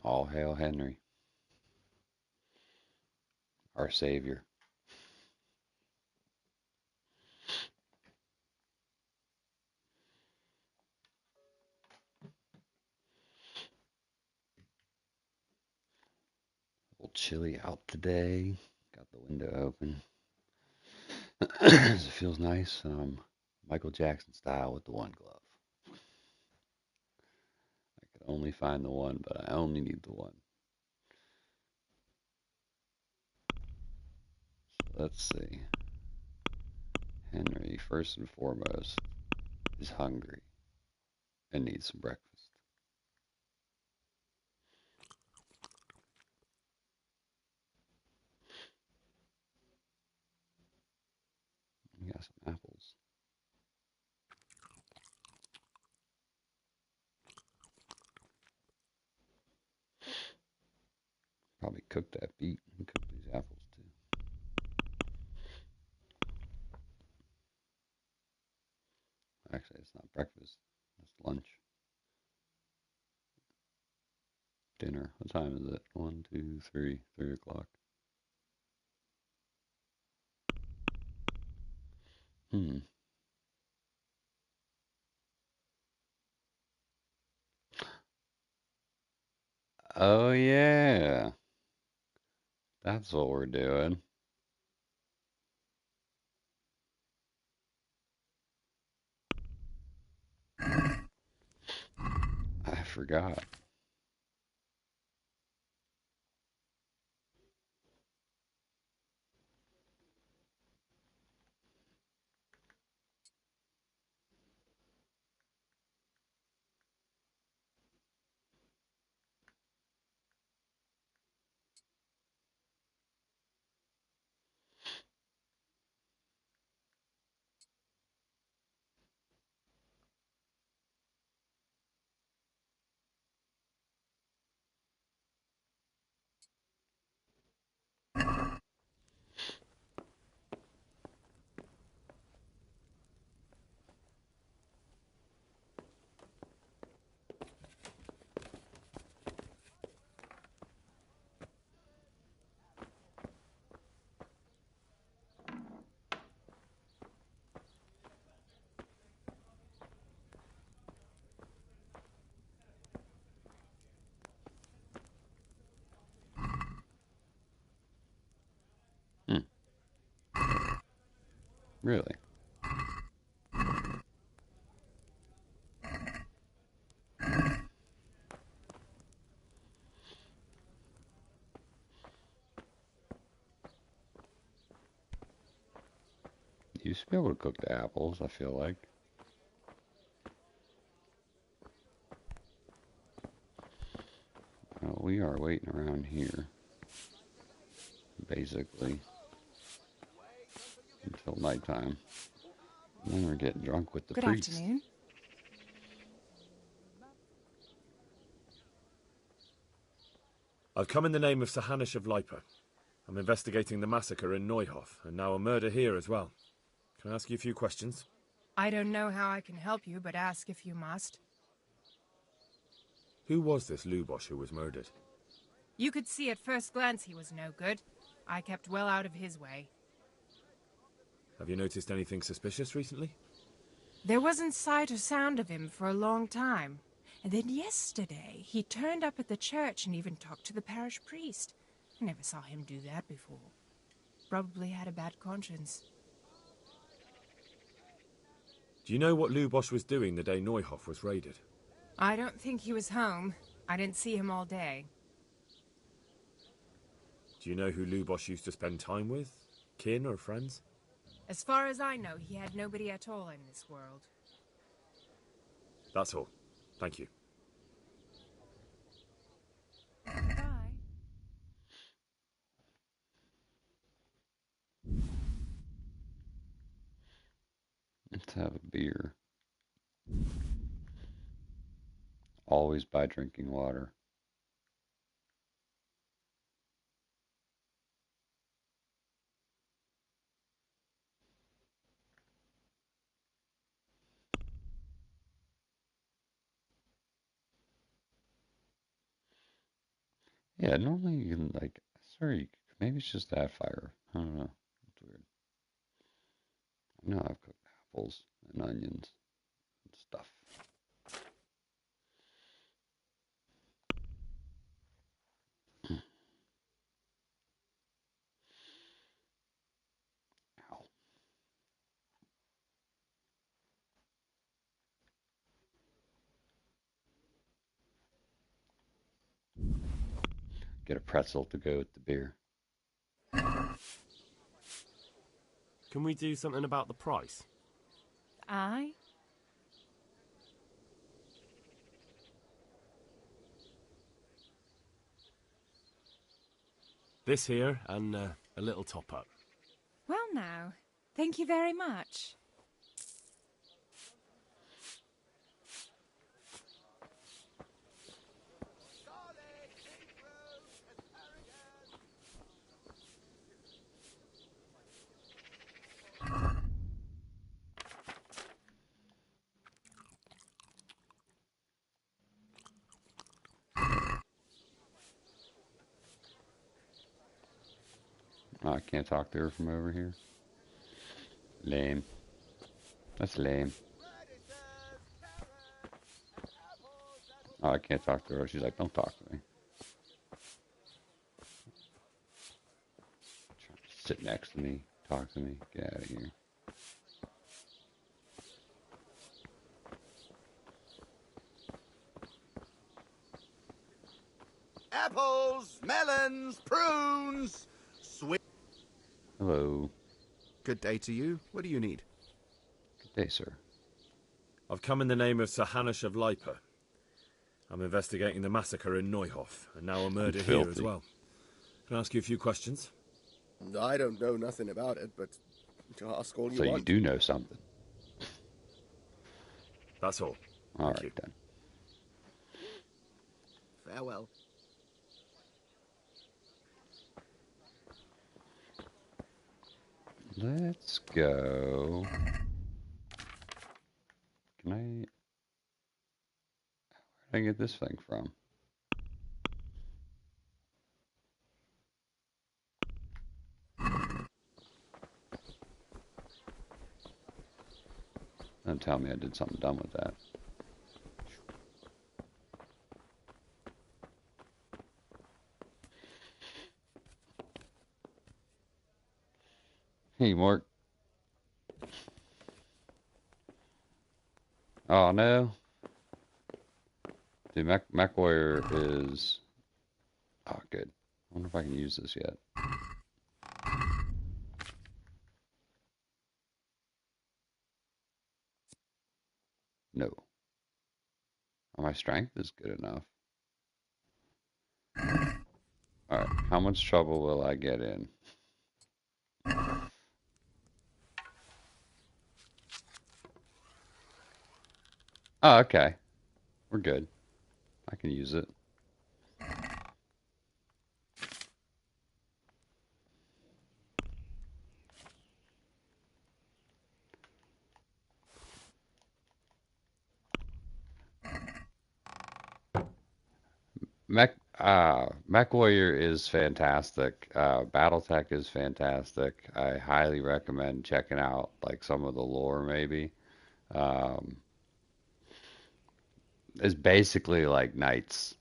All hail Henry, our savior. A little chilly out today. Got the window open. It feels nice. Michael Jackson style with the one glove. I could only find the one, but I only need the one. So let's see. Henry, first and foremost, is hungry and needs some breakfast. We got some apples. Probably cook that beet and cook these apples too. Actually, it's not breakfast. It's lunch. Dinner. What time is it? 1, 2, 3, 3 o'clock. Hmm. Oh yeah. That's what we're doing. I forgot. Hmm. Really? You used to be able to cook the apples, I feel like. Well, we are waiting around here, basically, until nighttime. And then we're getting drunk with the Good priest. afternoon. I've come in the name of Sir Hanish of Lipa. I'm investigating the massacre in Neuhof, and now a murder here as well. Can I ask you a few questions? I don't know how I can help you, but ask if you must. Who was this Lubosh who was murdered? You could see at first glance he was no good. I kept well out of his way. Have you noticed anything suspicious recently? There wasn't sight or sound of him for a long time. And then yesterday, he turned up at the church and even talked to the parish priest. I never saw him do that before. Probably had a bad conscience. Do you know what Lubosh was doing the day Neuhof was raided? I don't think he was home. I didn't see him all day. Do you know who Lubosh used to spend time with? Kin or friends? As far as I know, he had nobody at all in this world. That's all. Thank you. Bye. Let's have a beer. Always by drinking water. Yeah, normally you can like, sorry, maybe it's just that fire. I don't know. It's weird. I know I've cooked apples and onions and stuff. Ow. Get a pretzel to go with the beer. Can we do something about the price? Aye? This here and a little top up. Well now, thank you very much. Oh, I can't talk to her from over here. Lame. That's lame. Oh, I can't talk to her. She's like, don't talk to me. Trying to sit next to me, talk to me. Get out of here. Apples, melons, prunes, sweet. Hello. Good day to you. What do you need? Good day, sir. I've come in the name of Sir Hanish of Lipa. I'm investigating the massacre in Neuhof, and now a murder here as well. Can I ask you a few questions? I don't know nothing about it, but ask all you So want. you do know something. That's all. All Thank right, you. then. Farewell. Let's go. Can where did I get this thing from? Don't tell me I did something dumb with that. Hey, Mark. Oh, no. Dude, MacWarrior is... Oh, good. I wonder if I can use this yet. No. Oh, my strength is good enough. Alright, how much trouble will I get in? Oh, okay. We're good. I can use it. MechWarrior is fantastic. BattleTech is fantastic. I highly recommend checking out like some of the lore maybe. Um, it's basically like knights,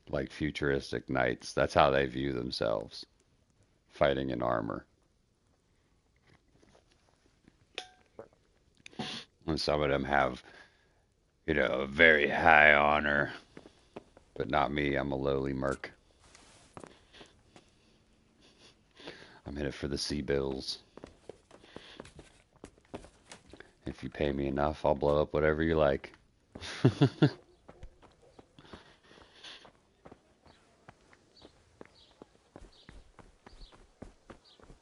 like futuristic knights. That's how they view themselves, fighting in armor. And some of them have, a very high honor, but not me. I'm a lowly merc. I'm in it for the sea bills. If you pay me enough, I'll blow up whatever you like.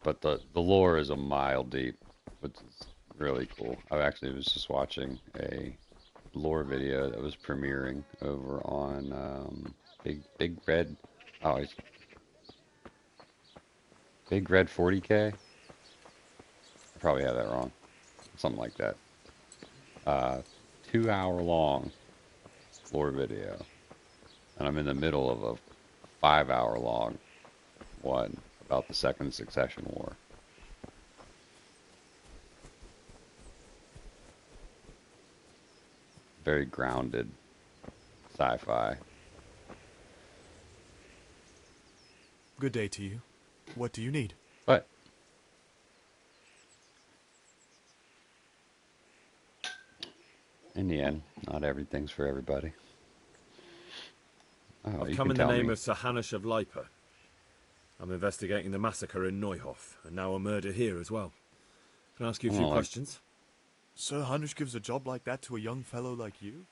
But the lore is a mile deep, which is really cool. I actually was just watching a lore video that was premiering over on Big Red. Oh, it's Big Red 40K. I probably have that wrong. Something like that. 2 hour long lore video, and I'm in the middle of a 5-hour long one about the Second Succession War. Very grounded sci-fi. Good day to you. What do you need? But in the end, not everything's for everybody. Oh, I've you come can in the tell name me. of Sir Hanush of Lipa. I'm investigating the massacre in Neuhof, and now a murder here as well. Can I ask you a I few don't like- questions? Sir Hanush gives a job like that to a young fellow like you?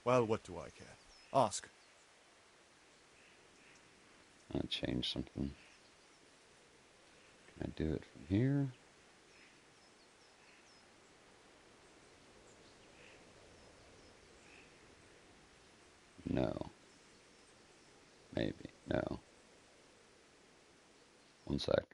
Well, what do I care? Ask. I'm gonna change something. Can I do it from here? No. Maybe. No. One sec.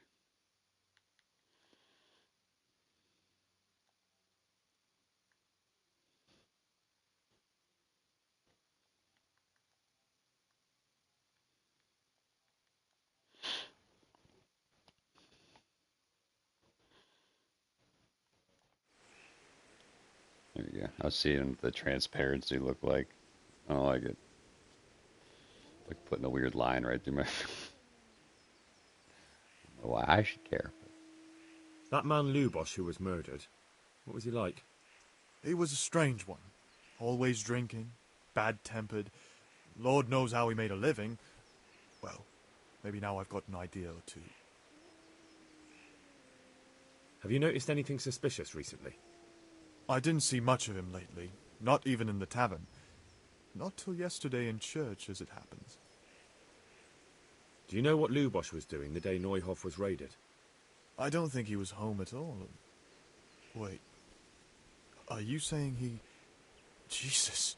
There we go. I was seeing what the transparency look like. I don't like it. Like putting a weird line right through my. Why I should care. That man Lubosh who was murdered, what was he like? He was a strange one. Always drinking, bad-tempered. Lord knows how he made a living. Well, maybe now I've got an idea or two. Have you noticed anything suspicious recently? I didn't see much of him lately, not even in the tavern. Not till yesterday in church, as it happens. Do you know what Lubosh was doing the day Neuhof was raided? I don't think he was home at all. Wait. Are you saying he... Jesus.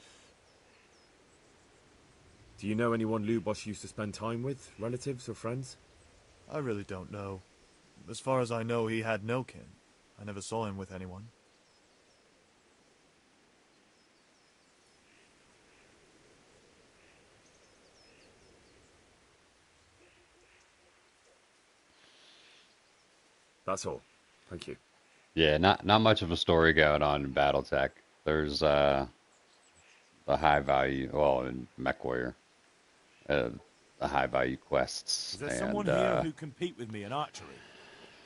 Do you know anyone Lubosh used to spend time with? Relatives or friends? I really don't know. As far as I know, he had no kin. I never saw him with anyone. That's all. Thank you. Yeah, not much of a story going on in BattleTech. There's the high value, well, in MechWarrior, the high value quests, Is there and someone here who compete with me in archery?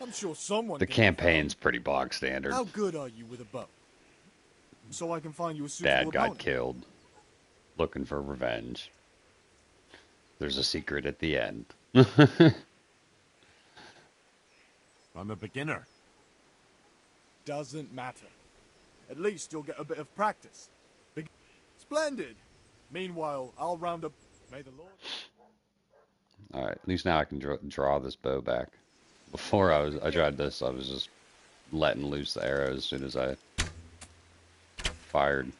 I'm sure someone the can be found. campaign's pretty bog standard. How good are you with a bow? So I can find you a suitable Dad got opponent. killed, looking for revenge. There's a secret at the end. I'm a beginner. Doesn't matter. At least you'll get a bit of practice. Splendid. Meanwhile, I'll round up... May the Lord... All right, at least now I can draw this bow back. Before I tried this, I was just letting loose the arrows as soon as I fired.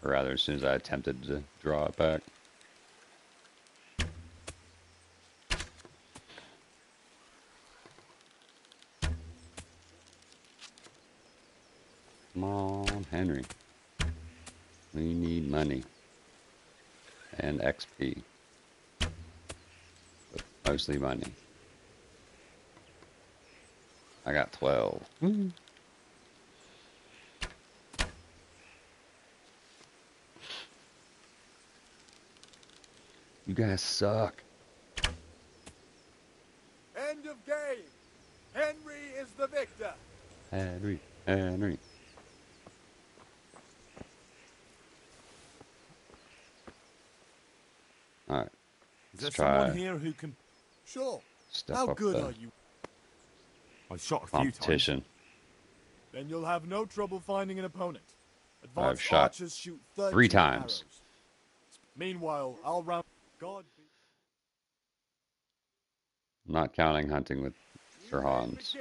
Or rather, as soon as I attempted to draw it back. Come on, Henry. We need money. And XP. But mostly money. I got 12. You guys suck. End of game. Henry is the victor. Henry. Alright. Is there Let's try someone here who can... Sure. step How up good the are you? I've shot a few times. competition. Then you'll have no trouble finding an opponent. I've Advanced shot archers shoot 13 3 times. arrows. Meanwhile, I'll round... God be... Not counting hunting with Sir Hans.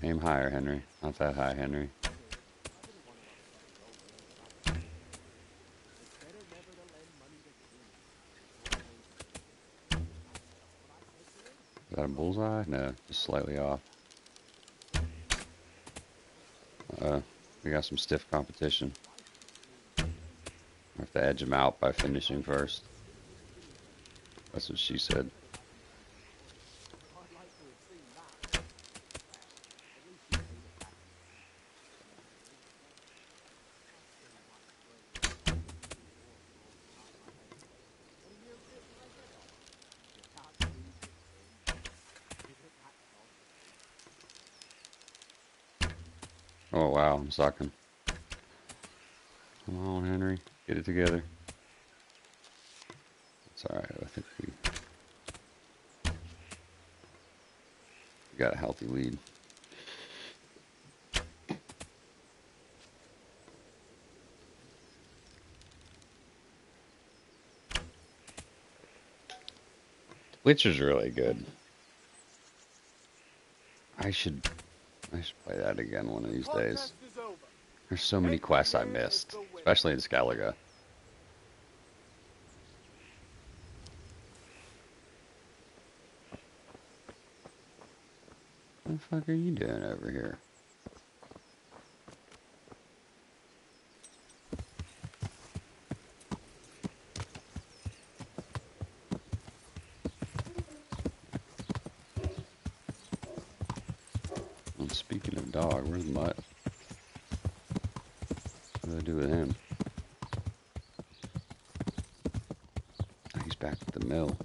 Aim higher, Henry. Not that high, Henry. Is that a bullseye? No, just slightly off. We got some stiff competition. I have to edge him out by finishing first. That's what she said. Oh wow, I'm sucking. Come on, Henry. Get it together. It's alright, I think we got a healthy lead. Witcher's really good. I should play that again one of these days. There's so many quests I missed, especially in Skellige. What the fuck are you doing over here? Well, speaking of dog, where's Mutt? What do I do with him? Oh, he's back at the mill.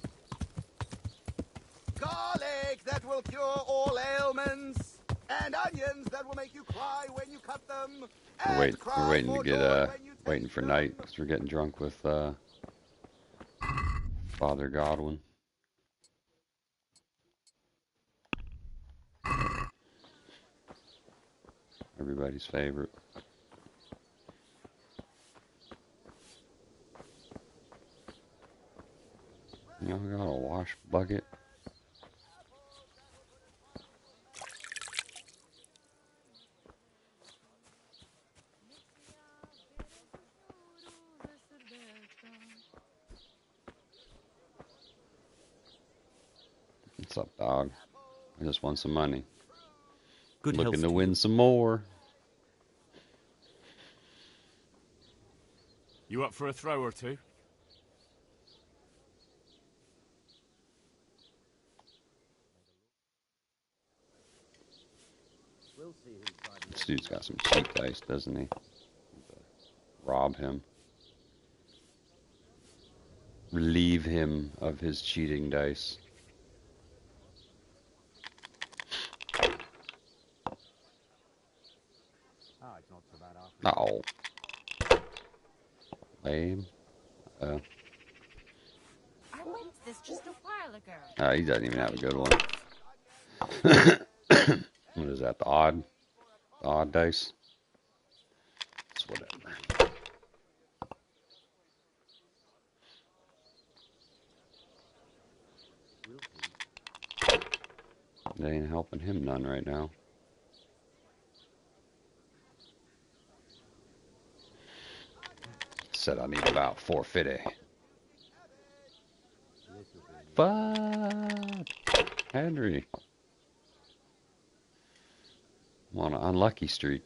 Garlic that will cure all ailments, and onions that will make you cry when you cut them. We're waiting to get waiting for night because we're getting drunk with Father Godwin. Everybody's favorite. You know, I got a wash bucket. What's up, dog? I just want some money. Good Looking health to win some more. You up for a throw or two? This dude's got some cheap dice, doesn't he? Rob him. Relieve him of his cheating dice. Oh. Lame. I went this just a while ago. He doesn't even have a good one. What is that? The odd dice? It's whatever. They ain't helping him none right now. Said I need about 450. Fuck! Henry. I'm on an unlucky streak.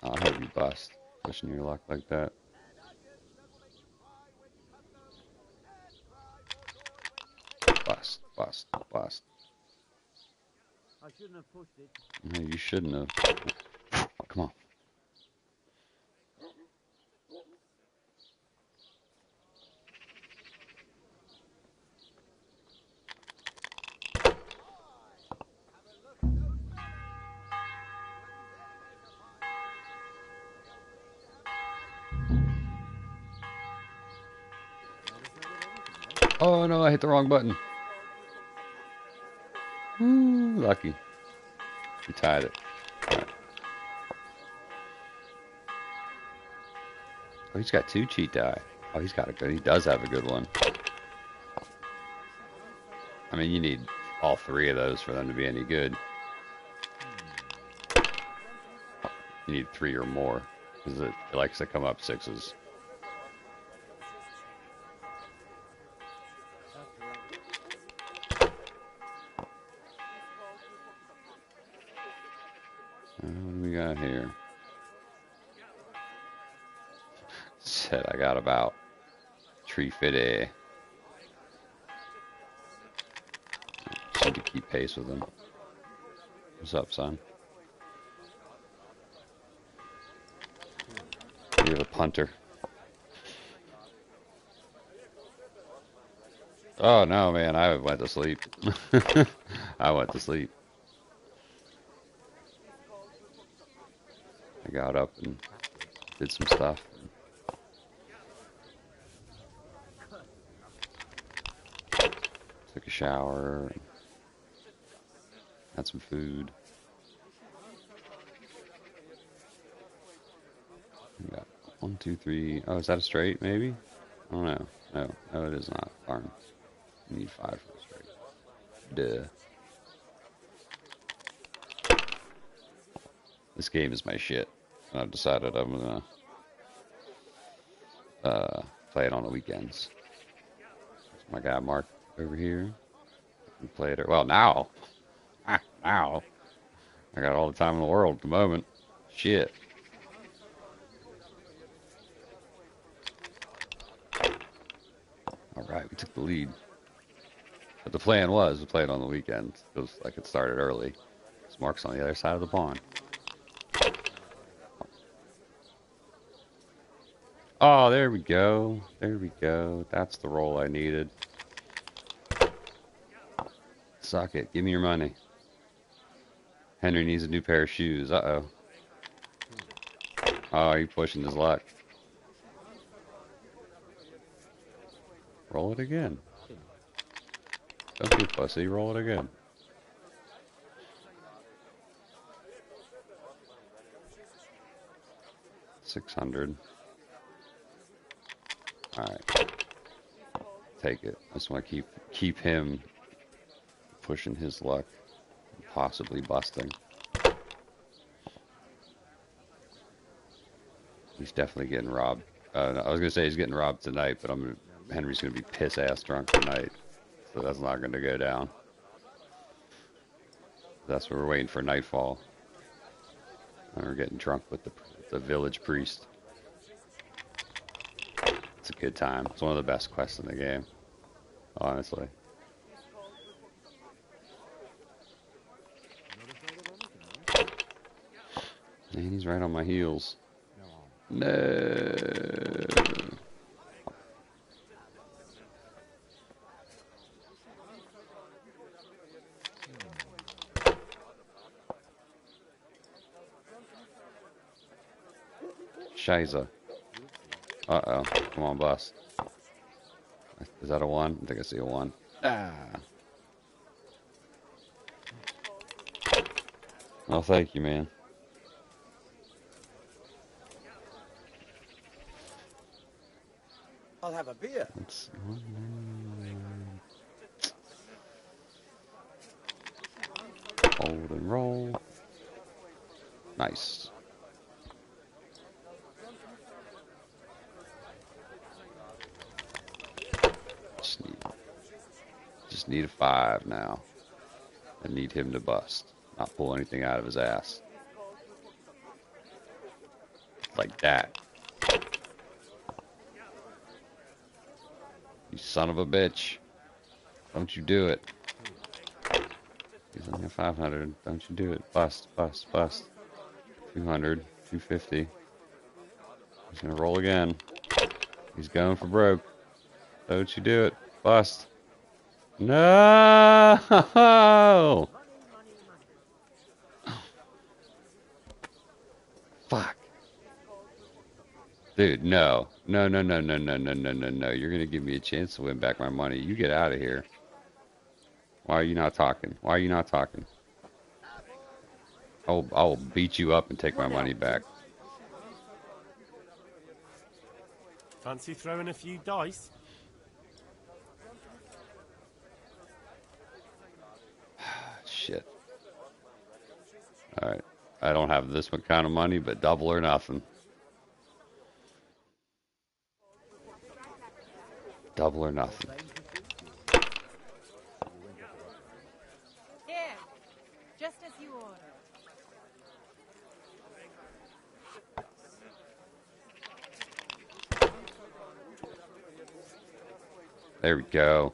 I hope you bust. Pushing your luck like that. Bust, bust, bust. I shouldn't have pushed it. No, you shouldn't have. Come on. Oh no, I hit the wrong button. Ooh, lucky. You tied it. Right. Oh, he's got 2 cheat die. Oh, he's got a good. He does have a good one. I mean, you need all three of those for them to be any good. You need three or more, because it likes to come up sixes. What do we got here? Said I got about 350. Need to keep pace with them. What's up, son? You have a punter. Oh no, man! I went to sleep. I went to sleep. I got up and did some stuff. Took a shower. Had some food. We got 1, 2, 3. Oh, is that a straight? Maybe. I don't know. No, it is not. Darn. You need 5 for a straight. Duh. This game is my shit. And I've decided I'm gonna play it on the weekends. My guy Mark over here. We play it. Well, now. Now. I got all the time in the world at the moment. Shit. All right, we took the lead. But the plan was to play it on the weekends. It was like it started early. So Mark's on the other side of the pond. Oh, there we go. There we go. That's the roll I needed. Suck it. Give me your money. Henry needs a new pair of shoes. Uh-oh. Oh, he's pushing his luck. Roll it again. Don't be a pussy. Roll it again. $600. All right. Take it. I just want to keep him pushing his luck, possibly busting. He's definitely getting robbed. I was gonna say he's getting robbed tonight, but Henry's gonna be piss ass drunk tonight, so that's not gonna go down. That's what we're waiting for nightfall. And we're getting drunk with the village priest. It's a good time. It's one of the best quests in the game, honestly. And he's right on my heels. No. Shiza. Uh-oh. Come on, boss. Is that a 1? I think I see a 1. Ah. Oh, thank you, man. I'll have a beer. Let's hold and roll. Nice. Just need a 5 now. I need him to bust, not pull anything out of his ass. Like that. You son of a bitch. Don't you do it. He's only at 500. Don't you do it. Bust, bust, bust. 200, 250. He's going to roll again. He's going for broke. Don't you do it. Bust. No! Fuck. Dude, no. No, no, no, no, no, no, no, no, no. You're going to give me a chance to win back my money. You get out of here. Why are you not talking? Why are you not talking? I'll beat you up and take my money back. Fancy throwing a few dice? Alright. I don't have this kind of money, but double or nothing. Double or nothing. Here, just as you ordered. There we go.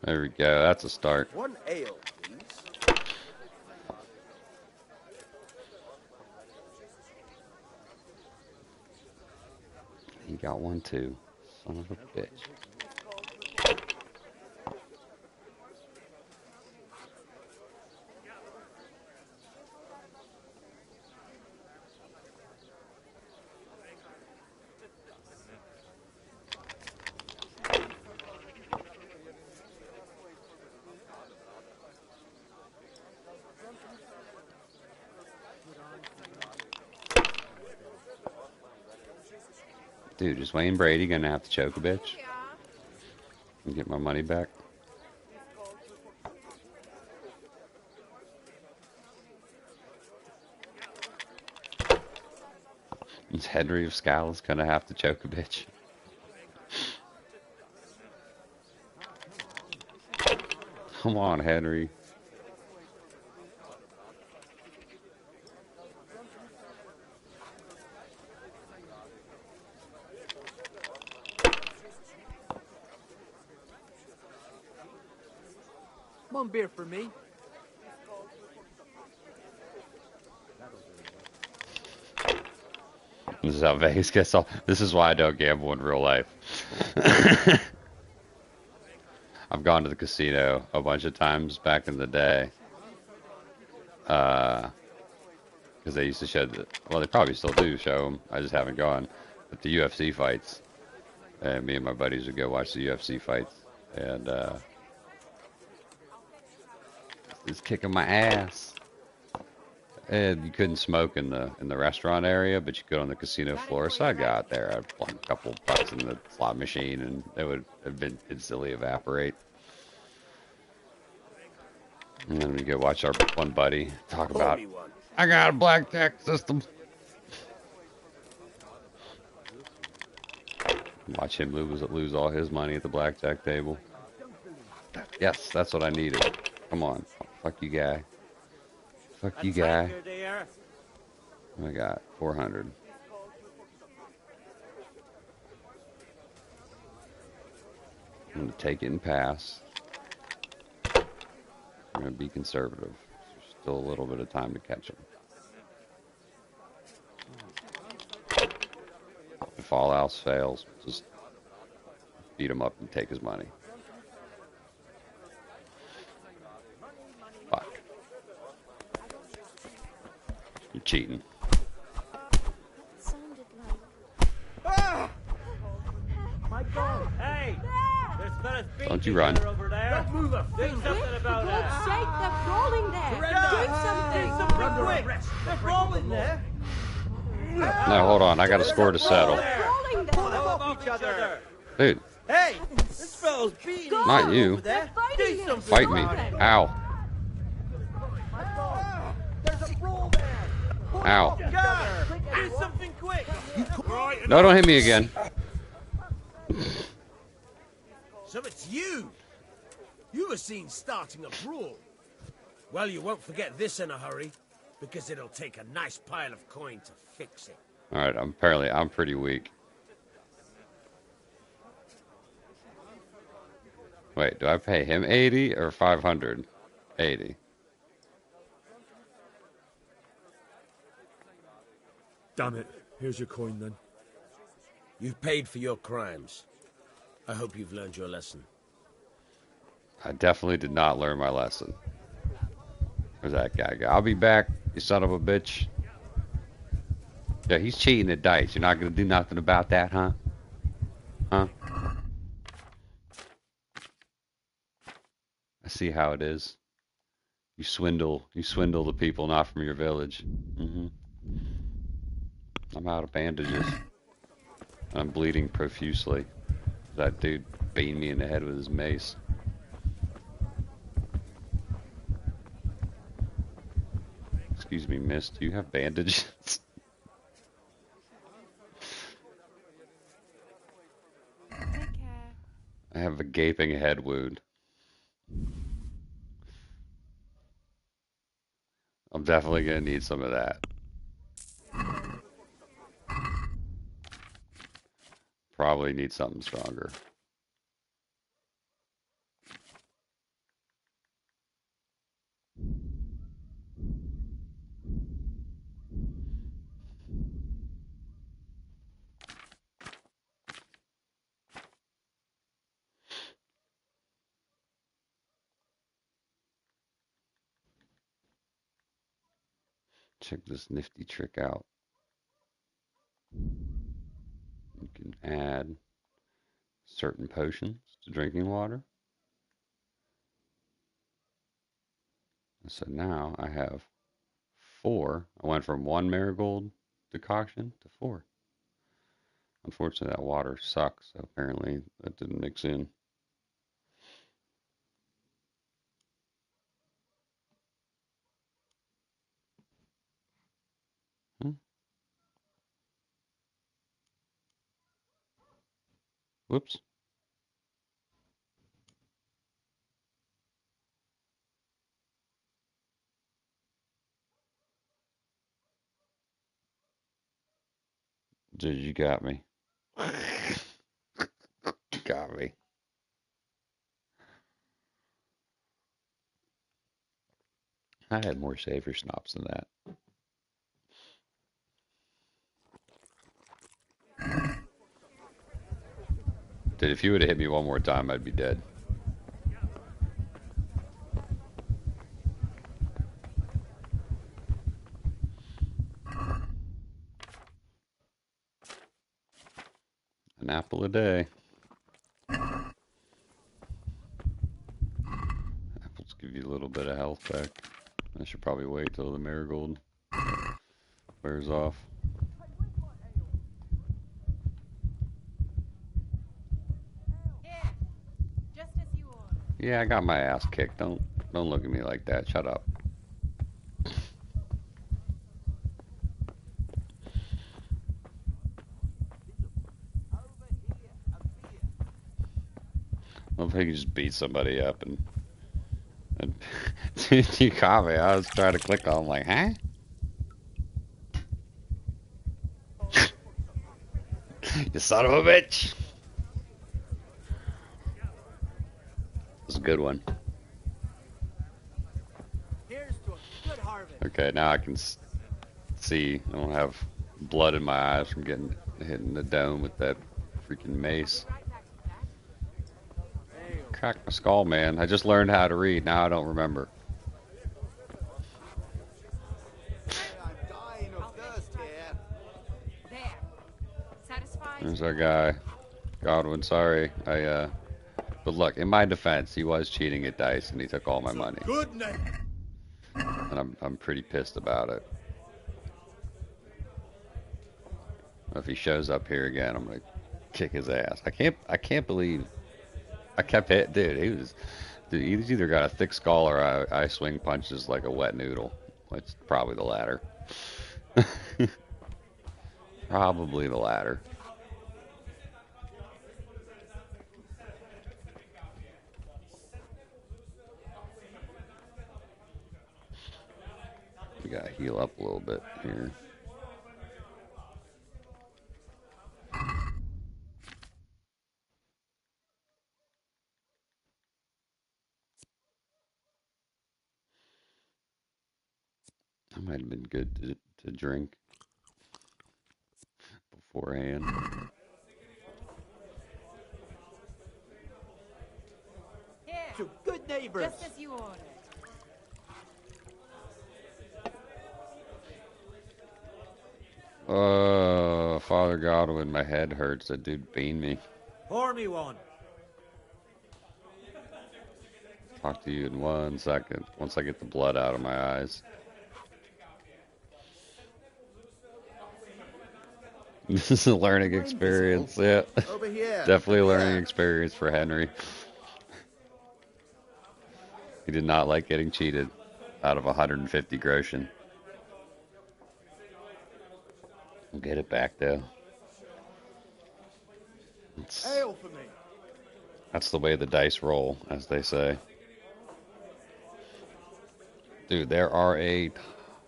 There we go. That's a start. One ale, please. He got one too. Son of a bitch. Dude, is Wayne Brady gonna have to choke a bitch and get my money back? Is Henry of Scala's gonna have to choke a bitch? Come on, Henry. One beer for me. This is how Vegas gets off. This is why I don't gamble in real life. I've gone to the casino a bunch of times back in the day. Because they used to show well, they probably still do show them. I just haven't gone. But the UFC fights. And me and my buddies would go watch the UFC fights. And, it's kicking my ass. And you couldn't smoke in the restaurant area, but you could on the casino floor. So I got there, I'd plunk a couple bucks in the slot machine, and it would have been instantly evaporate. And then we go watch our one buddy talk about, I got a blackjack system. Watch him lose all his money at the blackjack table. Yes, that's what I needed. Come on. Fuck you, guy. Fuck you, guy. I got 400. I'm going to take it and pass. I'm going to be conservative. There's still a little bit of time to catch him. If all else fails, just beat him up and take his money. Fuck. You're cheating. My God! Hey! There's fellas Don't you run. over there. Don't move a finger. Do something about For that. God's sake, they're crawling there. Do something quick. They're crawling there. No, hold on. I got a score to settle. They're crawling there. Pull them off each other. Dude, Hey! This fellow's beating you not you. over there. They're Do fighting something. Fight me. Ow. There's a brawl there. Ow. God! Do something quick. No, don't hit me again. So it's you! You were seen starting a brawl. Well, you won't forget this in a hurry, because it'll take a nice pile of coin to fix it. Alright, apparently I'm pretty weak. Wait, do I pay him 80 or 500? 80. Damn it. Here's your coin then. You've paid for your crimes. I hope you've learned your lesson. I definitely did not learn my lesson. Where's that guy go? I'll be back, you son of a bitch. Yeah, he's cheating at dice. You're not gonna do nothing about that, huh? Huh? I see how it is. You swindle the people not from your village. I'm out of bandages. I'm bleeding profusely. That dude beat me in the head with his mace. Excuse me, miss, do you have bandages? Take care. I have a gaping head wound. I'm definitely gonna need some of that. Probably need something stronger. Check this nifty trick out. You can add certain potions to drinking water. So now I have 4. I went from 1 marigold decoction to 4. Unfortunately, that water sucks, so apparently that didn't mix in. Hmm. Whoops. Dude, you got me. You got me. I had more savior snaps than that. Dude, if you would have hit me one more time, I'd be dead. An apple a day. Apples give you a little bit of health back. I should probably wait till the marigold wears off. Here, just as you ordered. Yeah, I got my ass kicked. Don't look at me like that. Shut up. I love how you can just beat somebody up and you caught me. I was trying to click on like, huh? You son of a bitch. That's a good one. Here's to a good harvest. Okay, now I can see. I don't have blood in my eyes from getting hit in the dome with that freaking mace. Cracked my skull, man. I just learned how to read. Now I don't remember. I'm dying of thirst here. There. Satisfied? There's our guy. Godwin, sorry. But look, in my defense, he was cheating at dice and he took all my money. Good name. And I'm pretty pissed about it. If he shows up here again, I'm gonna kick his ass. I can't believe I kept hit, dude. He's either got a thick skull or I swing punches like a wet noodle. It's probably the latter. Probably the latter. We gotta heal up a little bit here. That might have been good to drink beforehand. Here, To good neighbors. just as you ordered. Father Godwin, my head hurts. That dude beamed me. Pour me one. Talk to you in 1 second. Once I get the blood out of my eyes. This is a learning experience. Yeah. Over here. Definitely a Over learning here. experience for Henry. He did not like getting cheated out of 150 groschen. I'll get it back, though. Ale for me. That's the way the dice roll, as they say. Dude, there are a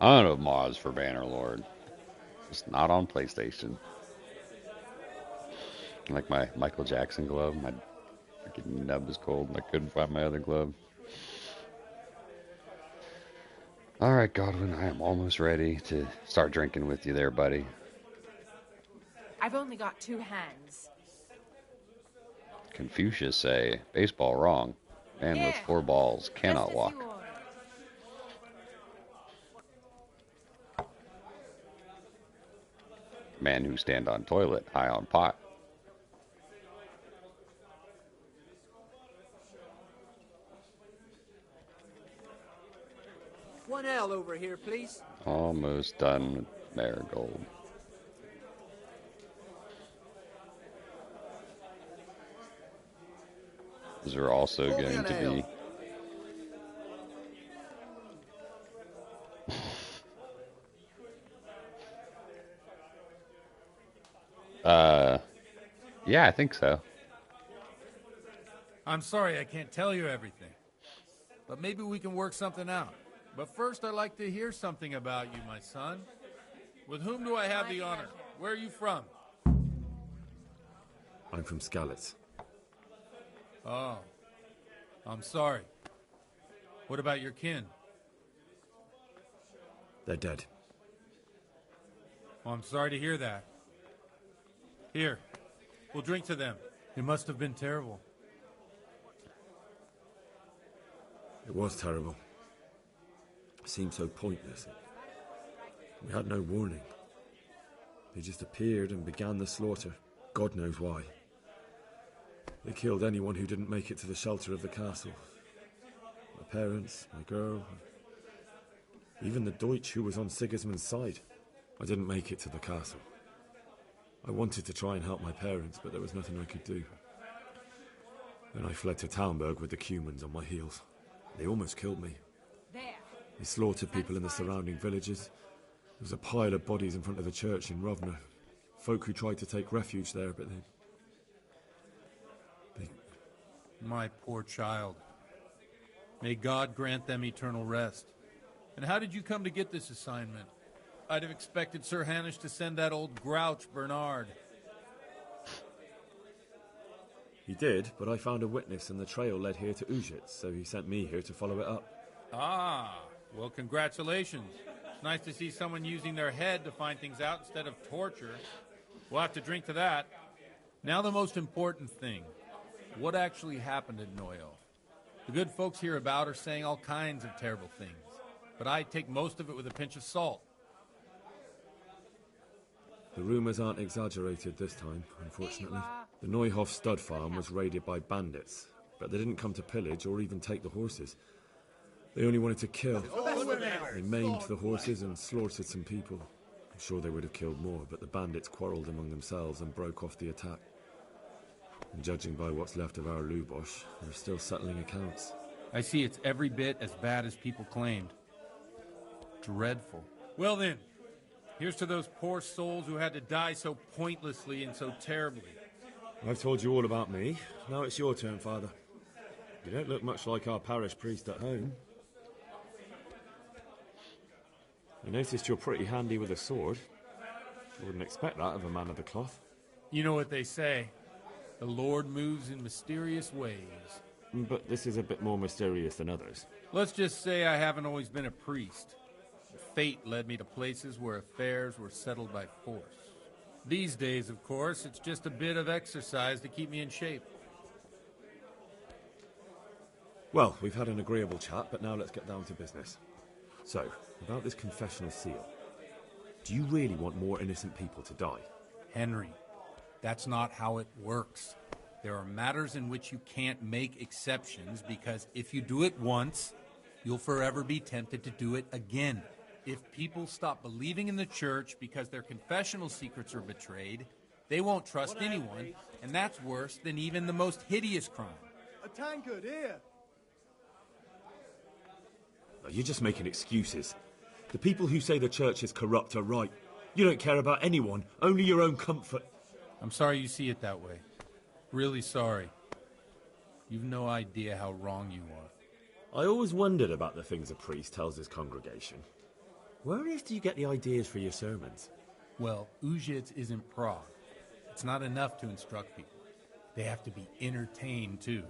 ton of mods for Bannerlord. Just not on PlayStation. Like my Michael Jackson glove. My freaking nub is cold and I couldn't find my other glove. Alright, Godwin, I am almost ready to start drinking with you there, buddy. I've only got 2 hands. Confucius say, baseball wrong. Man with 4 balls cannot walk. Man who stand on toilet, high on pot. One ale over here, please. Almost done with Marigold. These are also going to be... yeah, I think so. I'm sorry I can't tell you everything, but maybe we can work something out. But first, I'd like to hear something about you, my son. With whom do I have the honor? Where are you from? I'm from Skalitz. Oh, I'm sorry. What about your kin? They're dead. Oh, I'm sorry to hear that. Here, we'll drink to them. It must have been terrible. It was terrible. It seemed so pointless. We had no warning. They just appeared and began the slaughter. God knows why. They killed anyone who didn't make it to the shelter of the castle. My parents, my girl, even the Deutsch who was on Sigismund's side. I didn't make it to the castle. I wanted to try and help my parents, but there was nothing I could do. Then I fled to Talmberg with the Cumans on my heels. They almost killed me. They slaughtered people in the surrounding villages. There was a pile of bodies in front of the church in Rovna. Folk who tried to take refuge there, but they... My poor child. May God grant them eternal rest. And how did you come to get this assignment? I'd have expected Sir Hanish to send that old grouch, Bernard. He did, but I found a witness and the trail led here to Ujitz, so he sent me here to follow it up. Ah, well, congratulations. It's nice to see someone using their head to find things out instead of torture. We'll have to drink to that. Now the most important thing. What actually happened at Noyo? The good folks hereabout are saying all kinds of terrible things, but I take most of it with a pinch of salt. The rumours aren't exaggerated this time, unfortunately. The Neuhof stud farm was raided by bandits, but they didn't come to pillage or even take the horses. They only wanted to kill. They maimed the horses and slaughtered some people. I'm sure they would have killed more, but the bandits quarrelled among themselves and broke off the attack. And judging by what's left of our Lubosh, they're still settling accounts. I see it's every bit as bad as people claimed. Dreadful. Well then, here's to those poor souls who had to die so pointlessly and so terribly. I've told you all about me. Now it's your turn, Father. You don't look much like our parish priest at home. I noticed you're pretty handy with a sword. I wouldn't expect that of a man of the cloth. You know what they say. The Lord moves in mysterious ways. But this is a bit more mysterious than others. Let's just say I haven't always been a priest. Fate led me to places where affairs were settled by force. These days, of course, it's just a bit of exercise to keep me in shape. Well, we've had an agreeable chat, but now let's get down to business. So, about this confessional seal. Do you really want more innocent people to die? Henry, that's not how it works. There are matters in which you can't make exceptions because if you do it once, you'll forever be tempted to do it again. If people stop believing in the church because their confessional secrets are betrayed, they won't trust anyone, and that's worse than even the most hideous crime. A tankard here. You're just making excuses. The people who say the church is corrupt are right. You don't care about anyone, only your own comfort. I'm sorry you see it that way. Really sorry. You've no idea how wrong you are. I always wondered about the things a priest tells his congregation. Where on earth do you get the ideas for your sermons? Well, Ujic isn't Prague. It's not enough to instruct people. They have to be entertained, too.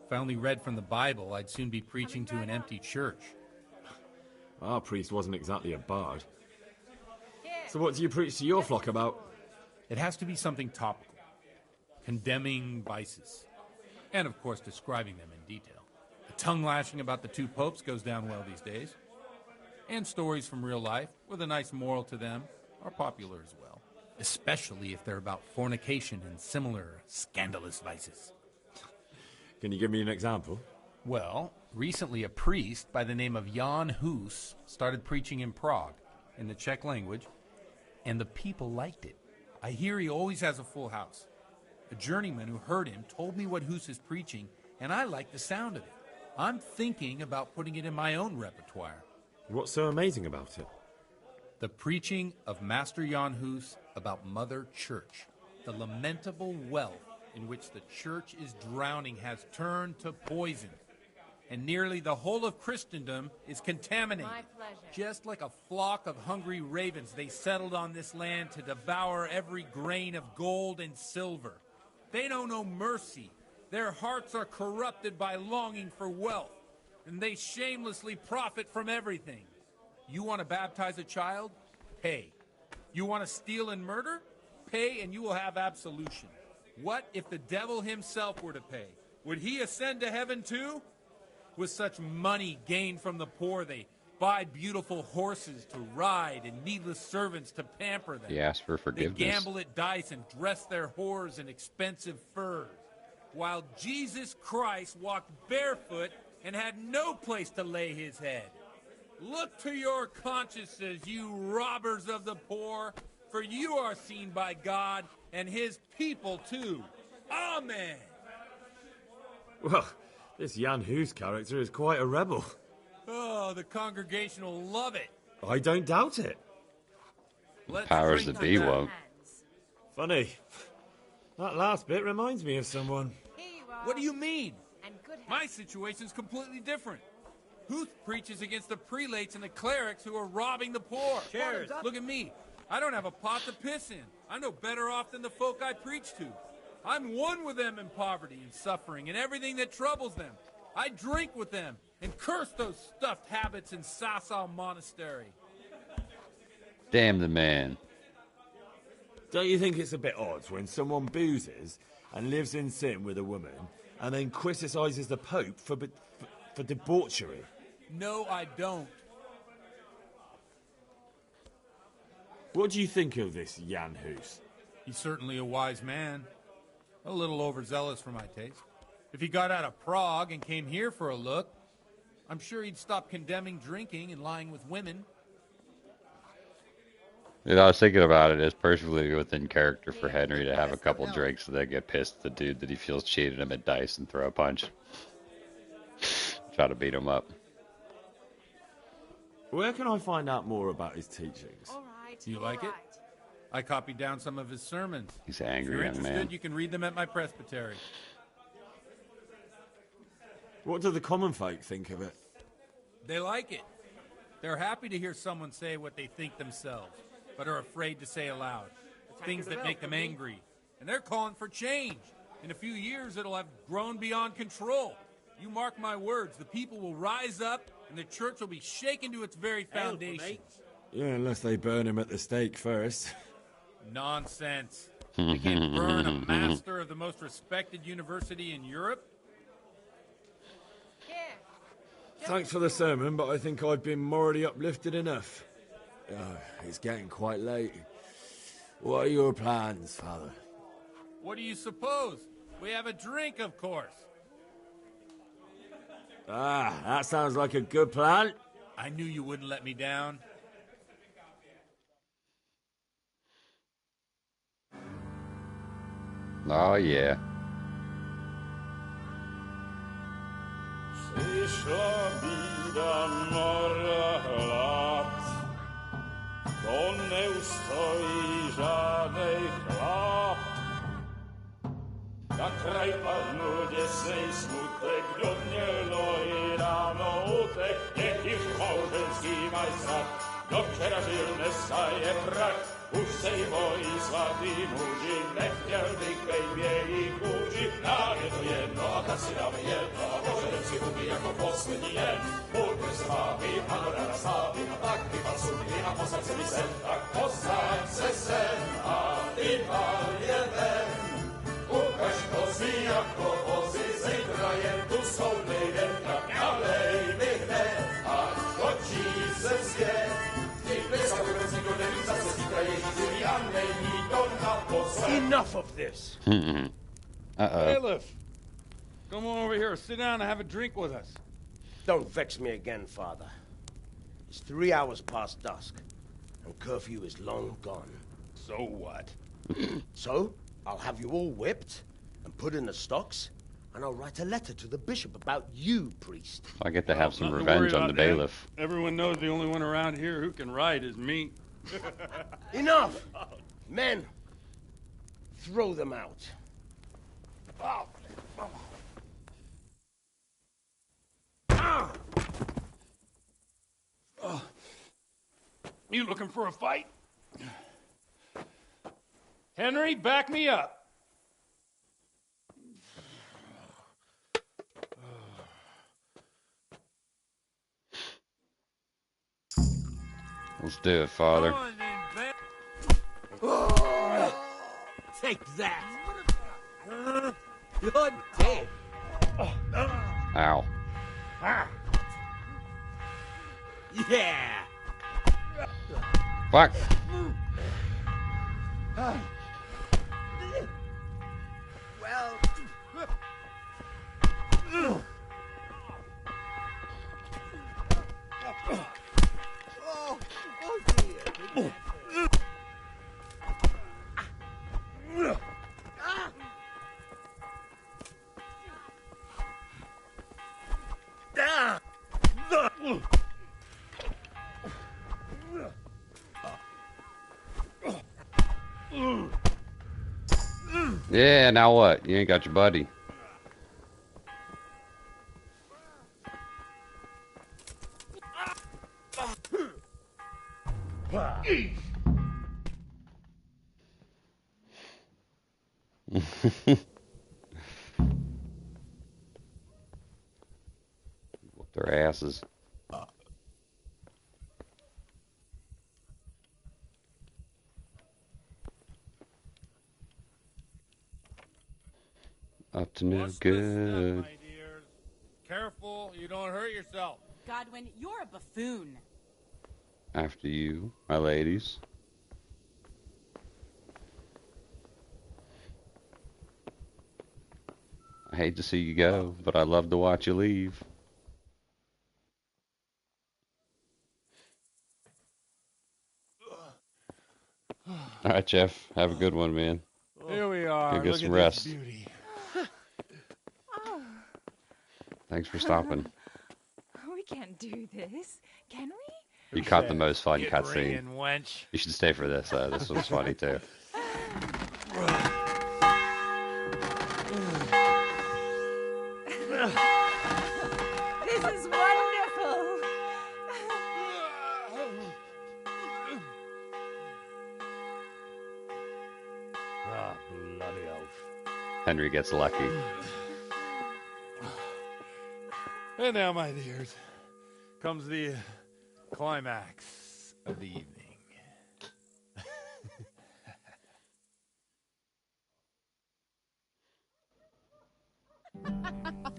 If I only read from the Bible, I'd soon be preaching to an empty church. Our priest wasn't exactly a bard. So what do you preach to your flock about? It has to be something topical, condemning vices, and of course describing them in detail. The tongue-lashing about the two popes goes down well these days, and stories from real life with a nice moral to them are popular as well, especially if they're about fornication and similar scandalous vices. Can you give me an example? Well, recently a priest by the name of Jan Hus started preaching in Prague, in the Czech language, and the people liked it. I hear he always has a full house. A journeyman who heard him told me what Hus is preaching, and I like the sound of it. I'm thinking about putting it in my own repertoire. What's so amazing about it? The preaching of Master Jan Hus about Mother Church. The lamentable wealth in which the church is drowning has turned to poison. And nearly the whole of Christendom is contaminated. My pleasure. Just like a flock of hungry ravens, they settled on this land to devour every grain of gold and silver. They know no mercy. Their hearts are corrupted by longing for wealth, and they shamelessly profit from everything. You want to baptize a child? Pay. You want to steal and murder? Pay, and you will have absolution. What if the devil himself were to pay? Would he ascend to heaven too? With such money gained from the poor, they buy beautiful horses to ride and needless servants to pamper them. He asked for forgiveness. They gamble at dice and dress their whores in expensive furs, while Jesus Christ walked barefoot and had no place to lay his head. Look to your consciences, you robbers of the poor, for you are seen by God and his people too. Amen. Well, this Jan Hus character is quite a rebel. Oh, the congregation will love it. I don't doubt it. Let's Powers drink that be to that. won't. Funny. That last bit reminds me of someone. Here you are. What do you mean? And good health. My situation's completely different. Huth preaches against the prelates and the clerics who are robbing the poor. Cheers. Look at me. I don't have a pot to piss in. I'm no better off than the folk I preach to. I'm one with them in poverty and suffering and everything that troubles them. I drink with them and curse those stuffed habits in Sasau Monastery. Damn the man. Don't you think it's a bit odd when someone boozes and lives in sin with a woman and then criticises the Pope for debauchery? No, I don't. What do you think of this Jan Hus? He's certainly a wise man. A little overzealous for my taste. If he got out of Prague and came here for a look, I'm sure he'd stop condemning drinking and lying with women. You know, I was thinking about it. It's perfectly within character for Henry to have a couple drinks and then get pissed at the dude that he feels cheated him at dice and throw a punch. Try to beat him up. Where can I find out more about his teachings? All right. Do you all like it? right. I copied down some of his sermons. He's an If angry you're young interested, man. you can read them at my presbytery. What do the common folk think of it? They like it. They're happy to hear someone say what they think themselves, but are afraid to say aloud. Things that make them angry. And they're calling for change. In a few years, it'll have grown beyond control. You mark my words, the people will rise up, and the church will be shaken to its very foundations. Yeah, unless they burn him at the stake first. Nonsense. They can't burn a master of the most respected university in Europe. Here. Thanks for the sermon, but I think I've been morally uplifted enough. It's getting quite late. What are your plans, Father? What do you suppose? We have a drink, of course. That sounds like a good plan. I knew you wouldn't let me down. Oh, yeah. Přišla bída mnoha let, to neustoj kraj padnu, gdzie swej smutek do mnie loi rano utek, niech ich małżeński majstrat do przerażylne staje prach. Už sej moji svatý muži, nechtěl bych bejbě i kůži, nám je to jedno a tak si dáme jedno a požadem si huby jako poslední jen. Buďme sváby, ano rada slávy a tak vypal sudy a posaď se mi sem, tak posaď se sem a vypal je ven. Ukaž kozy jako vozy, zítra jen tu soudnej den, tak nalej mi hned, ať točí se svět. Enough of this. Bailiff, come on over here, sit down and have a drink with us. Don't vex me again, Father. It's 3 hours past dusk, and curfew is long gone. So what? So, I'll have you all whipped and put in the stocks, and I'll write a letter to the bishop about you, priest. I get to have some Nothing to worry revenge on the about, Dad. bailiff. Everyone knows the only one around here who can ride is me. Enough! Men, throw them out. Oh. You looking for a fight? Henry, back me up. Let's do it, Father. Take that! You're dead! Ow. Yeah! Fuck. Well... Yeah, now what? You ain't got your buddy. Whoop their asses. Up to no What's good. this stuff, my dears? Careful, you don't hurt yourself. Godwin, you're a buffoon. After you, my ladies. I hate to see you go, but I love to watch you leave. All right, Jeff. Have a good one, man. Here we are. Go get Look some at rest. this beauty. Thanks for stopping. We can't do this, can we? You caught the most fun Get cutscene. ringing, wench. You should stay for this. This was funny too. This is wonderful. Ah, bloody oath. Henry gets lucky. And now, my dears, comes the climax of the evening.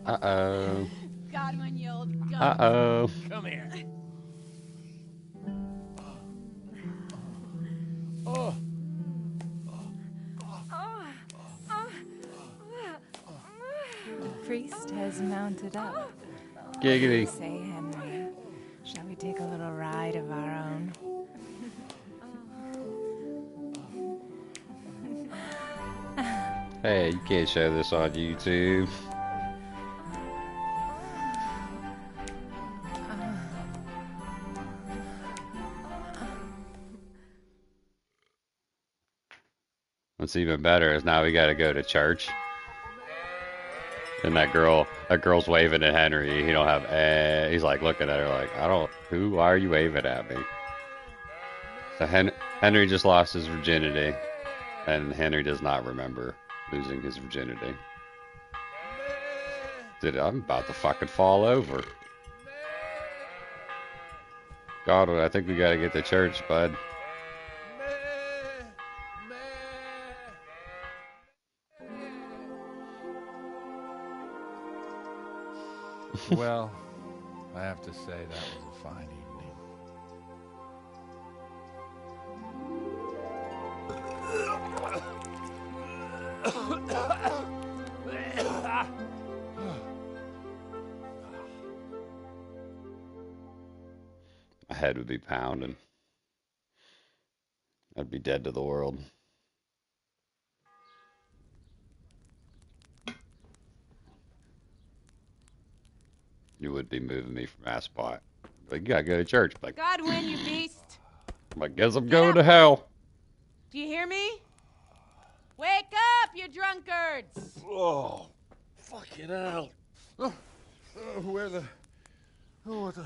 Uh-oh. Godwin, you old gum. Uh-oh. Come here. Priest has mounted up. Giggity. Say, Henry, shall we take a little ride of our own? Hey, you can't show this on YouTube. What's even better is now we gotta go to church. And that girl's waving at Henry. He don't have. He's like looking at her like, I don't. Who? Why are you waving at me? So Henry just lost his virginity, and Henry does not remember losing his virginity. Dude, I'm about to fucking fall over. God, I think we gotta get to church, bud. Well, I have to say that was a fine evening. My head would be pounding. I'd be dead to the world. You would be moving me from that spot. Like, you gotta go to church. Like, God win, you beast. I guess I'm going to hell. Do you hear me? Wake up, you drunkards! Oh, fucking hell. Where the... Oh, what the...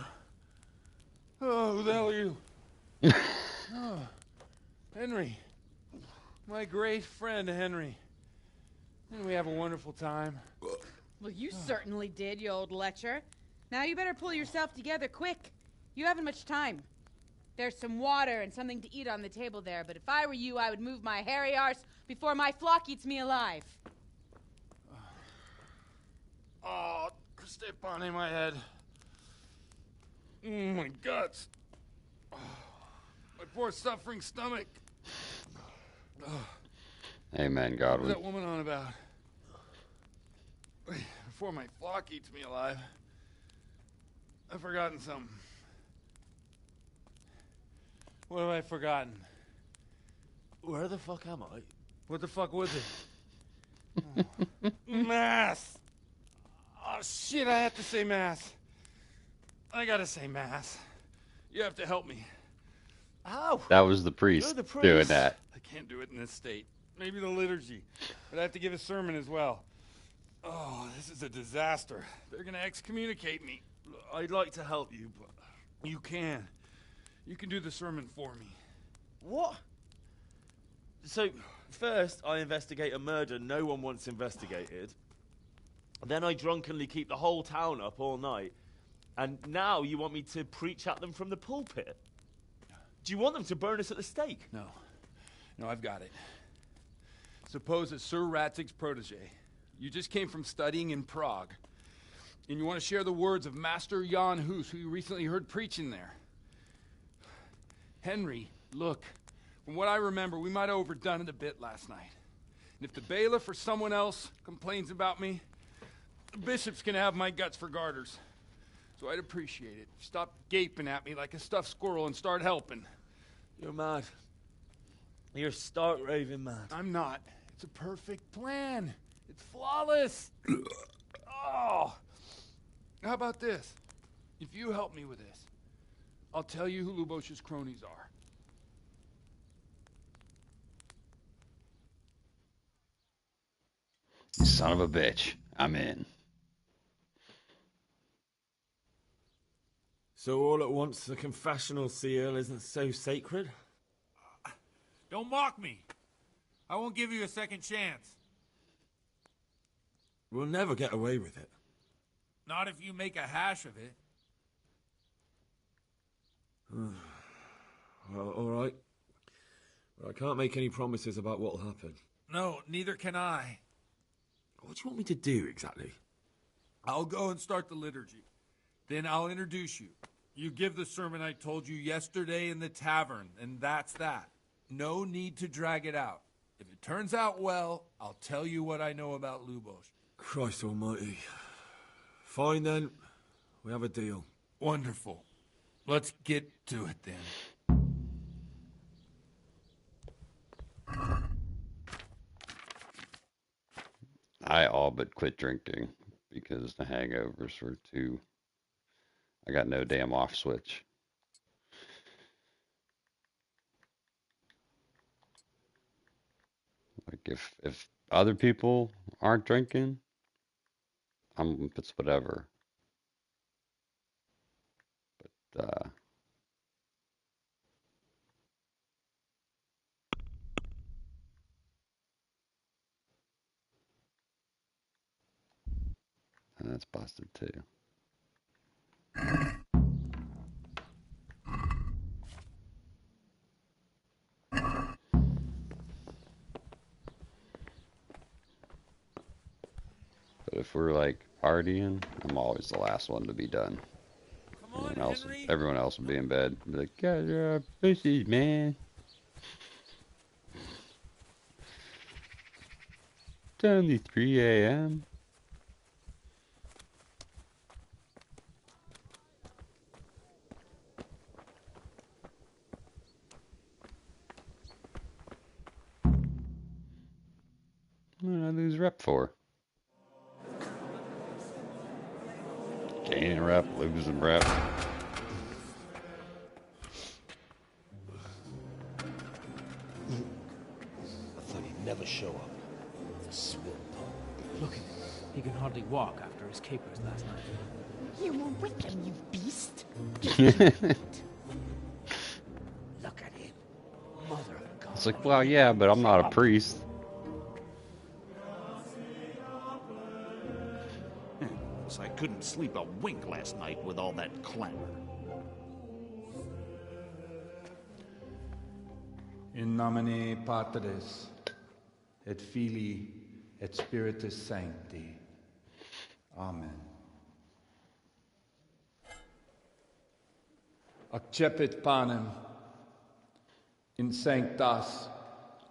Oh, who the hell are you? Oh, Henry. My great friend, Henry. Didn't we have a wonderful time? Well, you certainly did, you old lecher. Now you better pull yourself together quick. You haven't much time. There's some water and something to eat on the table there, but if I were you, I would move my hairy arse before my flock eats me alive. Oh, step on in my head. My guts. Oh, my poor suffering stomach. Amen, What Godwin. was that woman on about? Before my flock eats me alive. I've forgotten something. What have I forgotten? Where the fuck am I? What the fuck was it? Oh. Mass! Oh, shit, I have to say mass. I gotta say mass. You have to help me. How? That was the priest, You're the priest. doing that. I can't do it in this state. Maybe the liturgy. But I have to give a sermon as well. Oh, this is a disaster. They're gonna excommunicate me. I'd like to help you, but... You can. You can do the sermon for me. What? So, first I investigate a murder no one wants investigated. Then I drunkenly keep the whole town up all night. And now you want me to preach at them from the pulpit? Do you want them to burn us at the stake? No. No, I've got it. Suppose that Sir Ratzig's protege. You just came from studying in Prague. And you want to share the words of Master Jan Hus, who you recently heard preaching there. Henry, look. From what I remember, we might have overdone it a bit last night. And if the bailiff or someone else complains about me, the bishop's gonna have my guts for garters. So I'd appreciate it. Stop gaping at me like a stuffed squirrel and start helping. You're mad. You're stark raving mad. I'm not. It's a perfect plan. It's flawless. Oh. How about this? If you help me with this, I'll tell you who Lubosh's cronies are. Son of a bitch. I'm in. So all at once the confessional seal isn't so sacred? Don't mock me. I won't give you a second chance. We'll never get away with it. Not if you make a hash of it. Well, all right. But I can't make any promises about what'll happen. No, neither can I. What do you want me to do exactly? I'll go and start the liturgy. Then I'll introduce you. You give the sermon I told you yesterday in the tavern, and that's that. No need to drag it out. If it turns out well, I'll tell you what I know about Lubosh. Christ almighty. Fine then. We have a deal. Wonderful. Let's get to it then. I all but quit drinking because the hangovers were too... I got no damn off switch. Like if other people aren't drinking, it's whatever. But and that's busted too. But if we're like partying, I'm always the last one to be done. Everyone else will be in bed. Be like, God, you're pussies, man. It's only 3 a.m. What did I lose rep for? Gaining rep, losing rep. I thought he'd never show up. The swimp. Look at him. He can hardly walk after his capers last night. You were with him, you beast. Look at him. Mother of God. It's like, well, yeah, but I'm not a priest. I couldn't sleep a wink last night with all that clamor. In nomine Patris, et Filii, et Spiritus Sancti. Amen. Accepit panem in sanctas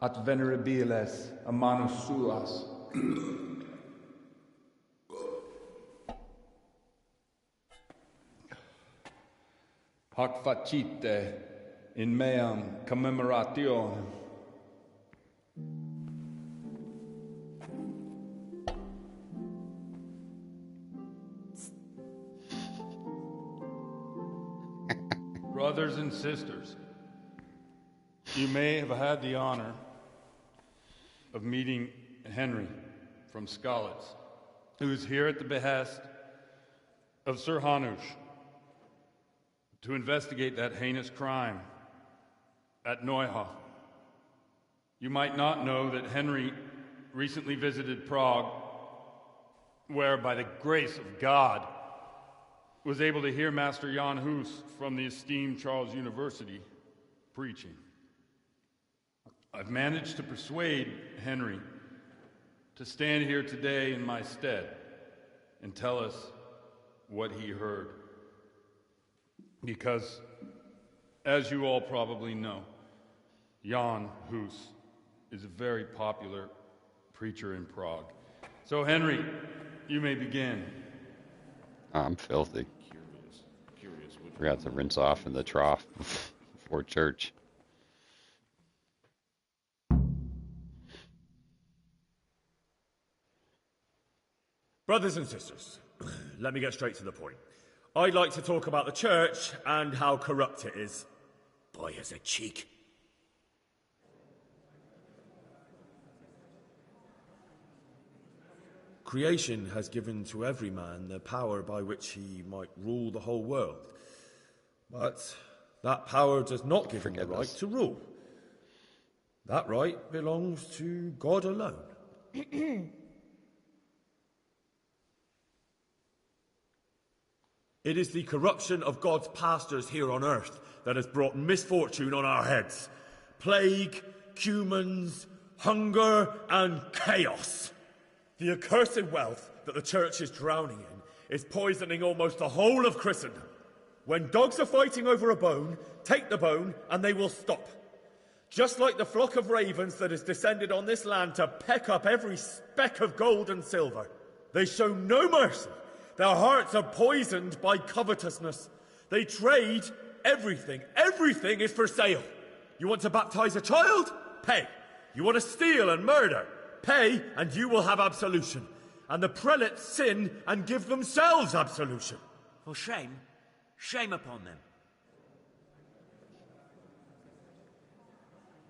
at venerabiles a manus suas. Hac facite in meam commemorationem. Brothers and sisters, you may have had the honor of meeting Henry from Skalitz, who is here at the behest of Sir Hanush to investigate that heinous crime at Neuhof. You might not know that Henry recently visited Prague, where, by the grace of God, was able to hear Master Jan Hus from the esteemed Charles University preaching. I've managed to persuade Henry to stand here today in my stead and tell us what he heard. Because, as you all probably know, Jan Hus is a very popular preacher in Prague. So, Henry, you may begin. I'm filthy. Forgot to rinse off in the trough before church. Brothers and sisters, let me get straight to the point. I'd like to talk about the church and how corrupt it is. Boy has a cheek. Creation has given to every man the power by which he might rule the whole world. But that power does not give him the right to rule. That right belongs to God alone. It is the corruption of God's pastors here on earth that has brought misfortune on our heads. Plague, cumens, hunger, and chaos. The accursed wealth that the church is drowning in is poisoning almost the whole of Christendom. When dogs are fighting over a bone, take the bone and they will stop. Just like the flock of ravens that has descended on this land to peck up every speck of gold and silver. They show no mercy. Their hearts are poisoned by covetousness. They trade everything. Everything is for sale. You want to baptize a child? Pay. You want to steal and murder? Pay, and you will have absolution. And the prelates sin and give themselves absolution. For shame. Shame upon them.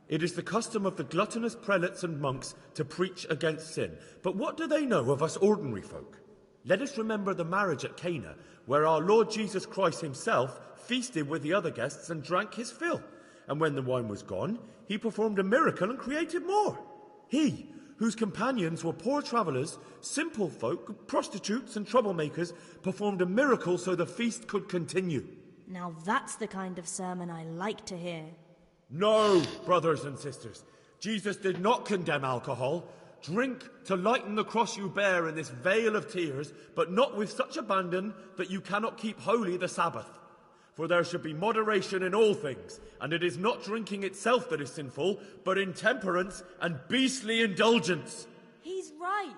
It is the custom of the gluttonous prelates and monks to preach against sin. But what do they know of us ordinary folk? Let us remember the marriage at Cana, where our Lord Jesus Christ himself feasted with the other guests and drank his fill. And when the wine was gone, he performed a miracle and created more. He, whose companions were poor travellers, simple folk, prostitutes and troublemakers, performed a miracle so the feast could continue. Now that's the kind of sermon I like to hear. No, brothers and sisters. Jesus did not condemn alcohol. Drink to lighten the cross you bear in this vale of tears, but not with such abandon that you cannot keep holy the Sabbath. For there should be moderation in all things, and it is not drinking itself that is sinful, but intemperance and beastly indulgence. He's right.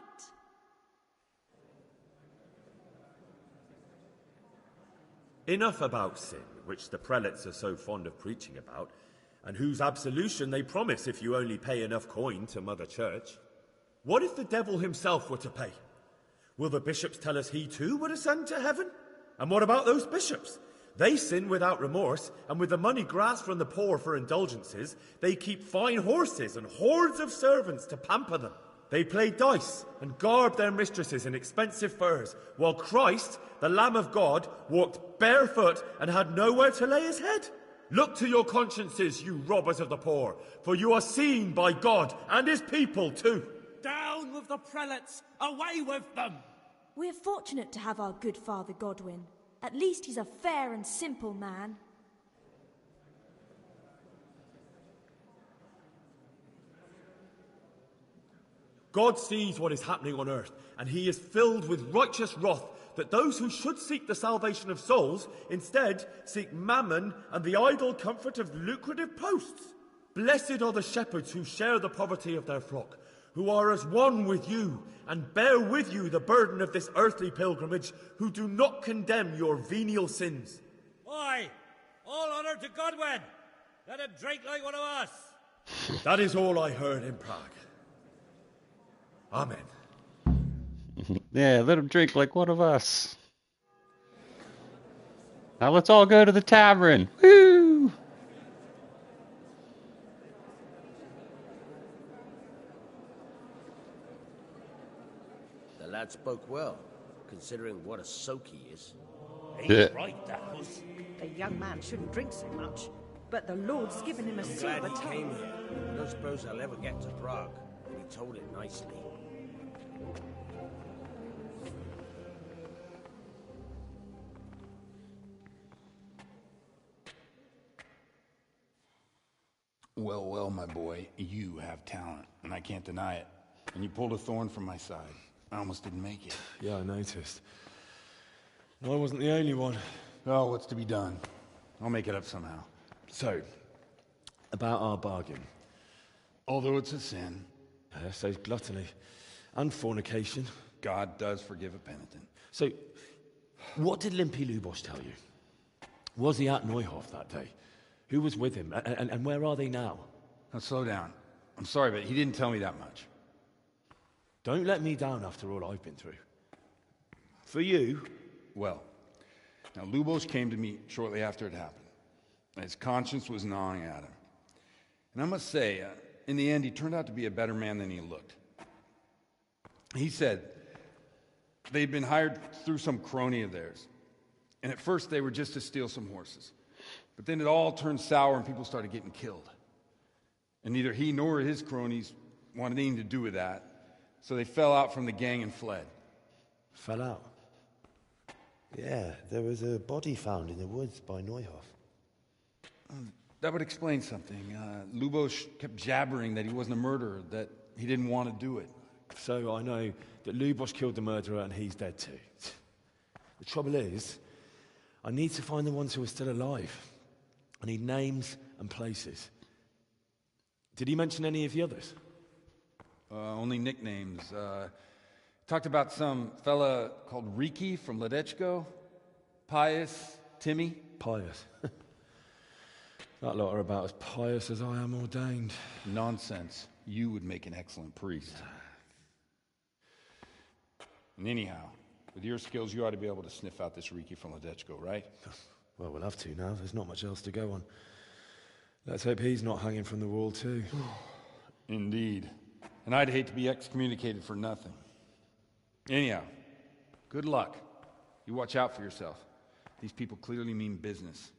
Enough about sin, which the prelates are so fond of preaching about, and whose absolution they promise if you only pay enough coin to Mother Church. What if the devil himself were to pay? Will the bishops tell us he too would ascend to heaven? And what about those bishops? They sin without remorse, and with the money grasped from the poor for indulgences, they keep fine horses and hordes of servants to pamper them. They play dice and garb their mistresses in expensive furs, while Christ, the Lamb of God, walked barefoot and had nowhere to lay his head. Look to your consciences, you robbers of the poor, for you are seen by God and his people too. Down with the prelates! Away with them! We're fortunate to have our good Father Godwin. At least he's a fair and simple man. God sees what is happening on earth, and he is filled with righteous wrath that those who should seek the salvation of souls instead seek mammon and the idle comfort of lucrative posts. Blessed are the shepherds who share the poverty of their flock, who are as one with you and bear with you the burden of this earthly pilgrimage, who do not condemn your venial sins. Why? All honour to Godwin! Let him drink like one of us! That is all I heard in Prague. Amen. Yeah, let him drink like one of us. Now let's all go to the tavern. Woo! The lad spoke well, considering what a soak he is. He's right, that was. The young man shouldn't drink so much, but the Lord's given him a I'm silver glad he tongue. came here. I don't suppose I'll ever get to Prague, and he told it nicely. Well, well, my boy, you have talent, and I can't deny it. And you pulled a thorn from my side. I almost didn't make it. Yeah, I noticed. I wasn't the only one. Oh, what's to be done? I'll make it up somehow. So, about our bargain. Although it's a sin. So gluttony and fornication. God does forgive a penitent. So, what did Limpy Lubosh tell you? Was he at Neuhof that day? Who was with him? And where are they now? Now, slow down. I'm sorry, but he didn't tell me that much. Don't let me down after all I've been through. For you? Well, now Lubosh came to me shortly after it happened. His conscience was gnawing at him. And I must say, in the end, he turned out to be a better man than he looked. He said they'd been hired through some crony of theirs. And at first they were just to steal some horses. But then it all turned sour and people started getting killed. And neither he nor his cronies wanted anything to do with that. So they fell out from the gang and fled. Fell out? Yeah, there was a body found in the woods by Neuhof. That would explain something. Lubosh kept jabbering that he wasn't a murderer, that he didn't want to do it. So I know that Lubosh killed the murderer and he's dead too. The trouble is, I need to find the ones who are still alive. I need names and places. Did he mention any of the others? Only nicknames. Talked about some fella called Riki from Ledechko, Pius, Timmy. Pius. That lot are about as pious as I am ordained. Nonsense. You would make an excellent priest. And anyhow, with your skills, you ought to be able to sniff out this Riki from Ledechko, right? Well, we'll have to now. There's not much else to go on. Let's hope he's not hanging from the wall too. Indeed. And I'd hate to be excommunicated for nothing. Anyhow, Good luck. You watch out for yourself. These people clearly mean business.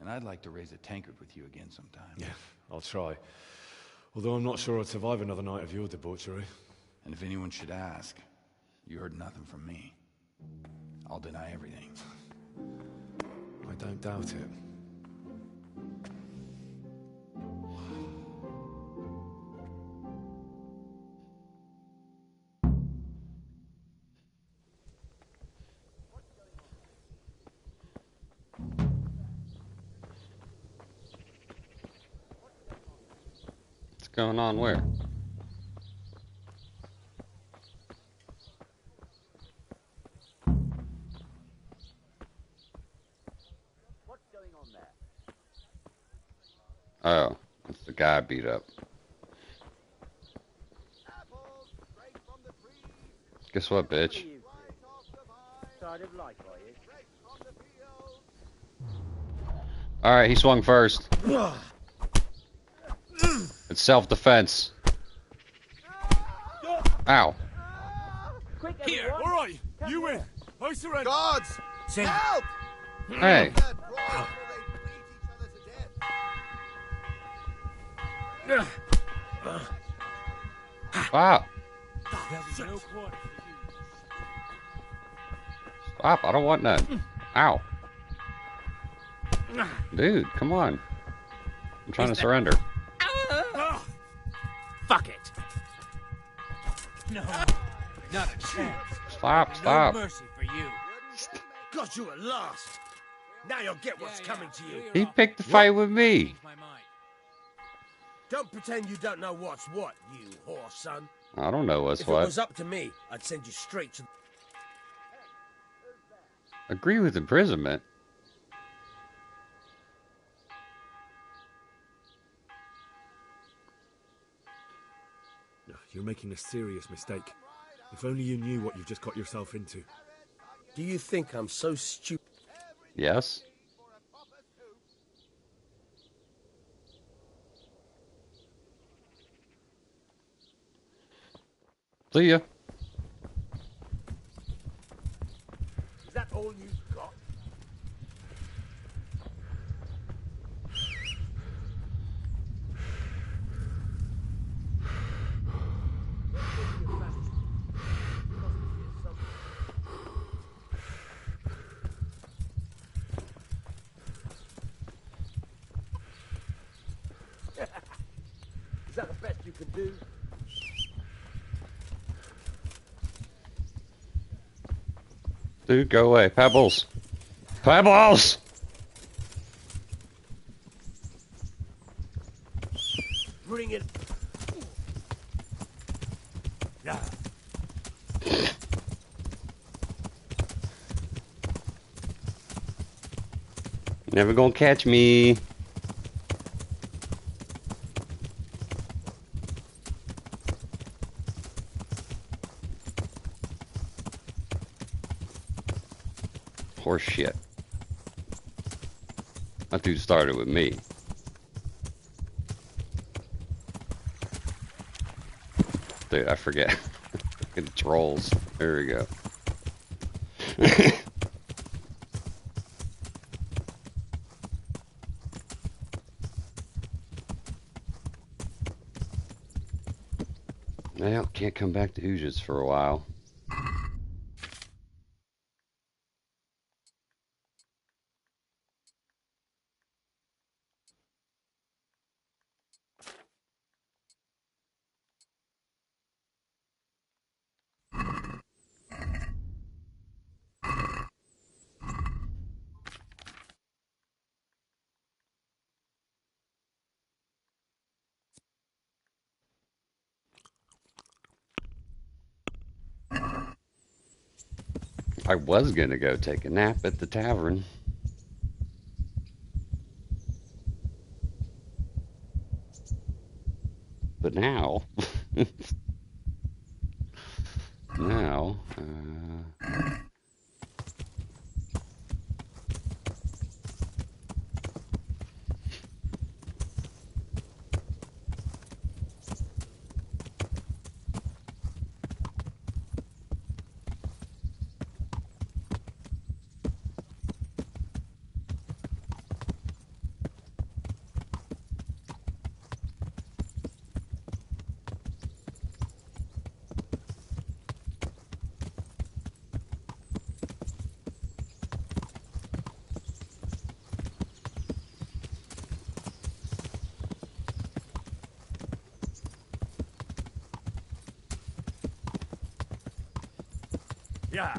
And I'd like to raise a tankard with you again sometime. Yeah, I'll try. Although I'm not sure I'd survive another night of your debauchery. And if anyone should ask, you heard nothing from me. I'll deny everything. I don't doubt it. What's going on where? Oh, it's the guy beat up. Guess what, bitch? Alright, he swung first. It's self-defense. Ow. Here, all right, you win. I surrender. Guards, help! Hey. Stop. Stop, I don't want none. Ow. Dude, come on. I'm trying to surrender. Fuck it. No, not a chance. Stop. No mercy for you. Got you at last. Now you'll get what's coming to you. He picked the fight with me. Don't pretend you don't know what's what, you whore son. I don't know what's If what. it was up to me, I'd send you straight to... Agree with imprisonment. You're making a serious mistake. If only you knew what you've just got yourself into. Do you think I'm so stupid? Yes. See ya. Is that all you've got? Is that the best you can do? Dude, go away. Pebbles. Pebbles! Bring it. Yeah. Never gonna catch me. Horse shit. That dude started with me. Dude, I forget. Fucking trolls. There we go. Well, can't come back to Ooj's for a while. I was gonna go take a nap at the tavern. But now, now, Yeah.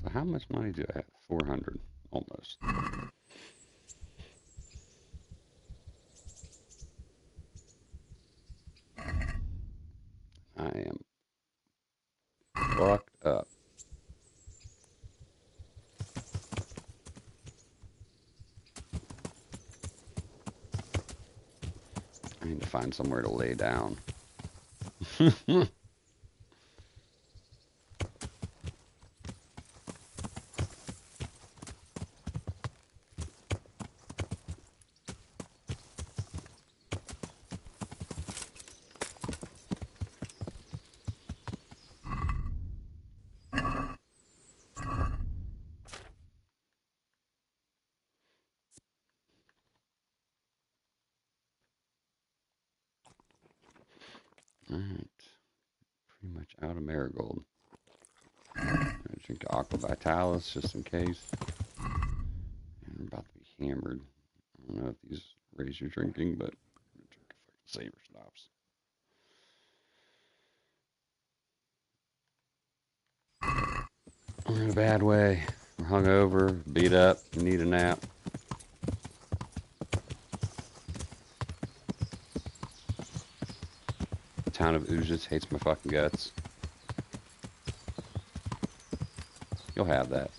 So how much money do I have? 400, almost. I am fucked up. I need to find somewhere to lay down. Alright. Pretty much out of marigold. I'm gonna drink Aqua Vitalis just in case. And I'm about to be hammered. I don't know if these raise your drinking, but I'm gonna drink a fucking saber stops. We're in a bad way. We're hungover, beat up, need a nap. The town of Ujis hates my fucking guts. You'll have that.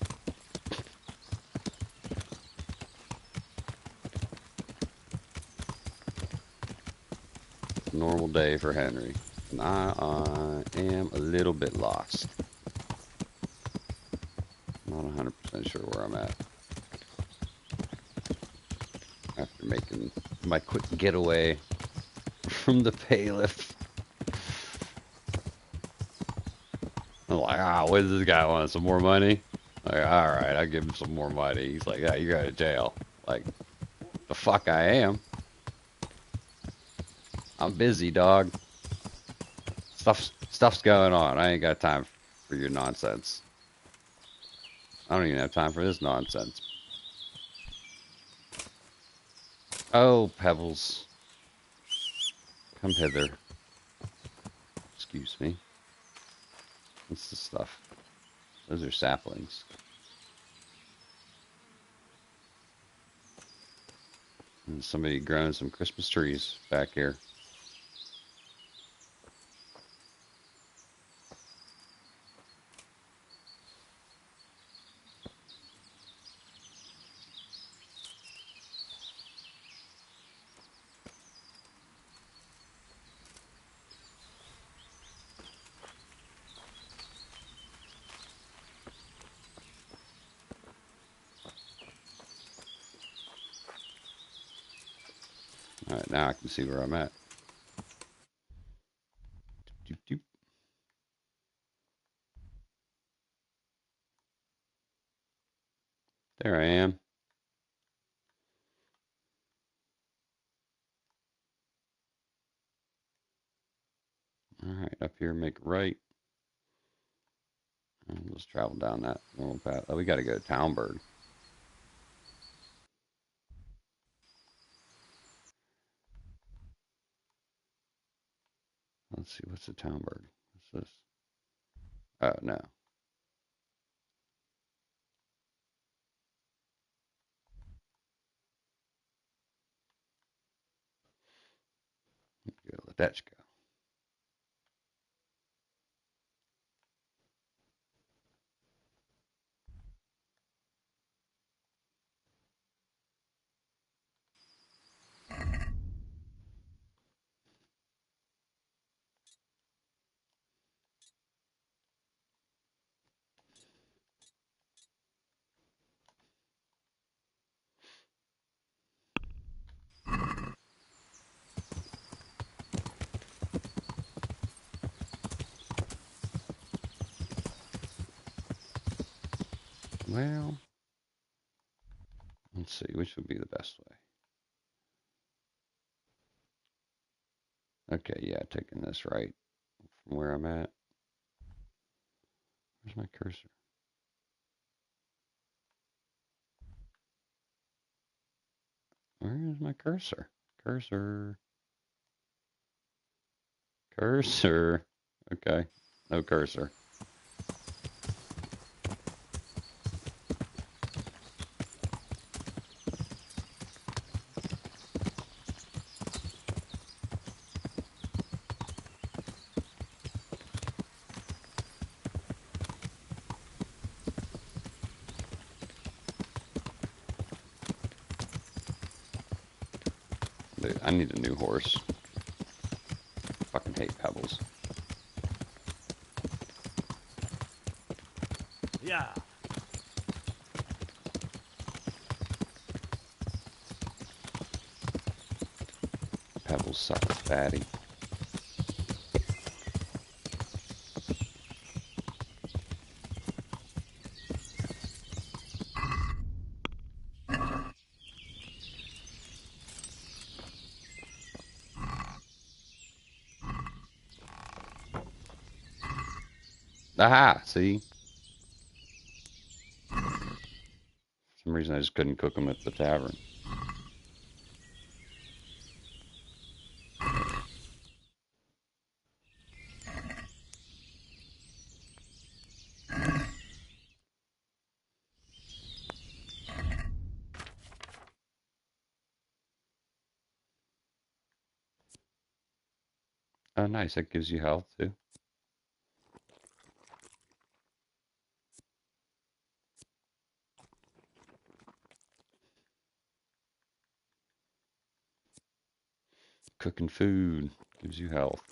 It's a normal day for Henry. And I am a little bit lost. Not 100% sure where I'm at. After making my quick getaway from the bailiff. I'm like, what does this guy want? Some more money? Like, alright, I'll give him some more money. He's like, yeah, you're out of jail. Like, the fuck I am. I'm busy, dog. Stuff's going on. I ain't got time for your nonsense. I don't even have time for this nonsense. Oh, Pebbles. Come hither. Excuse me. What's this stuff? Those are saplings. And somebody growing some Christmas trees back here. Alright, now I can see where I'm at. Doop, doop. There I am. Alright, up here, make a right. And let's travel down that normal path. Oh, we gotta go to Townburg. Let's see, what's the Townburg? What's this? Oh, no. Go to Letechko. Well, let's see, which would be the best way? Okay, yeah, taking this right from where I'm at. Where's my cursor? Where is my cursor? Cursor. Cursor. Okay, no cursor. Dude, I need a new horse. Fucking hate pebbles. Yeah. Pebbles suck as fatty. Aha! See? For some reason I just couldn't cook them at the tavern. Oh, nice. That gives you health, too. Cooking food gives you health.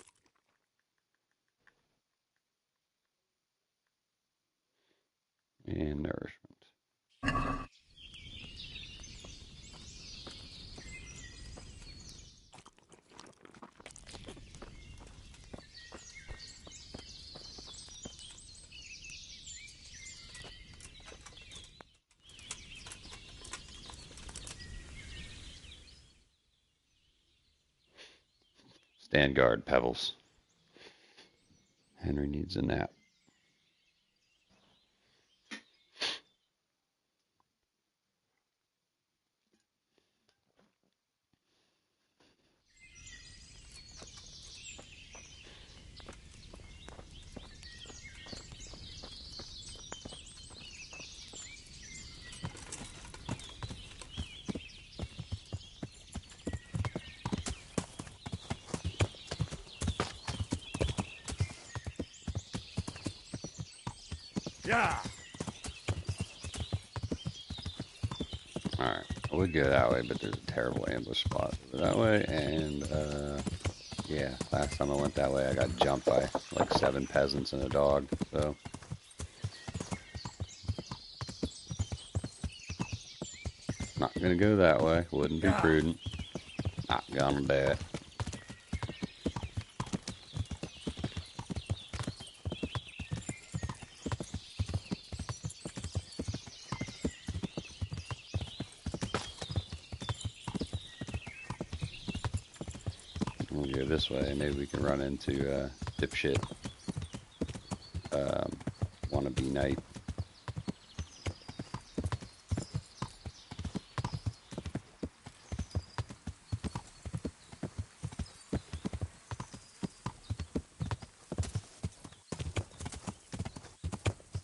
And nourishment. Stand guard, Pebbles. Henry needs a nap. Yeah. Alright, I would go that way, but there's a terrible ambush spot over that way, and, yeah, last time I went that way, I got jumped by, like, 7 peasants and a dog, so... Not gonna go that way, wouldn't be prudent. Not gonna do it. We'll go this way. Maybe we can run into dipshit wannabe knight.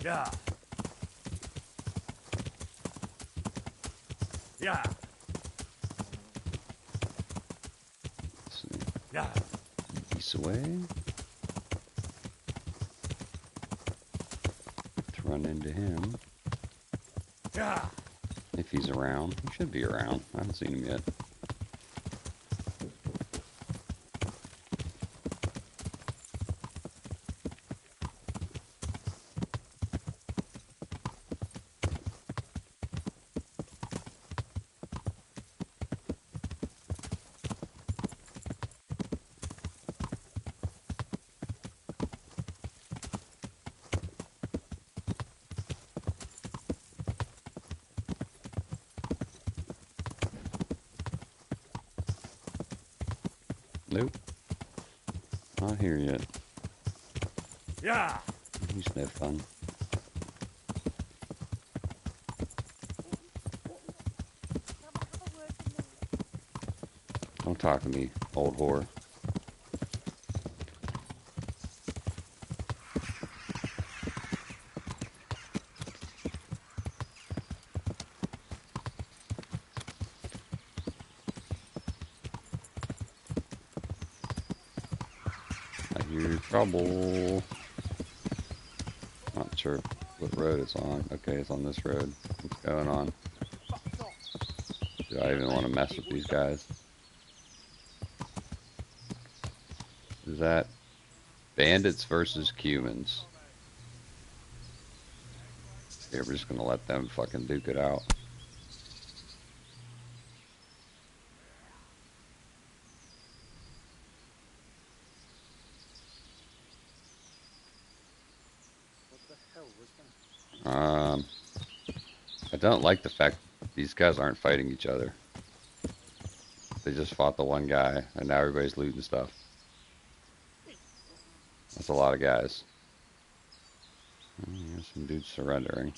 Yeah. Yeah. Yeah. East away. Let's run into him. Yeah. If he's around. He should be around. I haven't seen him yet. Nope. Not here yet. Yeah. He's no fun. Don't talk to me, old whore. I hear trouble. Not sure what road it's on. Okay, it's on this road. What's going on? Do I even want to mess with these guys? Is that bandits versus humans? Yeah, we're just gonna let them fucking duke it out. I don't like the fact these guys aren't fighting each other. They just fought the one guy, and now everybody's looting stuff. That's a lot of guys. There's some dudes surrendering.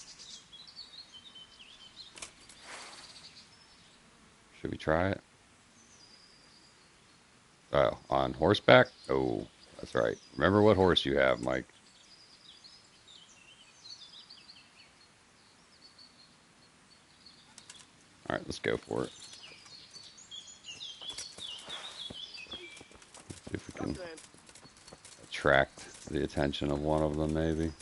Should we try it? Oh, on horseback? Oh, that's right. Remember what horse you have, Mike. Alright, let's go for it. See if we can attract the attention of one of them, maybe.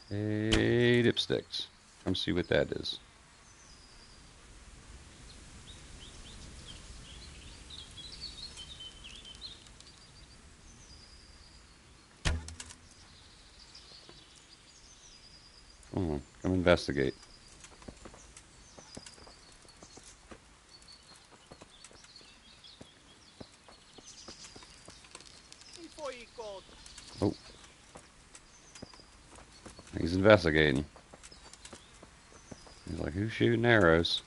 Hey, dipsticks. Come see what that is. Come on, come investigate. Oh. He's investigating. He's like, who's shooting arrows?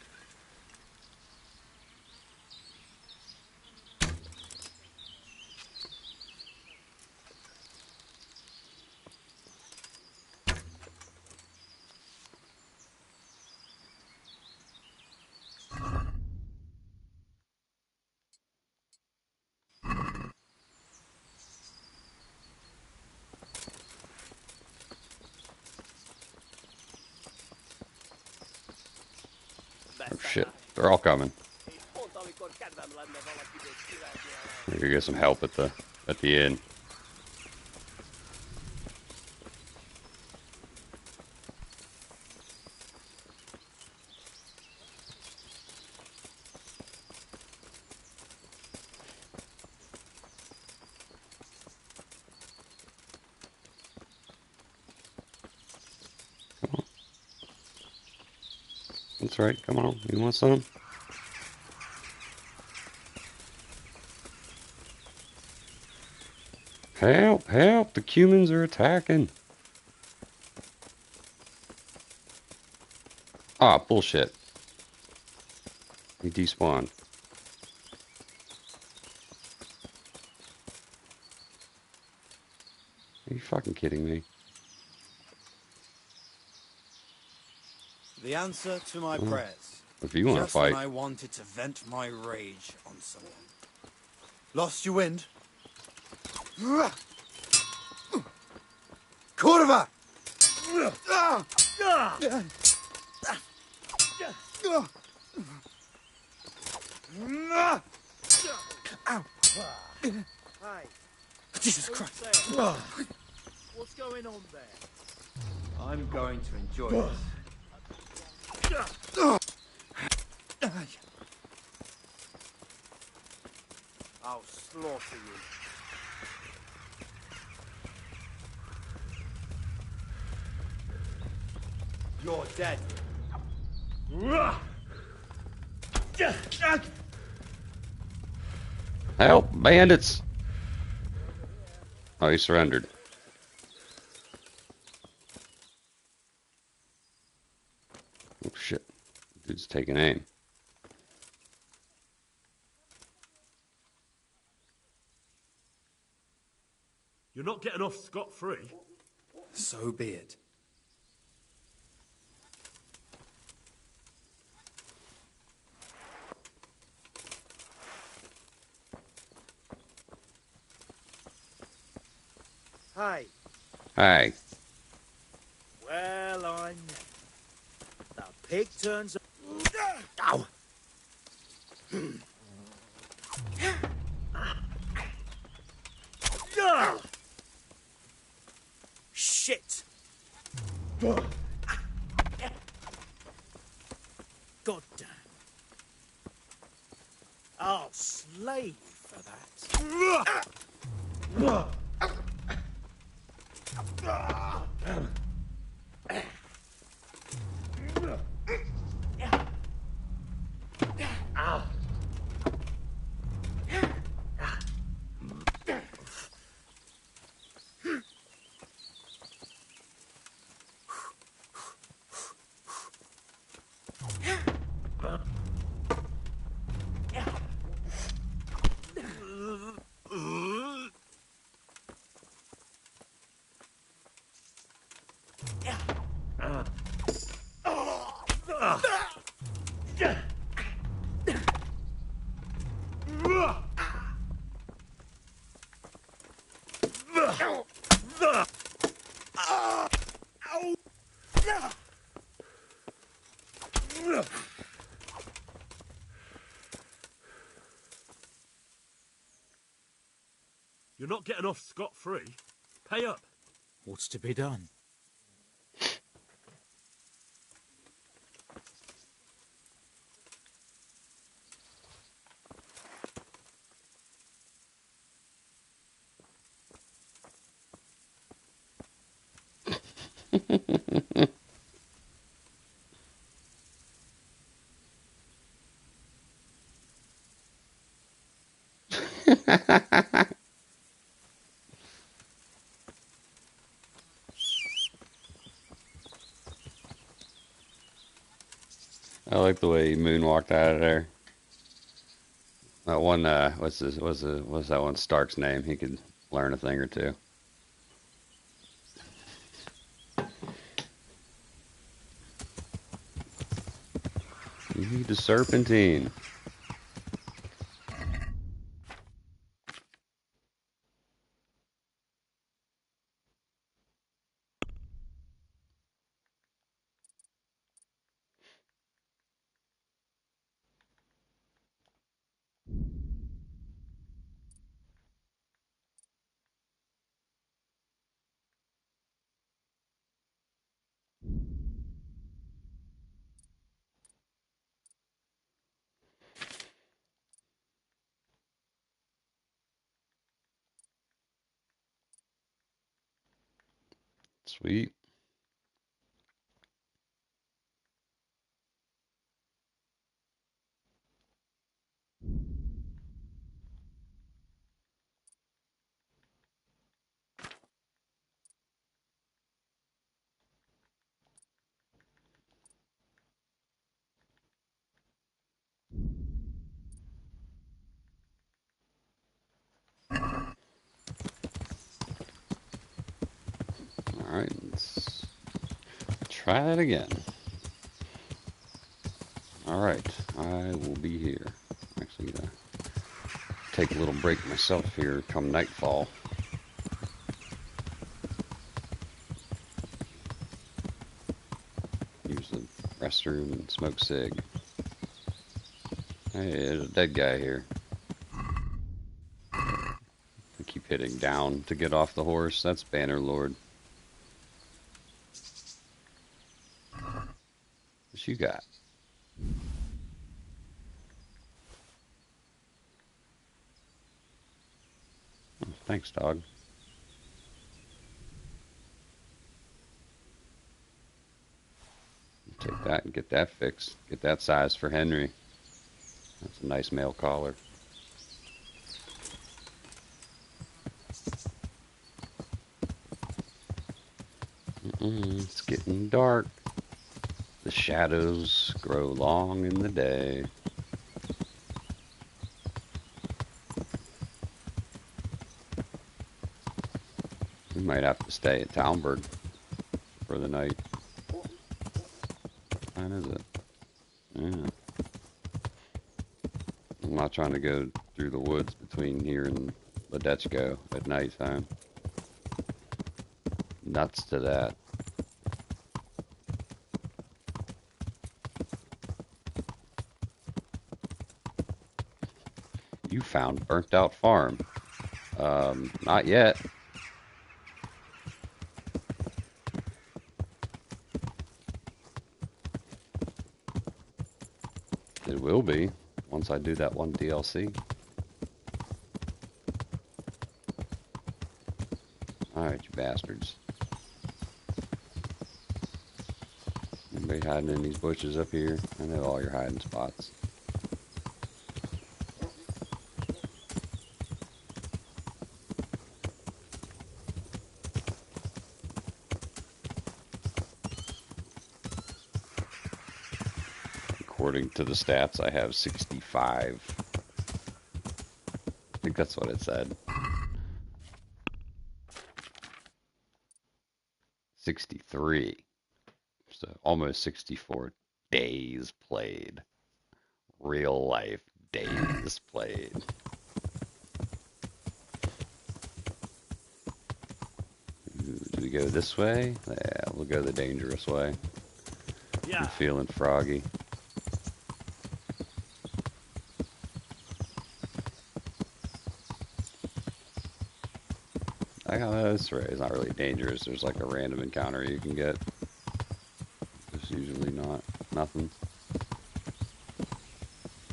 Oh shit, they're all coming. We could get some help at the inn. That's right, come on, you want some? Help, help, the humans are attacking. Ah, bullshit. He despawned. Are you fucking kidding me? The answer to my prayers. If you want to Just fight. when I wanted to vent my rage on someone. Lost your wind? Cordova! Ow! Hi. Jesus Christ! What's going on there? I'm going to enjoy this. I'll slaughter you. You're dead. Help! Bandits! Oh, he surrendered. Oh, shit. Dude's taking aim. You're not getting off scot-free. So be it. Hey. Hi. Well, I know. The pig turns... Ow! Shit! God damn. I'll slay you for that. You're not getting off scot-free. Pay up. What's to be done? I like the way he moonwalked out of there. That one, what's that one Stark's name? He could learn a thing or two. You need a serpentine. Sweet. Alright, let's try that again. Alright, I will be here. Actually, gonna take a little break myself here come nightfall. Use the restroom and smoke cig. Hey, there's a dead guy here. I keep hitting down to get off the horse. That's Bannerlord. What you got? Oh, thanks, dog. Take that and get that fixed. Get that size for Henry. That's a nice male collar. It's getting dark. The shadows grow long in the day. We might have to stay at Talmberg for the night. What time is it? Yeah. I'm not trying to go through the woods between here and Ledechko at night time. Nuts to that. You found burnt out farm. Not yet. It will be once I do that one DLC. Alright, you bastards. Anybody hiding in these bushes up here? I know all your hiding spots. According to the stats, I have 65. I think that's what it said. 63. So almost 64 days played. Real life days played. Ooh, do we go this way? Yeah, we'll go the dangerous way. Yeah. I'm feeling froggy. I don't know, this way is not really dangerous. There's like a random encounter you can get. There's usually nothing.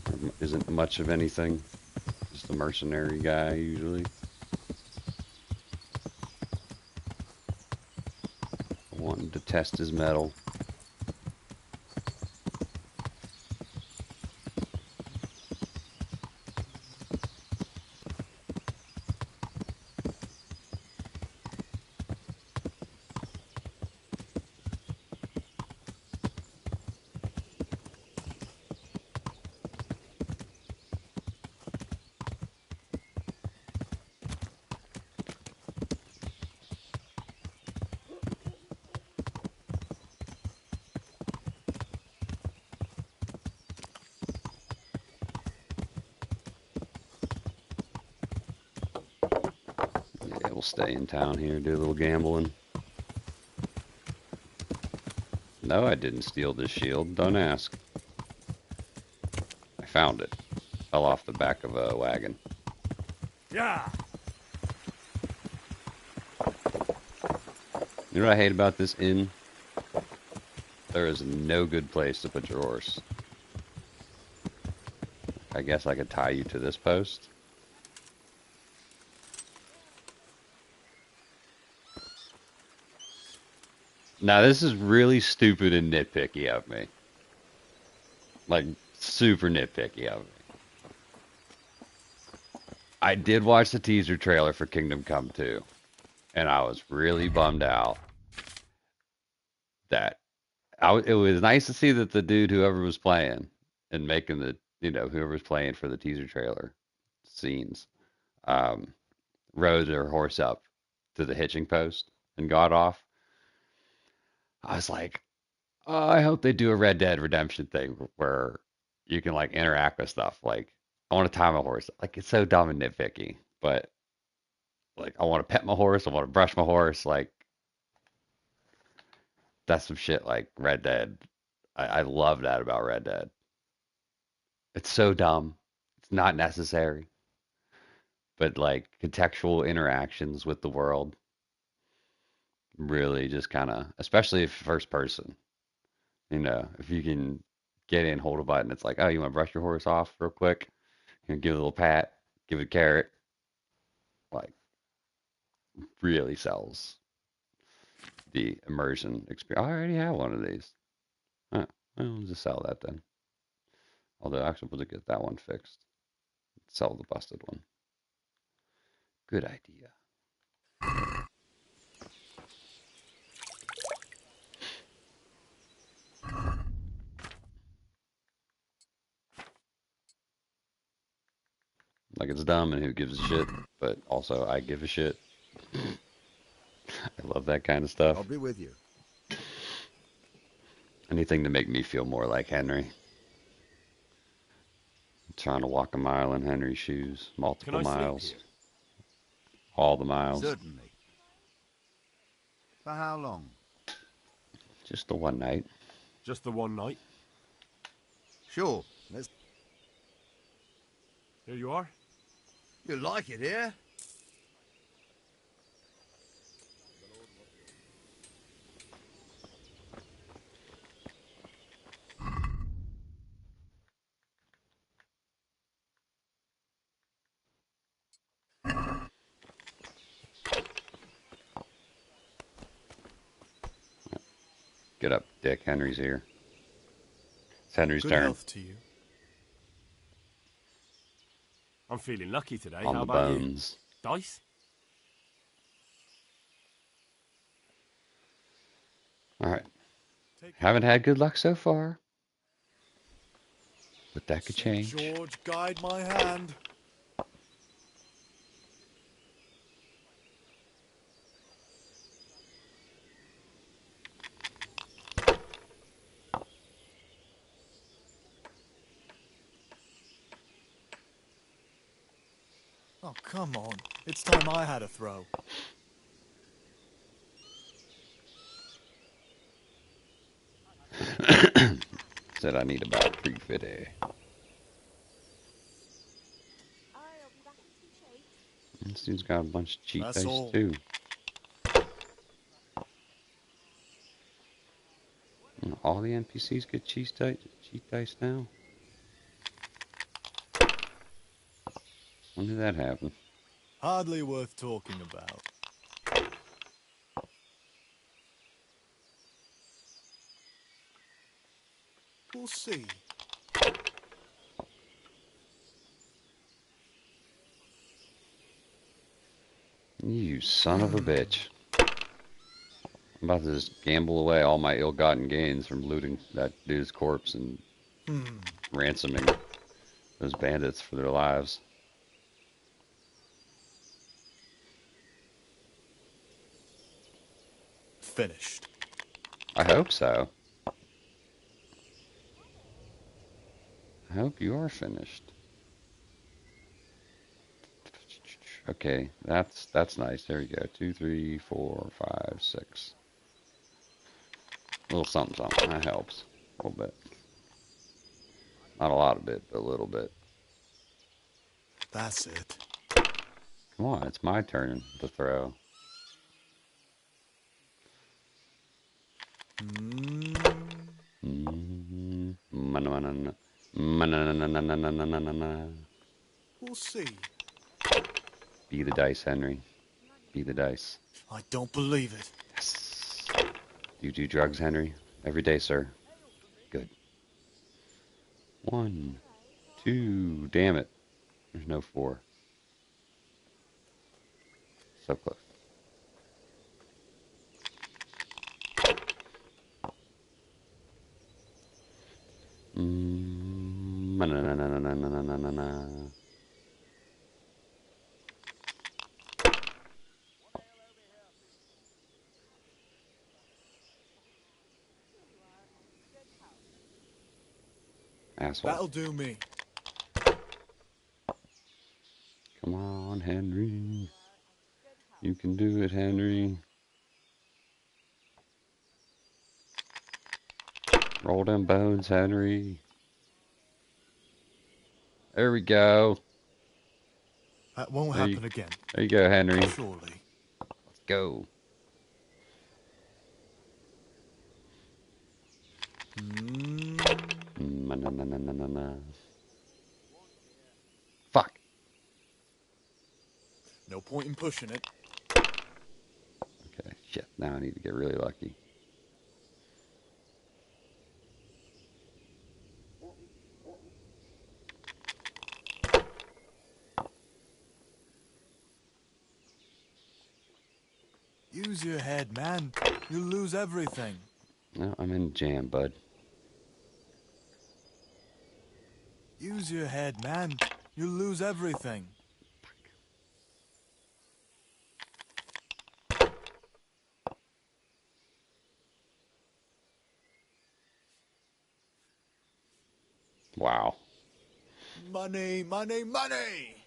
There isn't much of anything. Just a mercenary guy usually. Wanting to test his metal. Stay in town here, do a little gambling. No, I didn't steal this shield. Don't ask. I found it. Fell off the back of a wagon. Yeah. You know what I hate about this inn? There is no good place to put your horse. I guess I could tie you to this post. Now, this is really stupid and nitpicky of me. Like, super nitpicky of me. I did watch the teaser trailer for Kingdom Come 2, and I was really bummed out that it was nice to see that the dude, whoever was playing and making the, whoever was playing for the teaser trailer scenes, rode their horse up to the hitching post and got off. I was like, oh, I hope they do a Red Dead Redemption thing where you can like interact with stuff. Like, I want to tie my horse. Like, it's so dumb and nitpicky, but like, I want to pet my horse. I want to brush my horse. Like, that's some shit like Red Dead. I love that about Red Dead. It's so dumb. It's not necessary. But like contextual interactions with the world really just kind of, especially if first person, if you can get in, hold a button, it's like, oh, you want to brush your horse off real quick? You give it a little pat, give it a carrot. Like, really sells the immersion experience. I already have one of these. Huh. Well, we'll just sell that then. Although, actually, we'll get that one fixed. Sell the busted one. Good idea. it's dumb and who gives a shit, but also I give a shit. I love that kind of stuff. I'll be with you. Anything to make me feel more like Henry. I'm trying to walk a mile in Henry's shoes. Multiple Can I sleep miles. here? All the miles. Certainly. For how long? Just the one night. Just the one night? Sure. Let's... Here you are. You like it here? Get up, Dick. Henry's here. It's Henry's Good turn. health to you. I'm feeling lucky today. On How the about bones. you? Dice? Alright. Haven't had good luck so far. But that could St. change. George, guide my hand. Oh, come on. It's time I had a throw. Said I need about 350. This dude's got a bunch of cheat That's dice all. too. All the NPCs get cheat dice now? When did that happen? Hardly worth talking about. We'll see. You son of a bitch. I'm about to just gamble away all my ill-gotten gains from looting that dude's corpse and ransoming those bandits for their lives. Finished. I hope so. I hope you are finished. Okay, that's nice. There you go. 2, 3, 4, 5, 6. A little something, something. That helps. A little bit. Not a lot of bit, but a little bit. That's it. Come on, it's my turn to throw. We'll see. Be the dice, Henry. Be the dice. I don't believe it. Yes. You do drugs, Henry? Every day, sir. Good. 1, 2. Damn it. There's no 4. So close. Asshole. That'll do me. Come on, Henry. You can do it, Henry. Roll them bones, Henry. There we go. That won't happen again. There you go, Henry. Surely. Let's go. Fuck. No point in pushing it. Okay, shit. Now I need to get really lucky. Use your head, man. You'll lose everything. No, I'm in jam, bud. Use your head, man. You'll lose everything. Wow. Money, money, money!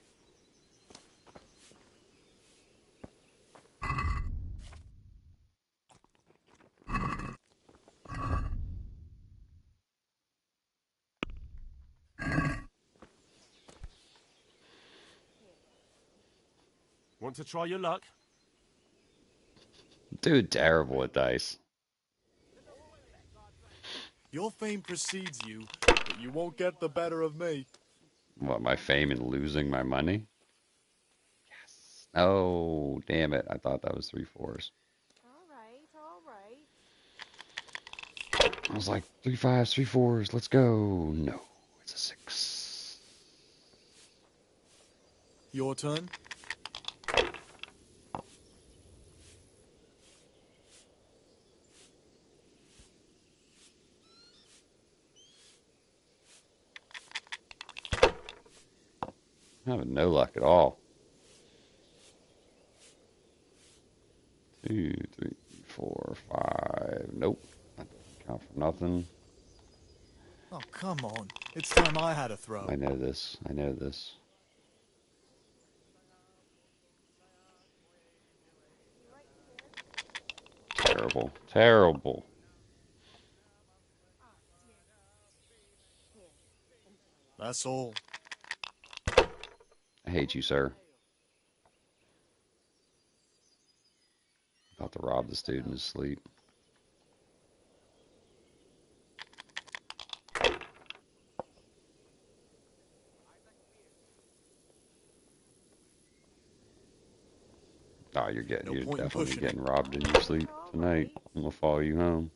Want to try your luck? Dude, terrible at dice. Your fame precedes you, but you won't get the better of me. What, my fame in losing my money? Yes. Oh, damn it. I thought that was 3 4s. All right. I was like, 3 5s, 3 4s, let's go. No, it's a 6. Your turn. I'm having no luck at all. 2, 3, 4, 5. Nope. That doesn't count for nothing. Oh, come on. It's time I had a throw. I know this. I know this. Terrible. Terrible. That's all. I hate you, sir. About to rob the student to sleep. Oh, you're definitely getting robbed in your sleep tonight. I'm gonna follow you home.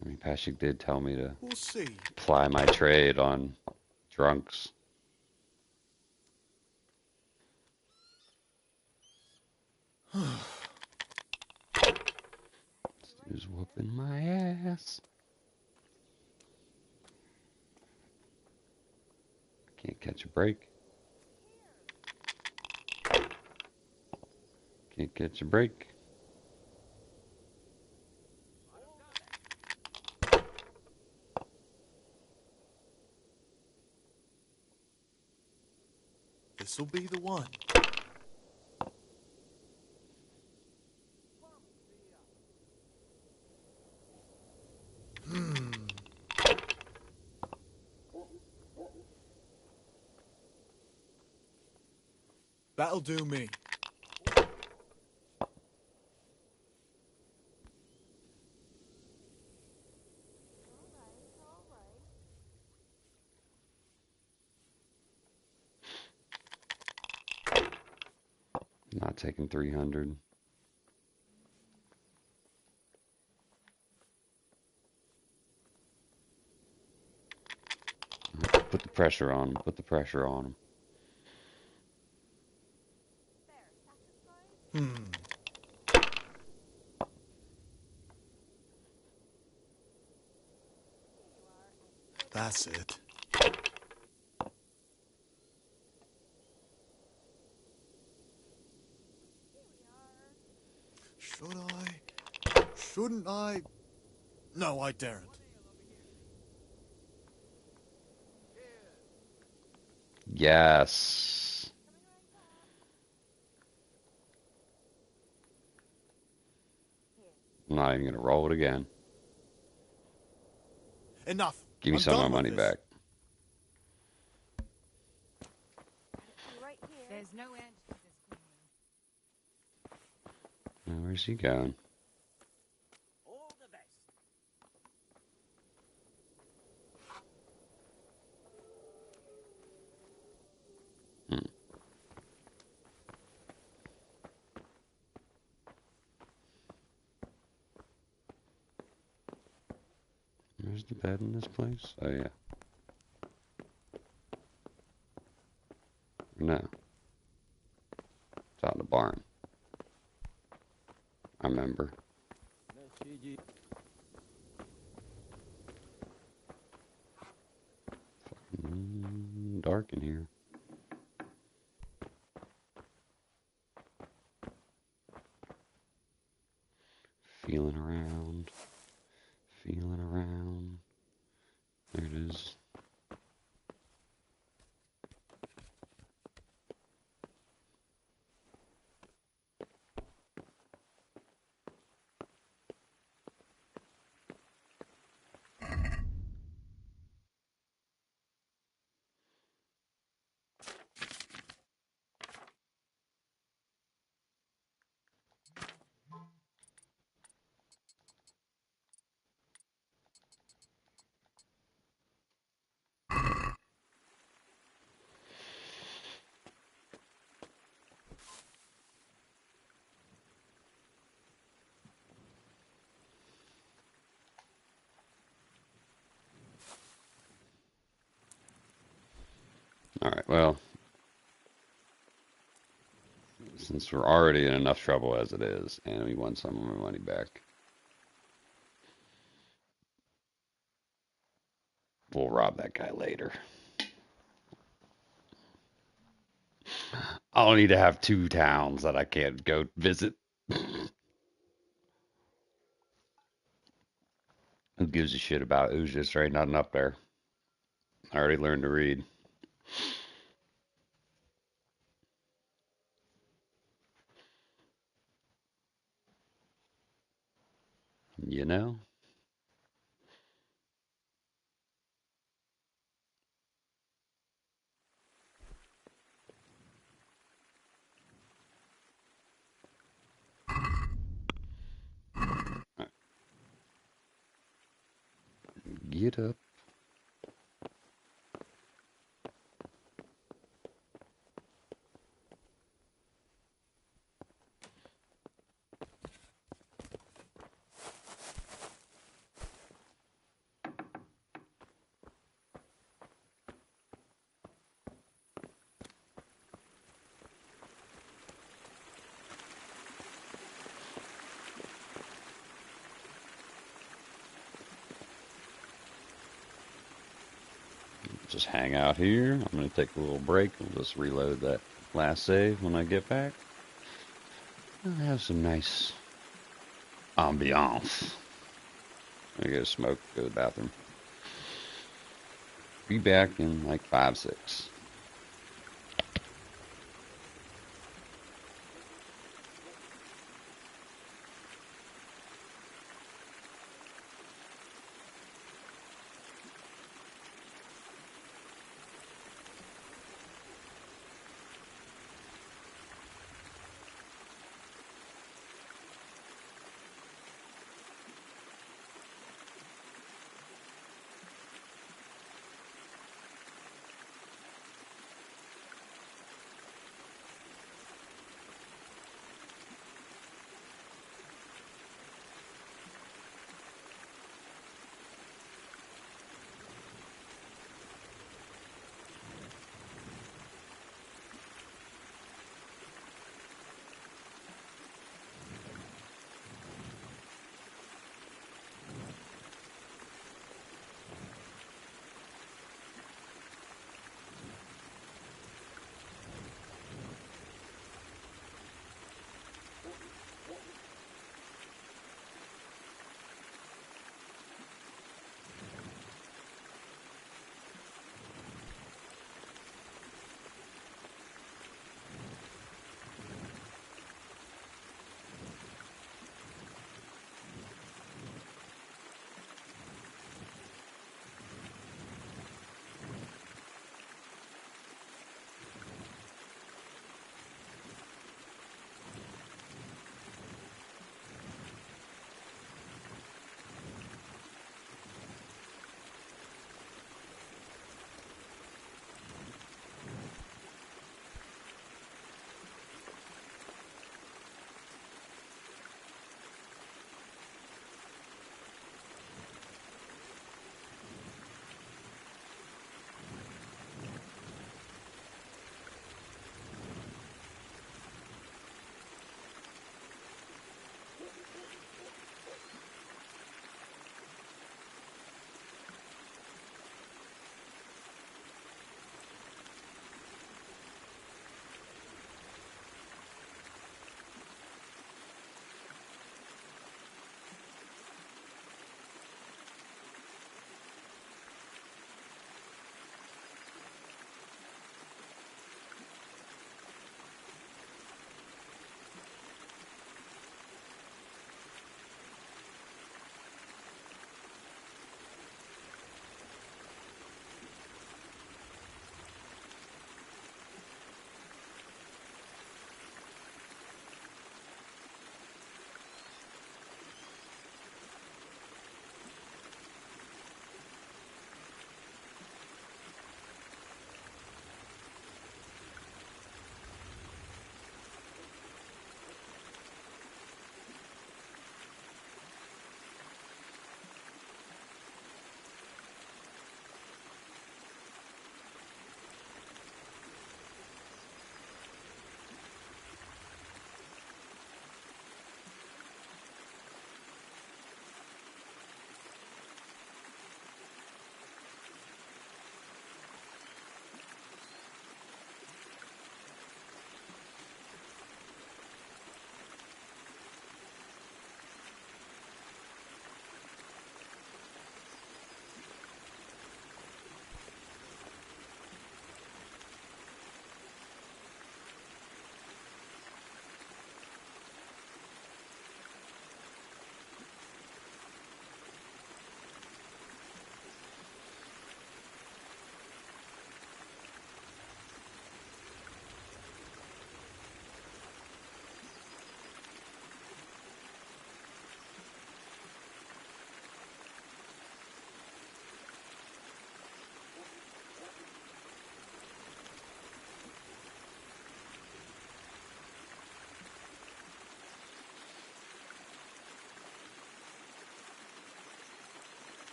I mean, Pashik did tell me to ply my trade on drunks. He's whooping my ass. I can't catch a break. Can't catch a break. This'll be the one. That'll do me. Not taking 300. Put the pressure on him. Put the pressure on him. That's it. Should I? Shouldn't I? No, I daren't. Yes. I'm not even gonna roll it again. Enough. Give me some of my money back. There's no end to this cleaning. Where's he going? Where's the bed in this place? Oh, yeah. No. It's out in the barn. I remember. Dark in here. Feeling around. Feeling around. There it is. Alright, well, since we're already in enough trouble as it is, and we want some of my money back, we'll rob that guy later. I don't need to have 2 towns that I can't go visit. Who gives a shit about it? Who's just right nothing up there? I already learned to read. You know? Get up. Just hang out here. I'm going to take a little break. We'll just reload that last save when I get back. I'll have some nice ambiance. I'm going to go smoke, go to the bathroom. Be back in like 5, 6.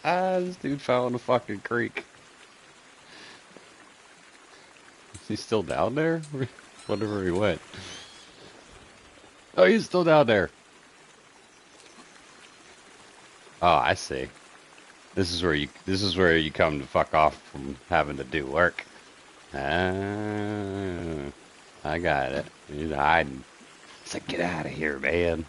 This dude fell in the fucking creek. Is he still down there? Whatever he went. Oh, he's still down there. Oh, I see. This is where you come to fuck off from having to do work. Ah, I got it. He's hiding. It's like, get out of here, man.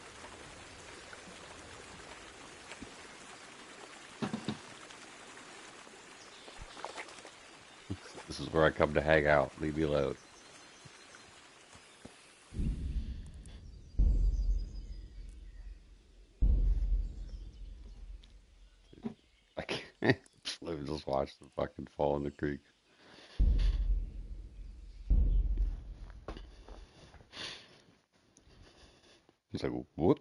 This is where I come to hang out. Leave me alone. I can't. Let me just watch the fucking fall in the creek. He's like, whoop.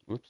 Whoops.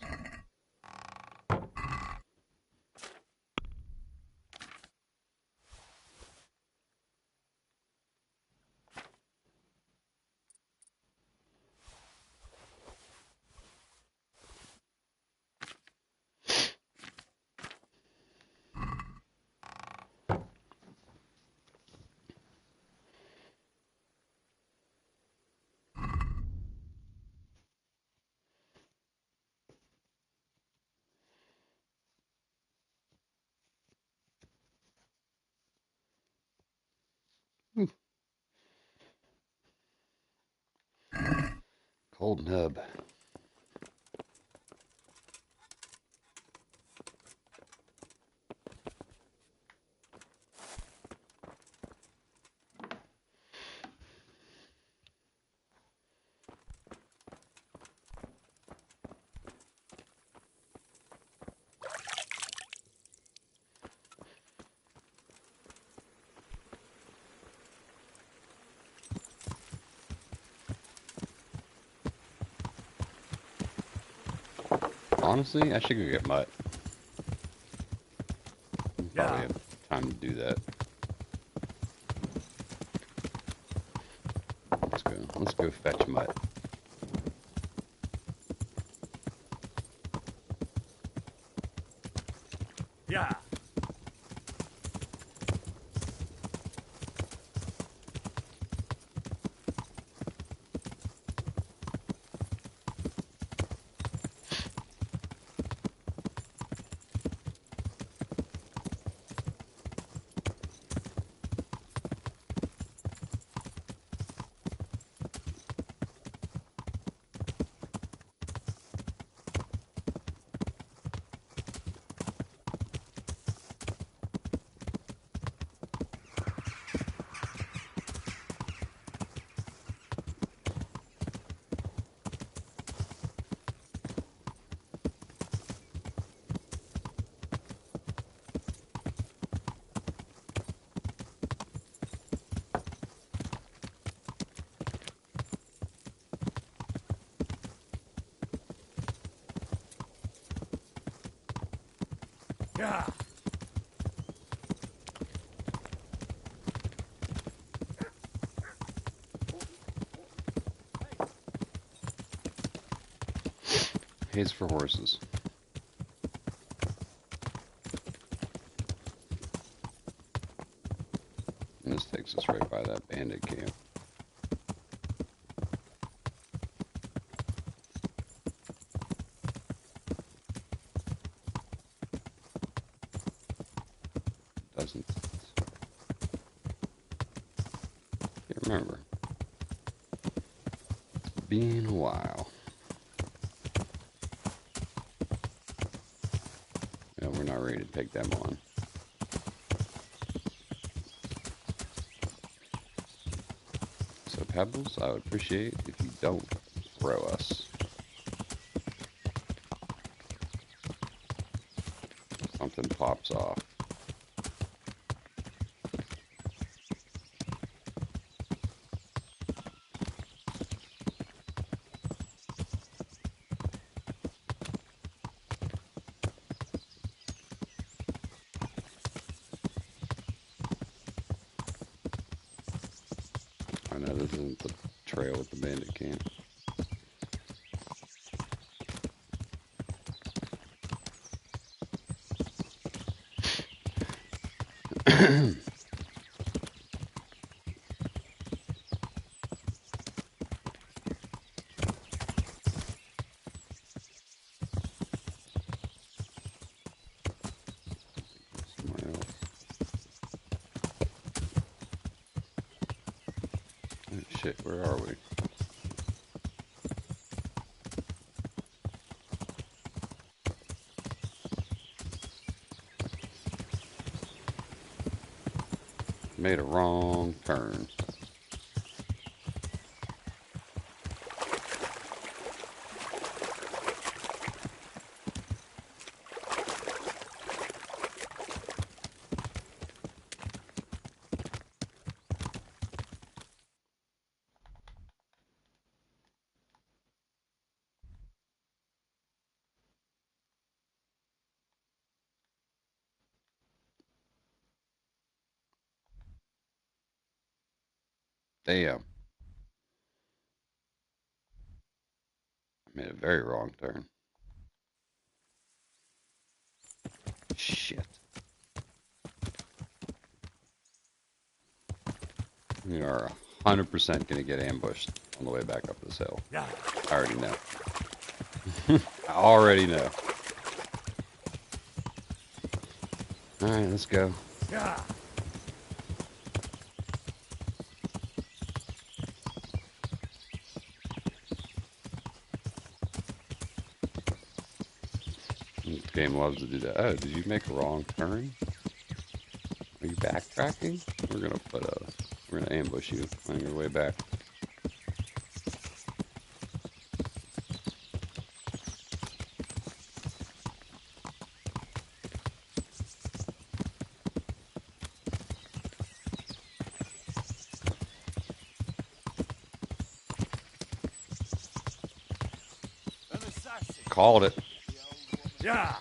Cold nub. Honestly, I should go get Mutt. Probably have time to do that. Let's go fetch Mutt. Yeah. Yeah. Hay's for horses. And this takes us right by that bandit camp. Doesn't. Can't remember. It's been a while. No, we're not ready to take them on. So Pebbles, I would appreciate if you don't throw us. Something pops off. I know this isn't the trail with the bandit camp. Somewhere else. Oh shit, where are we? Made a wrong turn. Damn. Made a very wrong turn. Shit. We are 100% going to get ambushed on the way back up this hill. Yeah. I already know. I already know. Alright, let's go. Yeah. This game loves to do that. Oh, did you make a wrong turn? Are you backtracking? We're gonna ambush you on your way back. Called it. Yeah.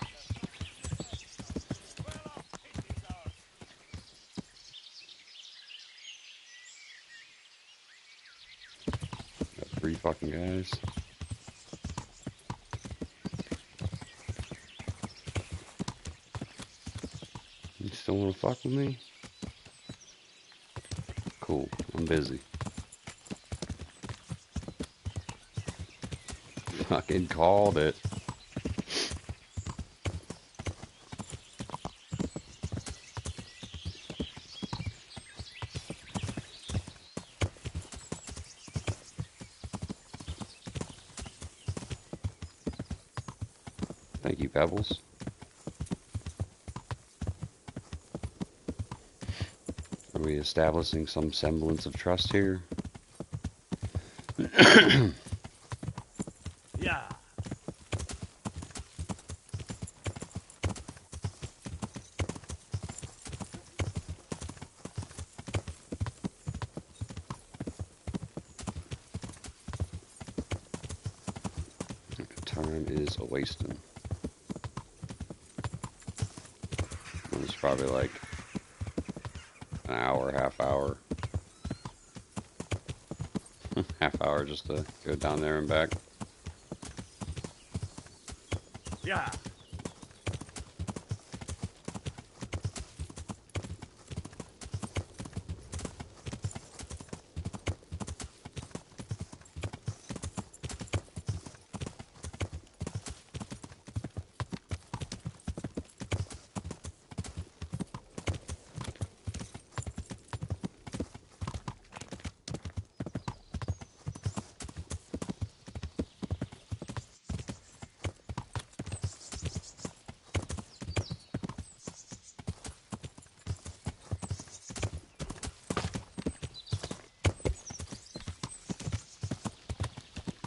Got 3 fucking guys. You still wanna fuck with me? Cool. I'm busy. Fucking called it. Thank you, Pebbles. Are we establishing some semblance of trust here? Yeah. Time is a wasting. probably like an hour, half hour. Half hour just to go down there and back. Yeah.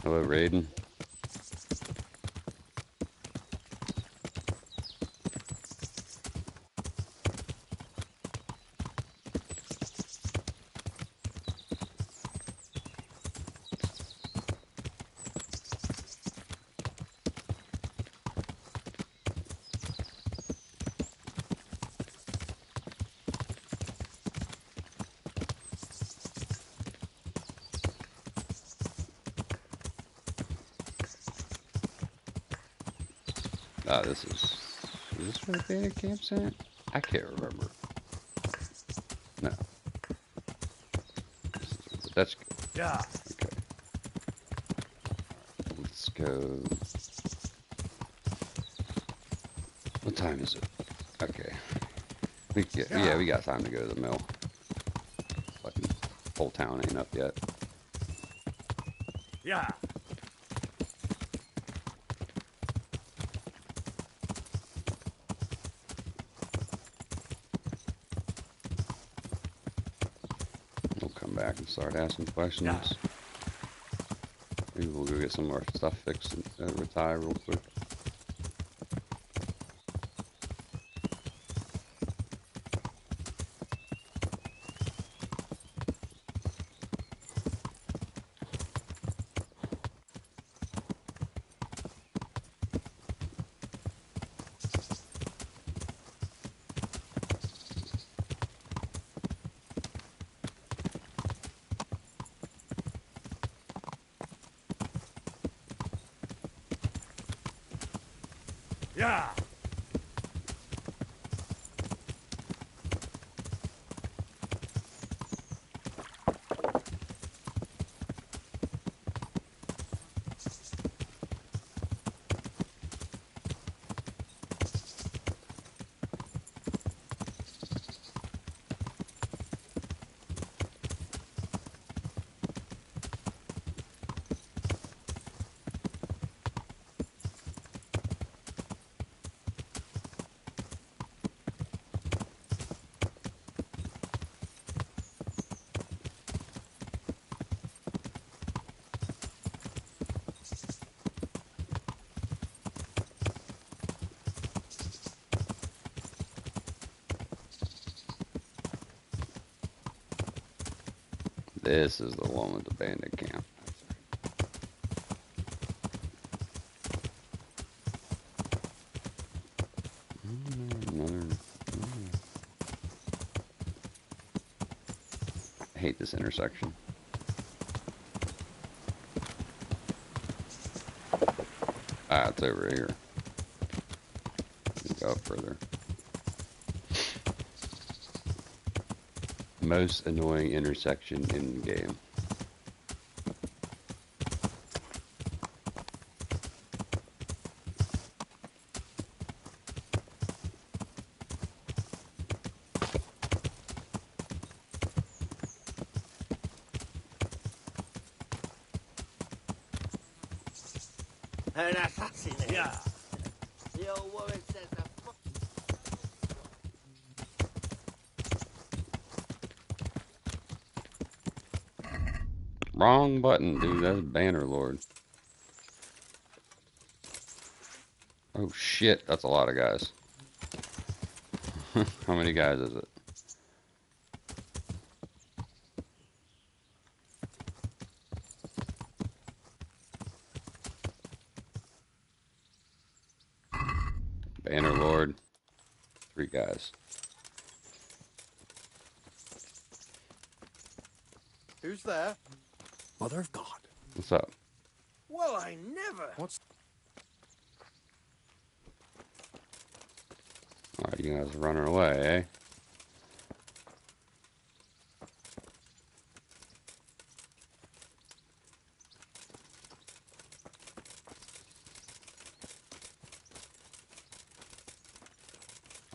Hello, Raiden. Ah, is this where the bandit camp's at? I can't remember. No. But that's good. Yeah. Okay. Let's go. What time is it? Okay. Yeah, we got time to go to the mill. Fucking whole town ain't up yet. Yeah. We'll come back and start asking questions. Yeah. Maybe we'll go get some of our stuff fixed and retire real quick. Yeah. This is the one with the bandit camp. I hate this intersection. Ah, it's over here. Go up further. Most annoying intersection in the game. An assassin. Yeah. The old woman says the fuck. Wrong button, dude. That's Bannerlord. Oh shit, that's a lot of guys. How many guys is it? Bannerlord. 3 guys. Who's there? Mother of God. What's up? Well, I never. What's... Alright, you guys are running away, eh?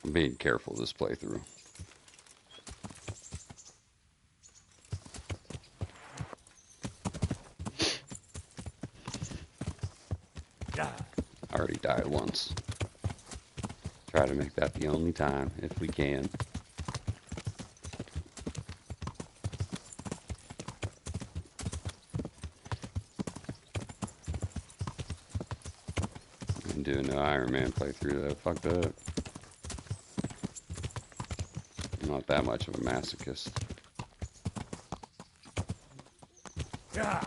I'm being careful this playthrough. I already died once. Try to make that the only time, if we can. I'm doing no Iron Man playthrough though. Fuck that. I'm not that much of a masochist. Yeah.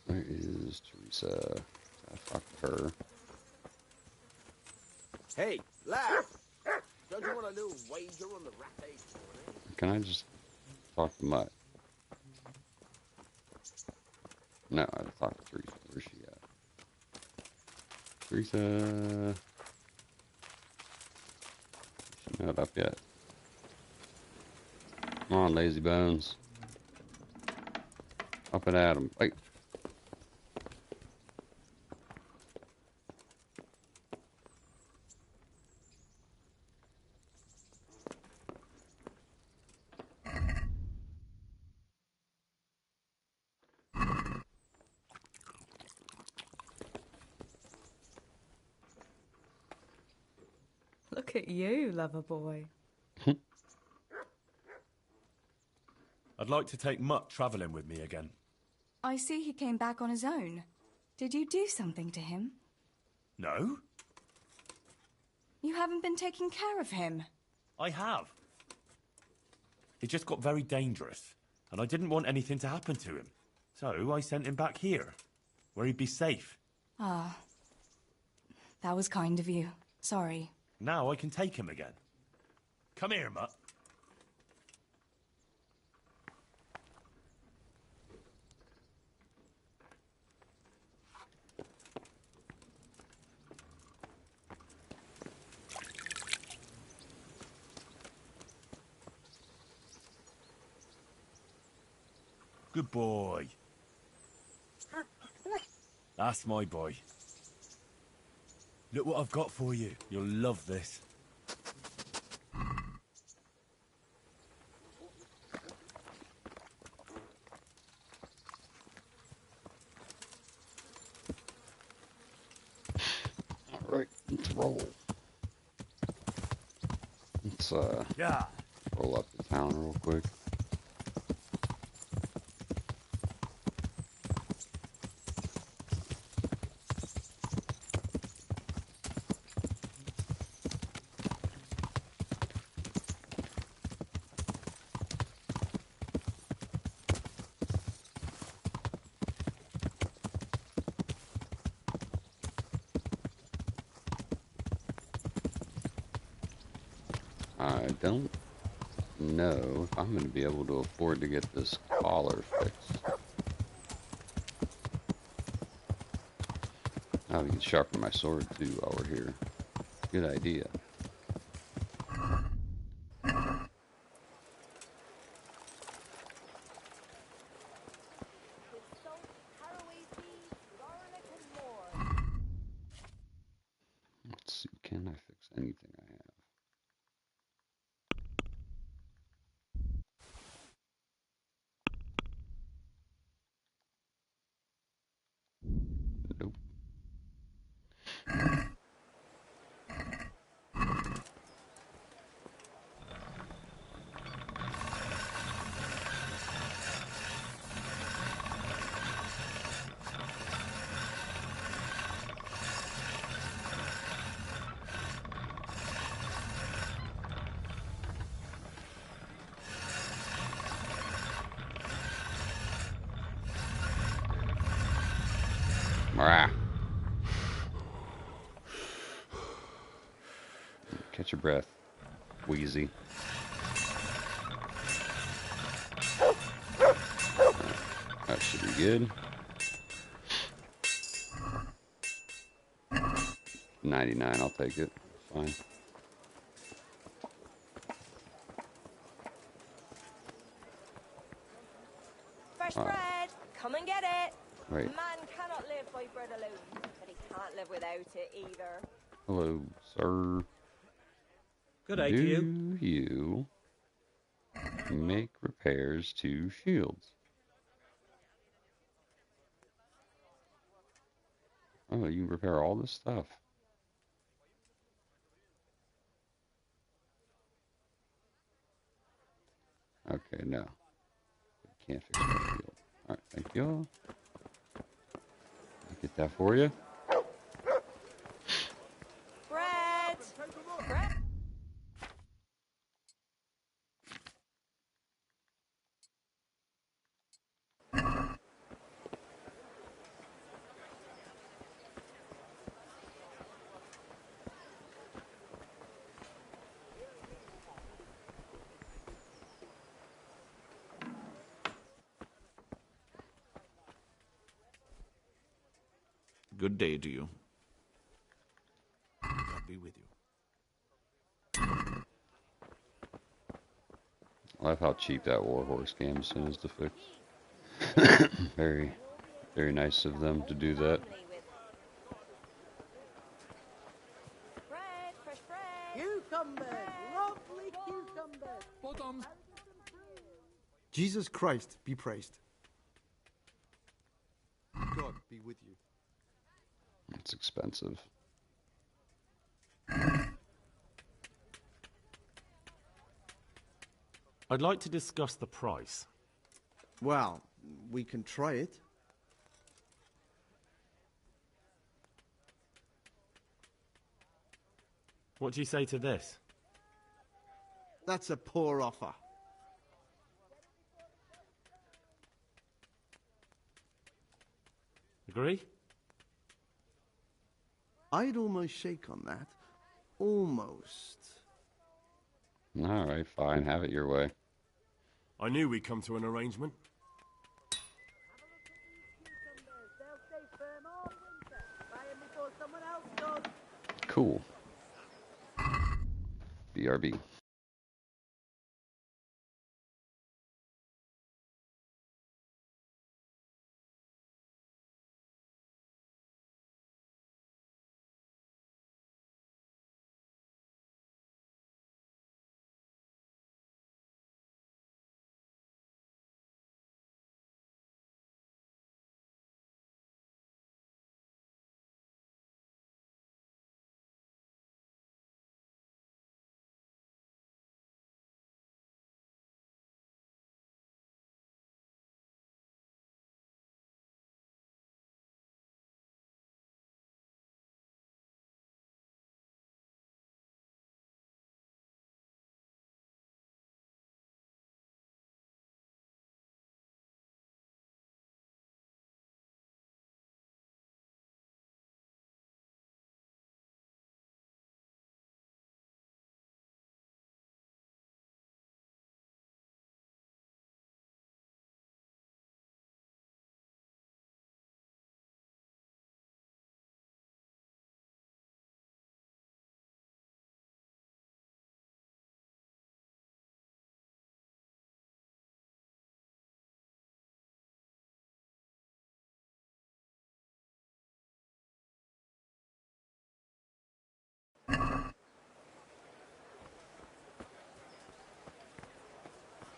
Where is Teresa? I fucked her. Hey, lad! Don't you want a little wager on the rat ace? Can I just talk to Mutt? No, I talked to Teresa. Where's she at? Teresa. She's not up yet. Come on, lazy bones. Up and at 'em. Wait. Look at you, lover boy. I'd like to take Mutt travelling with me again. I see he came back on his own. Did you do something to him? No, You haven't been taking care of him. I have. He just got very dangerous, and I didn't want anything to happen to him. So I sent him back here, where he'd be safe. Ah. That was kind of you. Sorry. Now I can take him again. Come here, Mutt. Good boy. That's my boy. Look what I've got for you. You'll love this. Alright, let's roll. Let's roll up the town real quick. I don't know if I'm going to be able to afford to get this collar fixed. Oh, we can sharpen my sword too while we're here. Good idea. Let's see, can I fix anything I have? Nope. Rah. Catch your breath. Wheezy. That should be good. 99, I'll take it. Fine. Fresh bread! Come and get it! Wait. Man cannot live by bread alone, but he can't live without it either. Hello, sir. Good day to you. Do you make repairs to shields? Oh, you can repair all this stuff. Okay, no. Can't fix my shield. Alright, thank you. I'll get that for you. Bread! Bread! Good day to you. God be with you. I love how cheap that Warhorse game is to fix. Very, very nice of them to do that. Bread! Fresh bread! Cucumbers! Lovely cucumbers! Bottoms! Jesus Christ be praised. God be with you. It's expensive. I'd like to discuss the price. Well, we can try it. What do you say to this? That's a poor offer. Agree? I'd almost shake on that. Almost. Alright, fine. Have it your way. I knew we'd come to an arrangement. Cool. BRB.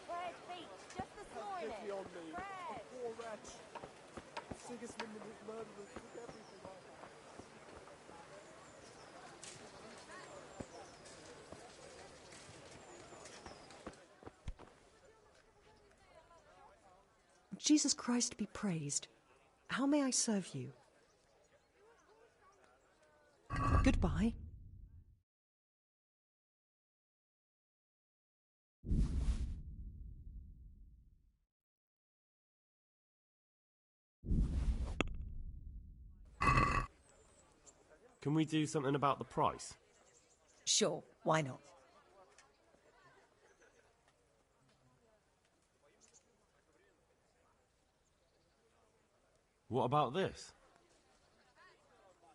Bread feet, just this morning. Bread! Poor wretch. Sigismund and his murderers took everything I had. Jesus Christ be praised. How may I serve you? Goodbye. Can we do something about the price? Sure, why not? What about this?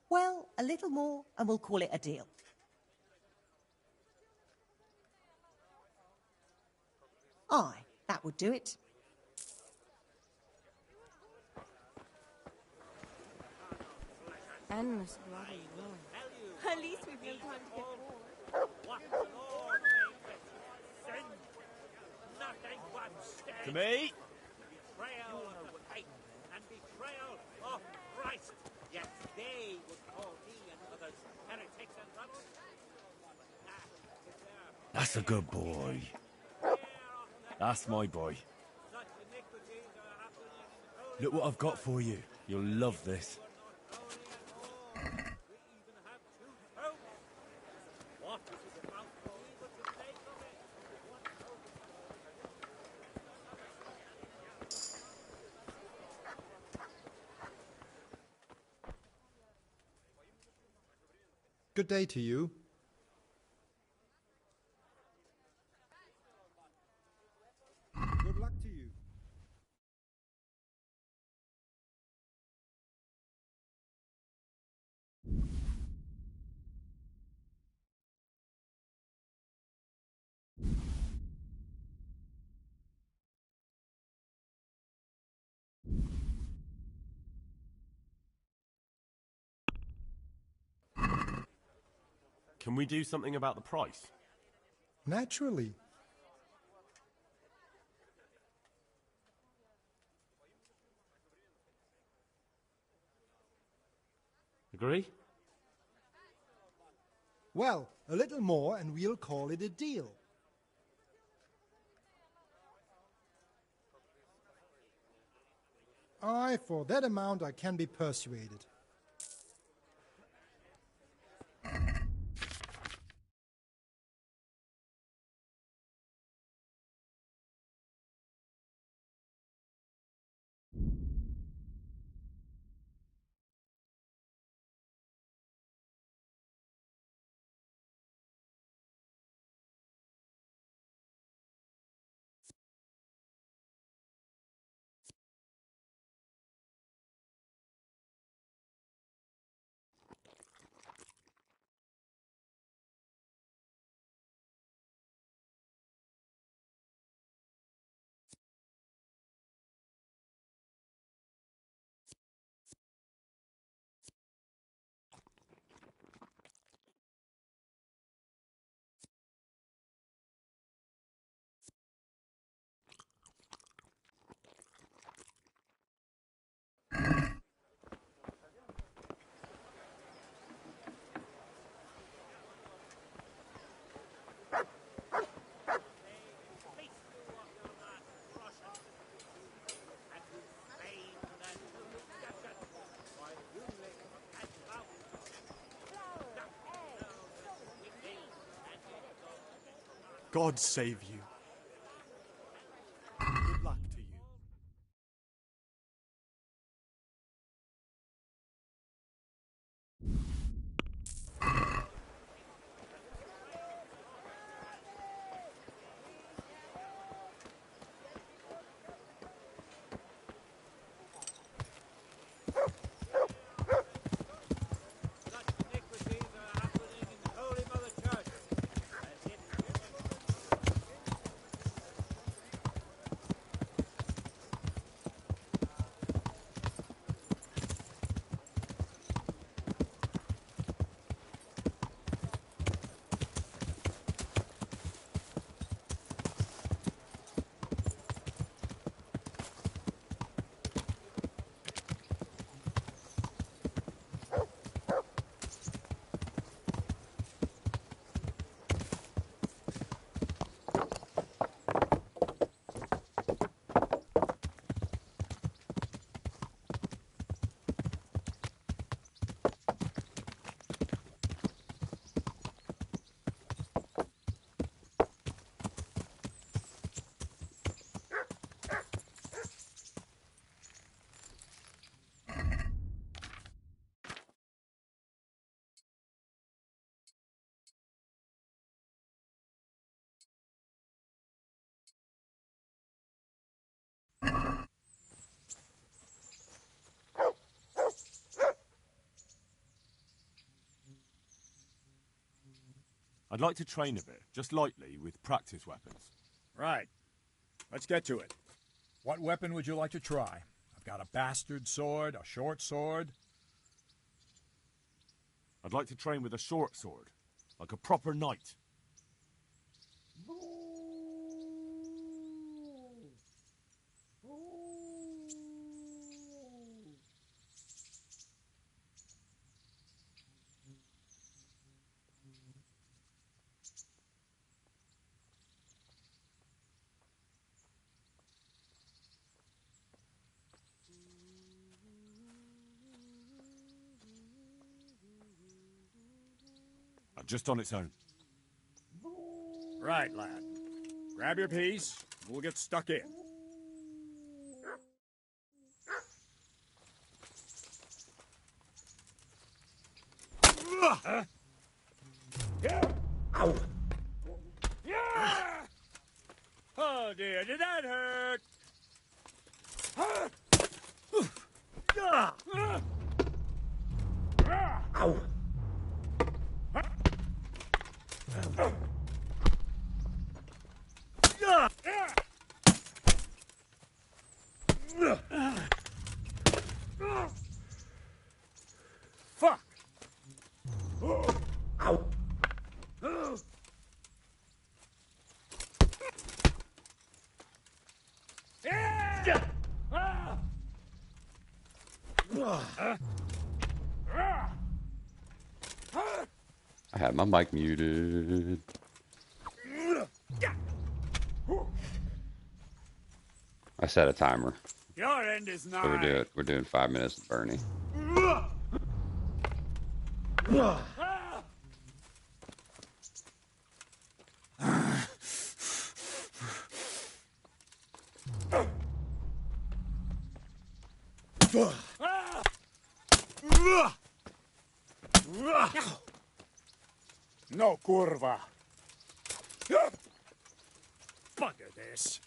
Well, a little more and we'll call it a deal. Aye, that would do it. Endless bloody room. At least we've no time to get bored. To me? Betrayal of the faith and betrayal of Christ. Yes, they would call me and others heretics and rebels. That's a good boy. That's my boy. Look what I've got for you. You'll love this. Good day to you. Good luck to you. Can we do something about the price? Naturally. Agree? Well, a little more and we'll call it a deal. Aye, for that amount I can be persuaded. God save you. Good luck to you. I'd like to train a bit, just lightly, with practice weapons. Right. Let's get to it. What weapon would you like to try? I've got a bastard sword, a short sword. I'd like to train with a short sword, like a proper knight. Just on its own. Right, lad. Grab your piece. We'll get stuck in. Ow! Oh dear, did that hurt? Ow! Fuck! Ow! I had my mic muted. I set a timer. Your end is nigh. So we're doing 5 minutes with Bernie. No curva. Bugger this.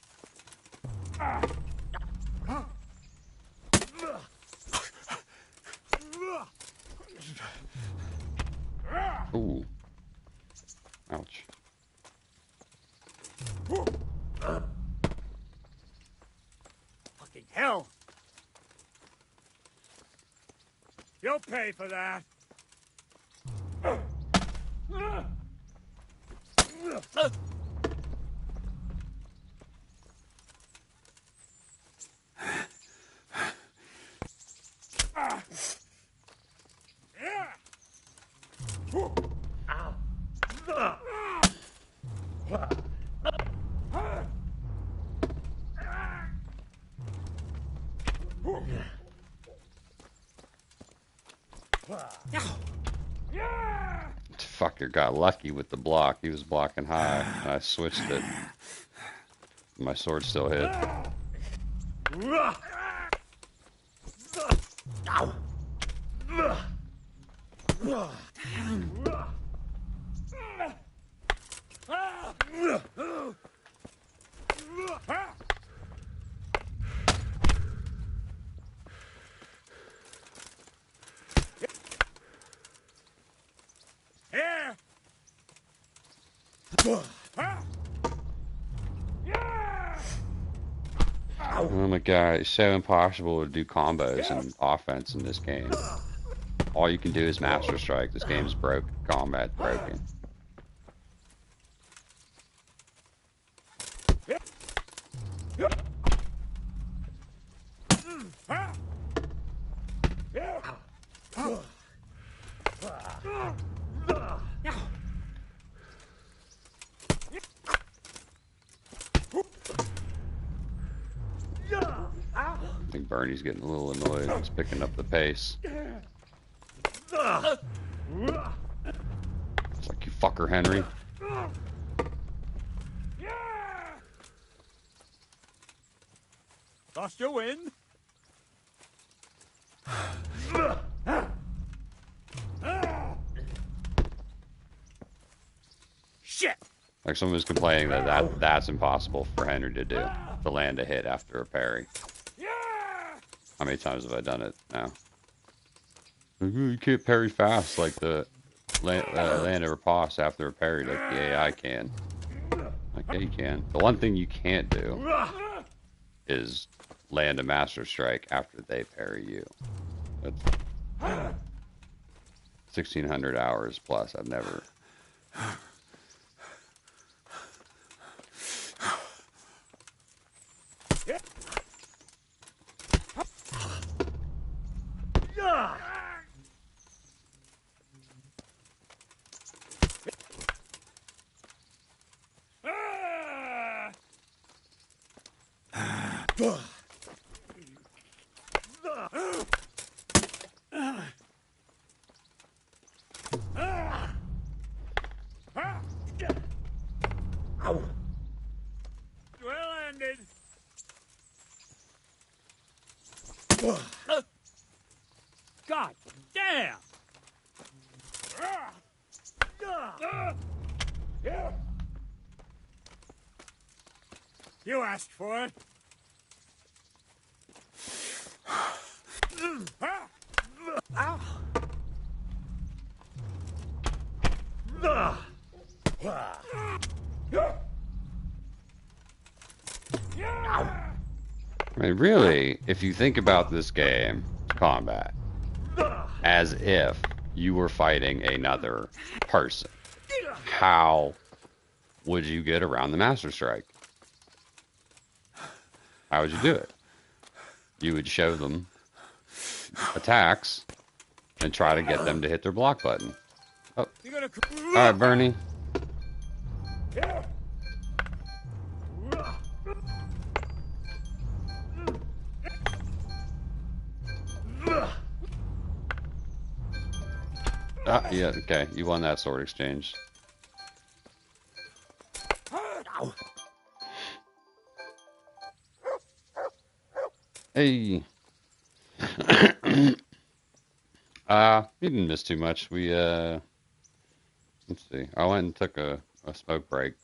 Ooh. Ouch. Fucking hell. You'll pay for that. Fucker got lucky with the block. He was blocking high, and I switched it. My sword still hit. Here. Oh my god, it's so impossible to do combos and offense in this game. All you can do is Master Strike. This game's broken. Combat broken. I think Bernie's getting a little annoyed. He's picking up the pace. It's like, you fucker, Henry. Lost your win. Shit. Like, someone was complaining that that's impossible for Henry to do. To land a hit after a parry. How many times have I done it now? You can't parry fast like the land a riposte after a parry like the AI can. Like, yeah, you can. The one thing you can't do is land a master strike after they parry you. That's 1,600 hours plus. I've never. Well ended. God damn! You asked for it. Ow! I mean, really, if you think about this game, combat, as if you were fighting another person, how would you get around the Master Strike? How would you do it? You would show them attacks and try to get them to hit their block button. Oh. All right, Bernie. Yeah, okay. You won that sword exchange. Hey. We didn't miss too much. Let's see. I went and took a smoke break,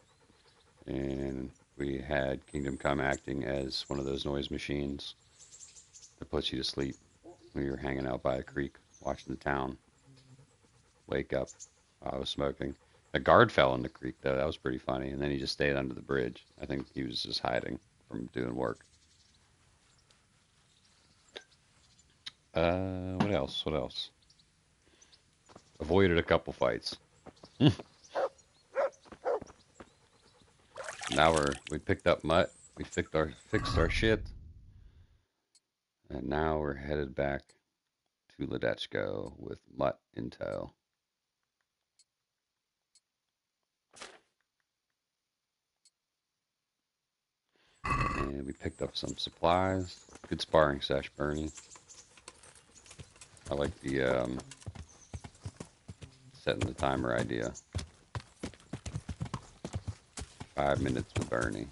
and we had Kingdom Come acting as one of those noise machines that puts you to sleep. We were hanging out by a creek, watching the town wake up. I was smoking. A guard fell in the creek, though. That was pretty funny. And then he just stayed under the bridge. I think he was just hiding from doing work. What else? What else? Avoided a couple fights. Now we picked up Mutt. We fixed our shit. And now we're headed back to Ledechko with Mutt in tow. And we picked up some supplies. Good sparring sesh, Bernie. I like the setting the timer idea. 5 minutes with Bernie.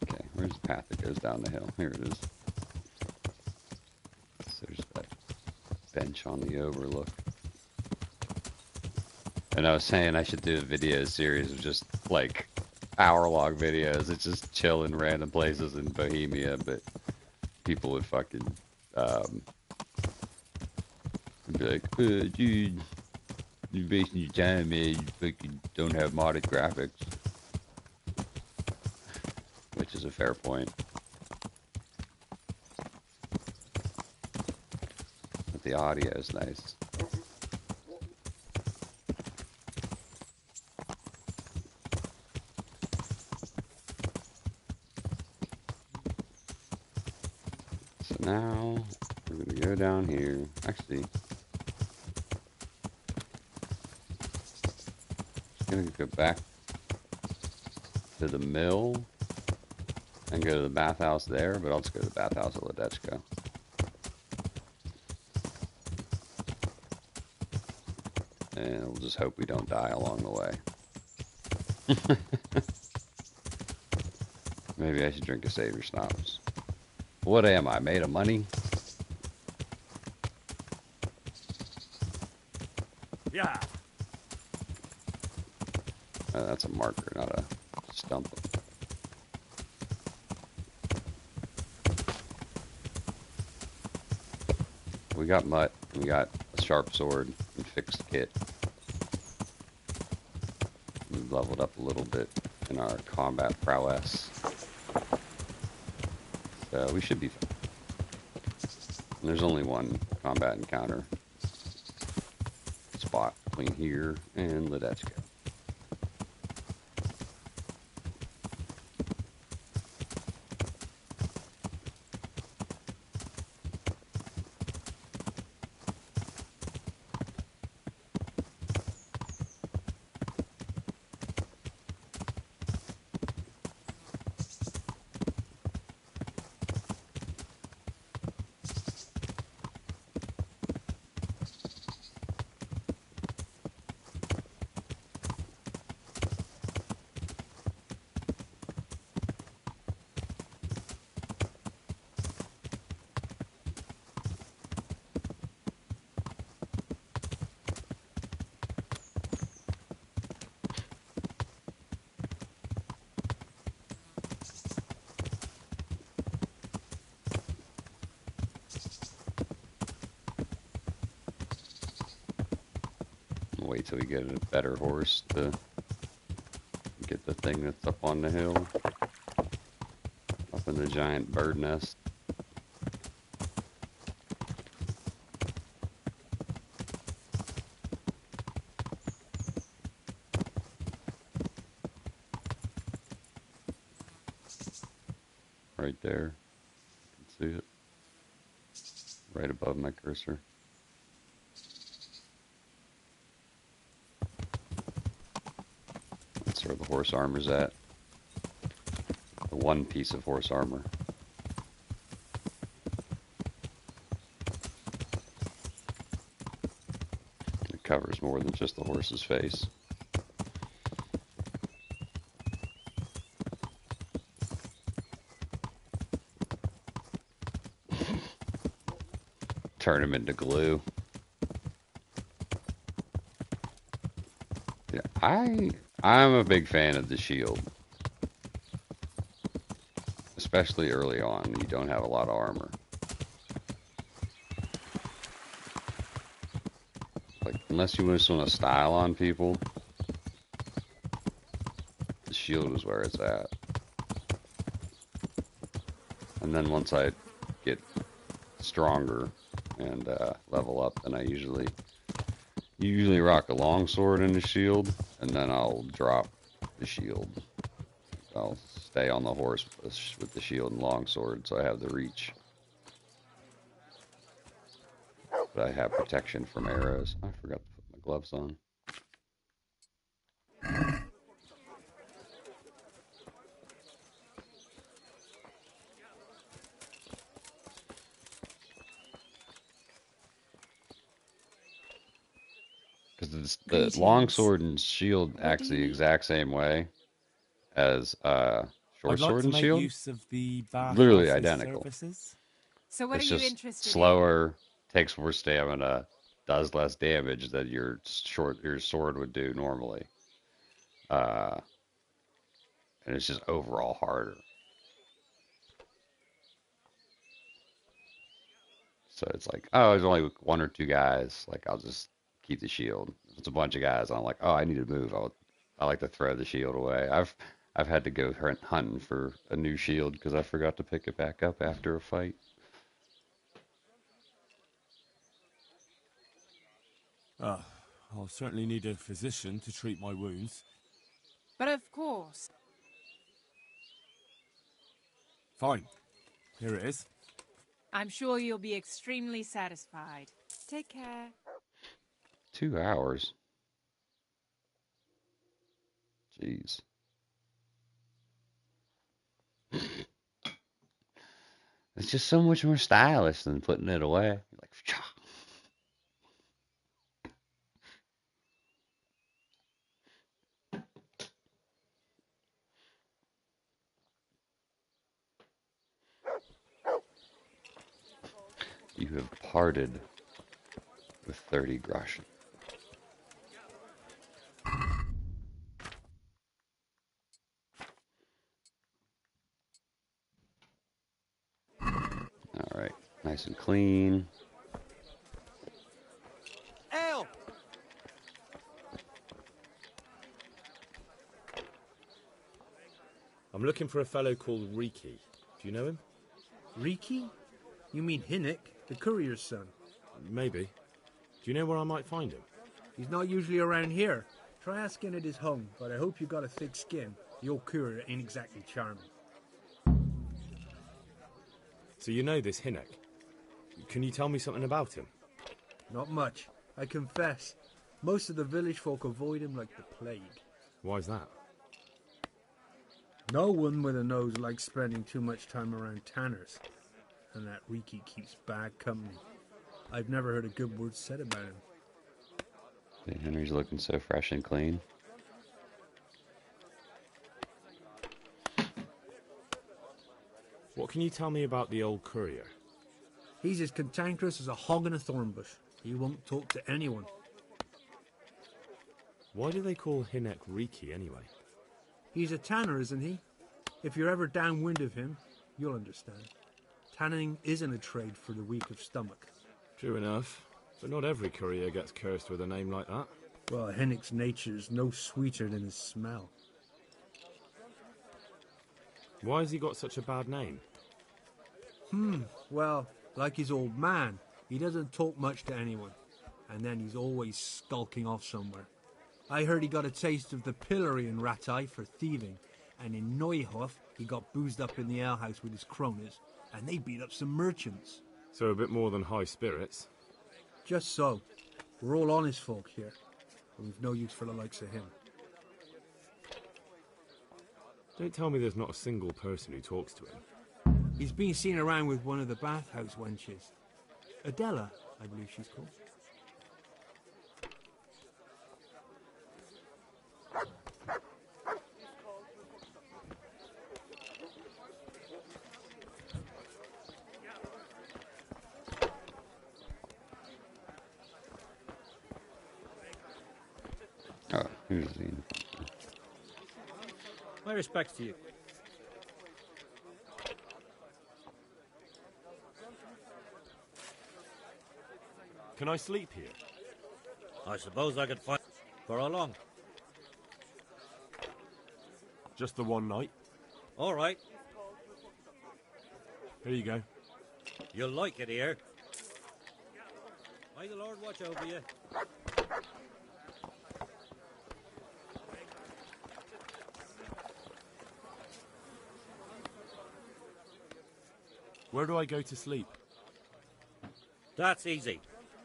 Okay, where's the path that goes down the hill? Here it is. So there's that bench on the overlook. And I was saying I should do a video series of just like hour-long videos. It's just chill in random places in Bohemia, but people would fucking be like, dude, you're wasting your time, man. You fucking don't have modded graphics. Which is a fair point. But the audio is nice. So now we're going to go down here. Actually, just going to go back to the mill and go to the bathhouse there, but I'll just go to the bathhouse at Ledechko. And we'll just hope we don't die along the way. Maybe I should drink a Savior Schnapps. What am I, made of money? Yeah. That's a marker, not a stump. We got mutt. We got a sharp sword and fixed kit. We've leveled up a little bit in our combat prowess. So we should be fine. And there's only one combat encounter spot between here and Ledetchko. Wait till we get a better horse to get the thing that's up on the hill, up in the giant bird nest. Right there. You can see it. Right above my cursor. That's where the horse armor's at. The one piece of horse armor. It covers more than just the horse's face. Turn him into glue. Yeah, I'm a big fan of the shield. Especially early on, you don't have a lot of armor. Like, unless you just want to style on people, the shield is where it's at. And then once I get stronger and level up, then I usually rock a long sword and a shield, and then I'll drop the shield. I'll stay on the horse with the shield and long sword, so I have the reach. But I have protection from arrows. I forgot to put my gloves on. Because the long sword and shield acts the exact same way as short I'd like sword to and make shield. use of the Bath Literally Boss's identical. services. So what It's are you just interested slower, takes more stamina, does less damage than your sword would do normally. And it's just overall harder. So it's like, oh, there's only one or two guys. Like, I'll just keep the shield. If it's a bunch of guys, I'm like, oh, I need to move. I like to throw the shield away. I've had to go hunting for a new shield because I forgot to pick it back up after a fight. I'll certainly need a physician to treat my wounds. But of course. Fine. Here it is. I'm sure you'll be extremely satisfied. Take care. 2 hours. Jeez. It's just so much more stylish than putting it away. Like, you have parted with 30 groschen. All right, nice and clean. I'm looking for a fellow called Riki. Do you know him? Riki? You mean Hinnick, the courier's son? Maybe. Do you know where I might find him? He's not usually around here. Try asking at his home, but I hope you got a thick skin. The old courier ain't exactly charming. So you know this Hinnick. Can you tell me something about him? Not much, I confess. Most of the village folk avoid him like the plague. Why's that? No one with a nose likes spending too much time around tanners. And that Riki keeps bad company. I've never heard a good word said about him. Hey, Henry's looking so fresh and clean. What can you tell me about the old courier? He's as cantankerous as a hog in a thorn bush. He won't talk to anyone. Why do they call Hinnick Riki anyway? He's a tanner, isn't he? If you're ever downwind of him, you'll understand. Tanning isn't a trade for the weak of stomach. True enough, but not every courier gets cursed with a name like that. Well, Hinnick's nature's no sweeter than his smell. Why has he got such a bad name? Well, like his old man, he doesn't talk much to anyone. And then he's always skulking off somewhere. I heard he got a taste of the pillory in Rattay for thieving, and in Neuhof he got boozed up in the alehouse with his cronies, and they beat up some merchants. So a bit more than high spirits. Just so. We're all honest folk here, and we've no use for the likes of him. Don't tell me there's not a single person who talks to him. He's been seen around with one of the bathhouse wenches. Adela, I believe she's called. Oh, here's the... My respects to you. Can I sleep here? I suppose I could find... For how long? Just the one night. All right. Here you go. You'll like it here. May the Lord watch over you. Where do I go to sleep? That's easy.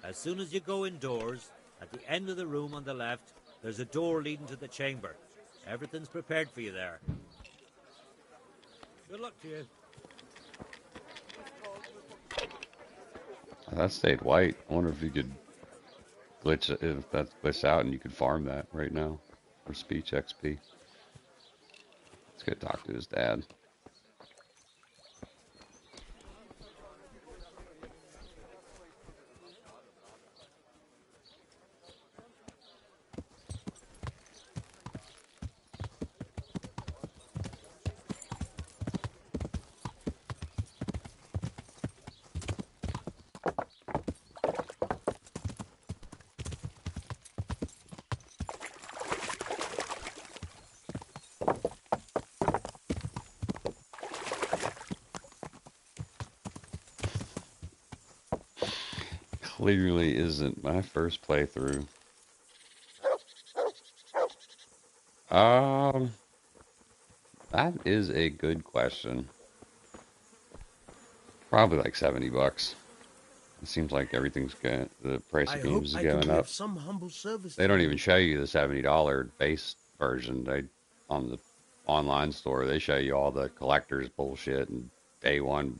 As soon as you go indoors, at the end of the room on the left, there's a door leading to the chamber. Everything's prepared for you there. Good luck to you. That stayed white. I wonder if you could glitch it, if that's glitched out and you could farm that right now for speech XP. Let's go talk to his dad. Clearly isn't my first playthrough. That is a good question. Probably like $70. It seems like everything's going. The price of games is going up. Some humble service. They don't even show you the $70 base version. They on the online store they show you all the collector's bullshit and day one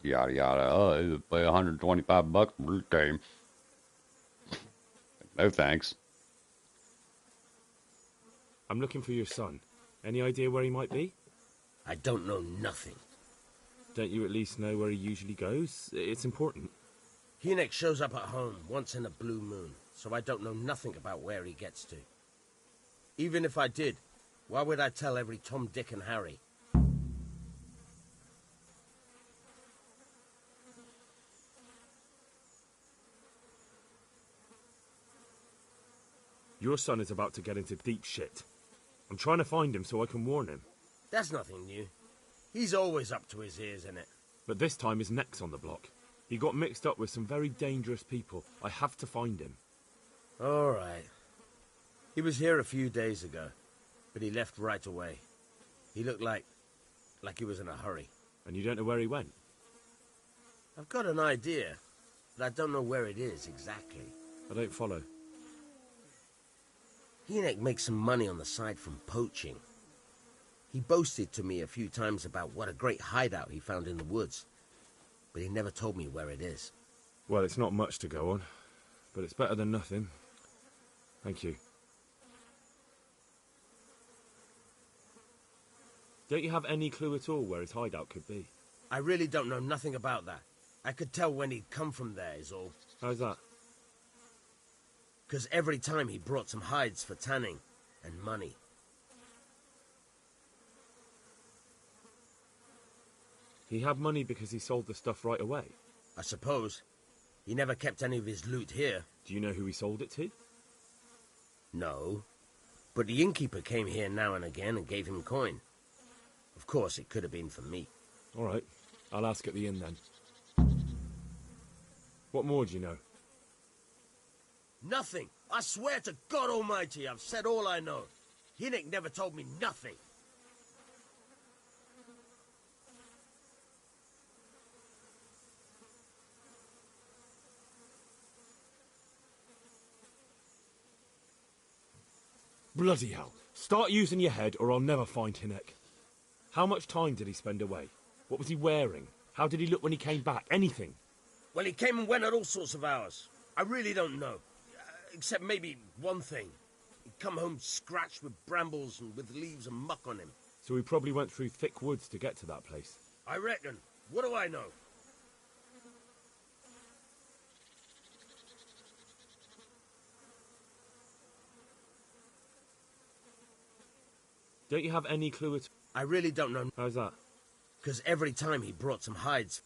yada yada. Oh, you pay $125 for this game. No thanks. I'm looking for your son. Any idea where he might be? I don't know nothing. Don't you at least know where he usually goes? It's important. Hinnick shows up at home once in a blue moon, so I don't know nothing about where he gets to. Even if I did, why would I tell every Tom, Dick and Harry? Your son is about to get into deep shit. I'm trying to find him so I can warn him. That's nothing new. He's always up to his ears in it. But this time his neck's on the block. He got mixed up with some very dangerous people. I have to find him. All right. He was here a few days ago, but he left right away. He looked like he was in a hurry. And you don't know where he went? I've got an idea, but I don't know where it is exactly. I don't follow. Enoch makes some money on the side from poaching. He boasted to me a few times about what a great hideout he found in the woods, but he never told me where it is. Well, it's not much to go on, but it's better than nothing. Thank you. Don't you have any clue at all where his hideout could be? I really don't know nothing about that. I could tell when he'd come from there, is all. How's that? Because every time he brought some hides for tanning and money. He had money because he sold the stuff right away? I suppose. He never kept any of his loot here. Do you know who he sold it to? No. But the innkeeper came here now and again and gave him coin. Of course, it could have been for me. All right. I'll ask at the inn then. What more do you know? Nothing. I swear to God Almighty, I've said all I know. Enoch never told me nothing. Bloody hell. Start using your head or I'll never find Hinek. How much time did he spend away? What was he wearing? How did he look when he came back? Anything? Well, he came and went at all sorts of hours. I really don't know. Except maybe one thing. He'd come home scratched with brambles and with leaves and muck on him. So he probably went through thick woods to get to that place. I reckon. What do I know? Don't you have any clue at... I really don't know. How's that? Because every time he brought some hides.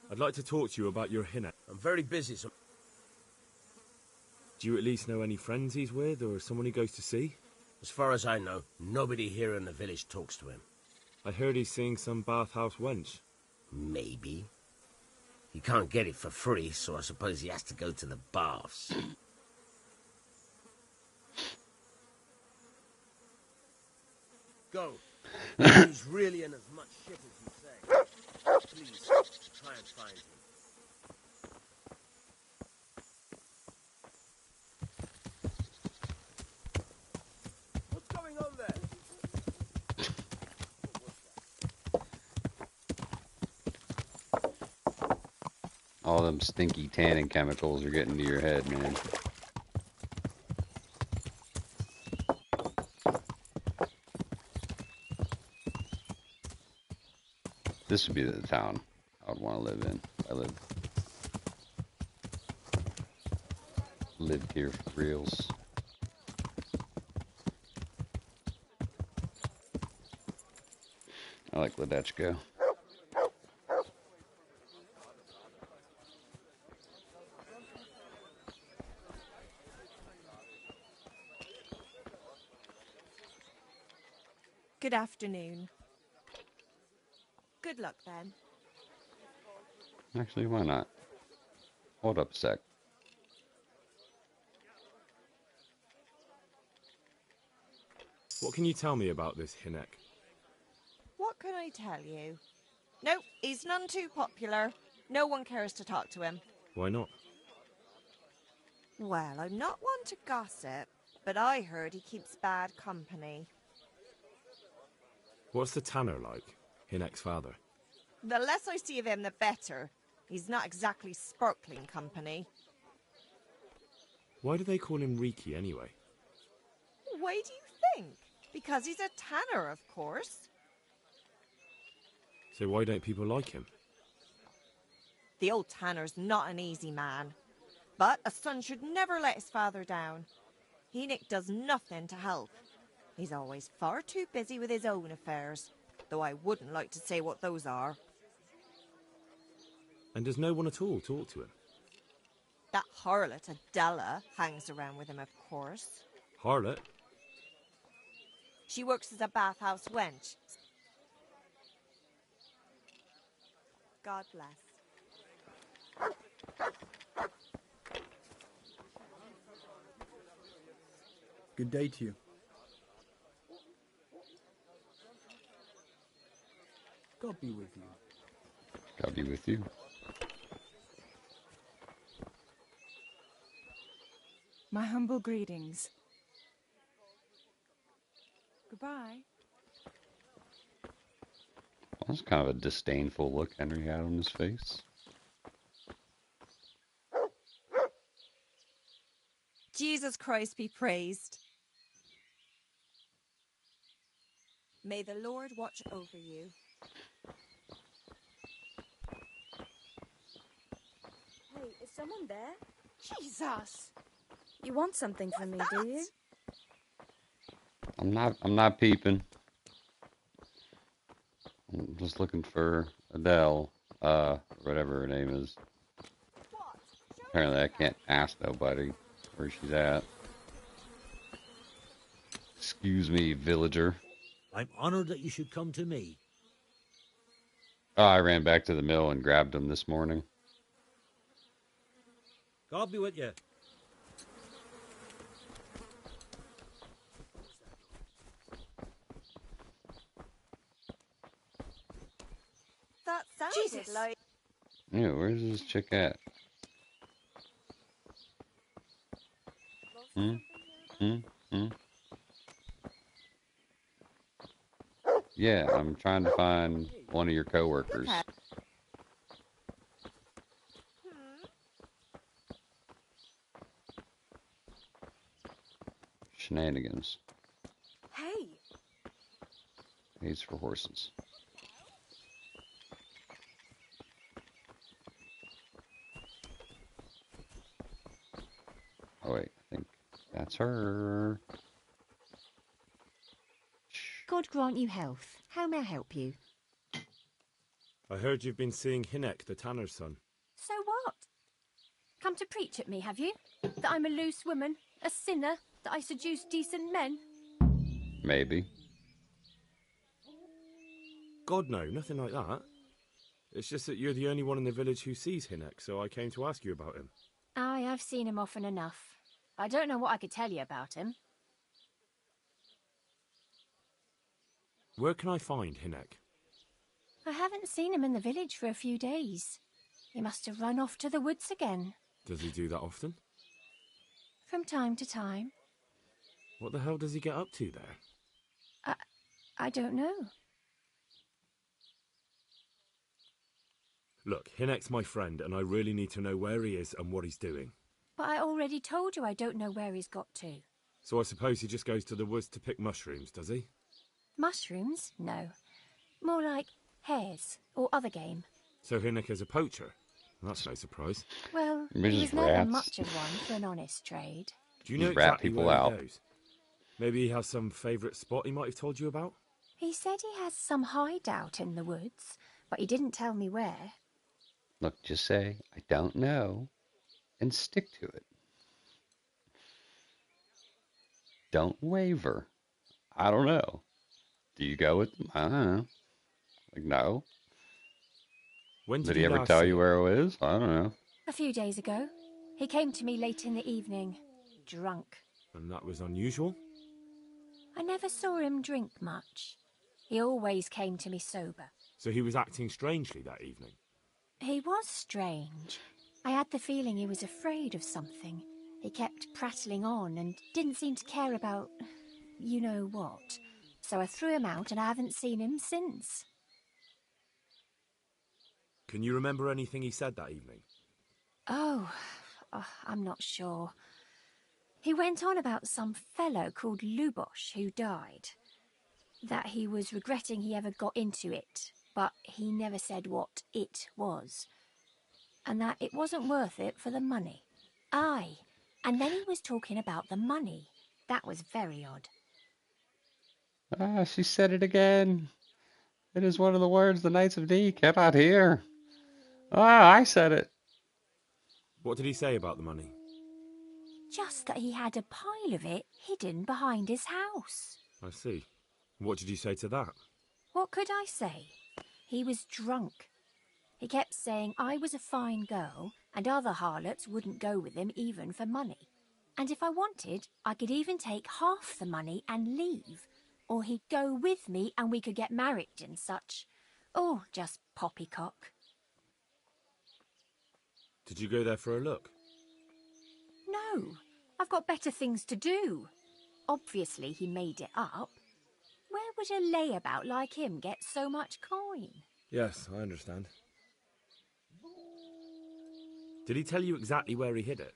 I'd like to talk to you about your Hinek. I'm very busy, so... Do you at least know any friends he's with, or someone he goes to see? As far as I know, nobody here in the village talks to him. I heard he's seeing some bathhouse wench. Maybe. He can't get it for free, so I suppose he has to go to the baths. Go. He's really in as much shit as you say. Please, try and find him. What's going on there? All them stinky tanning chemicals are getting to your head, man. This would be the town I would want to live in. Lived here for reals. I like Ledechko. Good afternoon. Good luck, then. Actually, why not? Hold up a sec. What can you tell me about this Hinek? What can I tell you? No, he's none too popular. No one cares to talk to him. Why not? Well, I'm not one to gossip, but I heard he keeps bad company. What's the tanner like? Hinek's father. The less I see of him, the better. He's not exactly sparkling company. Why do they call him Riki anyway? Why do you think? Because he's a tanner, of course. So why don't people like him? The old tanner's not an easy man. But a son should never let his father down. Enoch does nothing to help. He's always far too busy with his own affairs, though I wouldn't like to say what those are. And does no one at all talk to him? That harlot Adela hangs around with him, of course. Harlot? She works as a bathhouse wench. God bless. Good day to you. God be with you. God be with you. My humble greetings. Goodbye. That's kind of a disdainful look Henry had on his face. Jesus Christ be praised. May the Lord watch over you. Hey, is someone there? Jesus! You want something from me, do you? I'm not peeping. I'm just looking for Adele, whatever her name is. Apparently I can't ask nobody where she's at. Excuse me, villager. I'm honored that you should come to me. Oh, I ran back to the mill and grabbed him this morning. God be with you. That sounded Jesus. like... Yeah, where's this chick at? Hmm? Yeah, I'm trying to find one of your coworkers. Shenanigans. Hey! A's for horses. Oh wait, I think that's her. God grant you health. How may I help you? I heard you've been seeing Hinek, the tanner's son. So what? Come to preach at me, have you? That I'm a loose woman, a sinner, that I seduce decent men? Maybe. God, no, nothing like that. It's just that you're the only one in the village who sees Hinek, so I came to ask you about him. Aye, I've seen him often enough. I don't know what I could tell you about him. Where can I find Hinek? I haven't seen him in the village for a few days. He must have run off to the woods again. Does he do that often? From time to time. What the hell does he get up to there? I don't know. Look, Hinek's my friend, and I really need to know where he is and what he's doing. But I already told you I don't know where he's got to. So I suppose he just goes to the woods to pick mushrooms, does he? Mushrooms? No. More like hares or other game. So Hinek is a poacher? That's no surprise. Well, Maybe he just was never rats. much of one for an honest trade. Do you know Just rat exactly people where out. he goes? Maybe he has some favourite spot he might have told you about? He said he has some hideout in the woods, but he didn't tell me where. Look, just say, I don't know, and stick to it. Don't waver. I don't know. Do you go with them? I don't know. Like, no. When Did he ever tell you where it was? I don't know. A few days ago. He came to me late in the evening, drunk. And that was unusual? I never saw him drink much. He always came to me sober. So he was acting strangely that evening? He was strange. I had the feeling he was afraid of something. He kept prattling on and didn't seem to care about you know what. So I threw him out and I haven't seen him since. Can you remember anything he said that evening? Oh, I'm not sure. He went on about some fellow called Lubosh who died. That he was regretting he ever got into it, but he never said what it was. And that it wasn't worth it for the money. Aye, and then he was talking about the money. That was very odd. Ah, she said it again. It is one of the words the Knights of D cannot hear. Ah, I said it. What did he say about the money? Just that he had a pile of it hidden behind his house. I see. What did you say to that? What could I say? He was drunk. He kept saying I was a fine girl and other harlots wouldn't go with him even for money. And if I wanted, I could even take half the money and leave. Or he'd go with me and we could get married and such. Oh, just poppycock. Did you go there for a look? No, I've got better things to do. Obviously he made it up. Where would a layabout like him get so much coin? Yes, I understand. Did he tell you exactly where he hid it?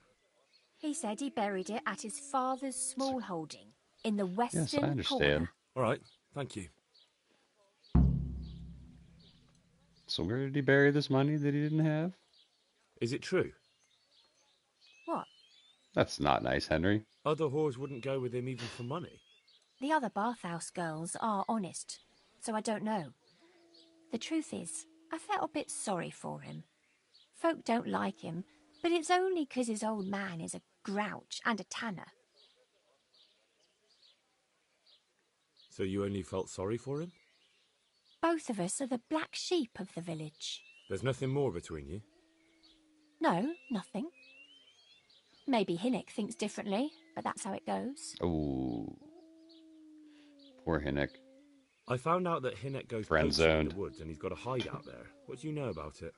He said he buried it at his father's small holding in the western Yes, I understand. corner. All right, thank you. So where did he bury this money that he didn't have? Is it true? What? That's not nice, Henry. Other whores wouldn't go with him even for money. The other bathhouse girls are honest, so I don't know. The truth is, I felt a bit sorry for him. Folk don't like him, but it's only 'cause his old man is a grouch and a tanner. So you only felt sorry for him? Both of us are the black sheep of the village. There's nothing more between you? No, nothing. Maybe Hinnock thinks differently, but that's how it goes. Oh, poor Hinnock. I found out that Hinnock goes Friend poaching in zoned. the woods and he's got a hideout there. What do you know about it?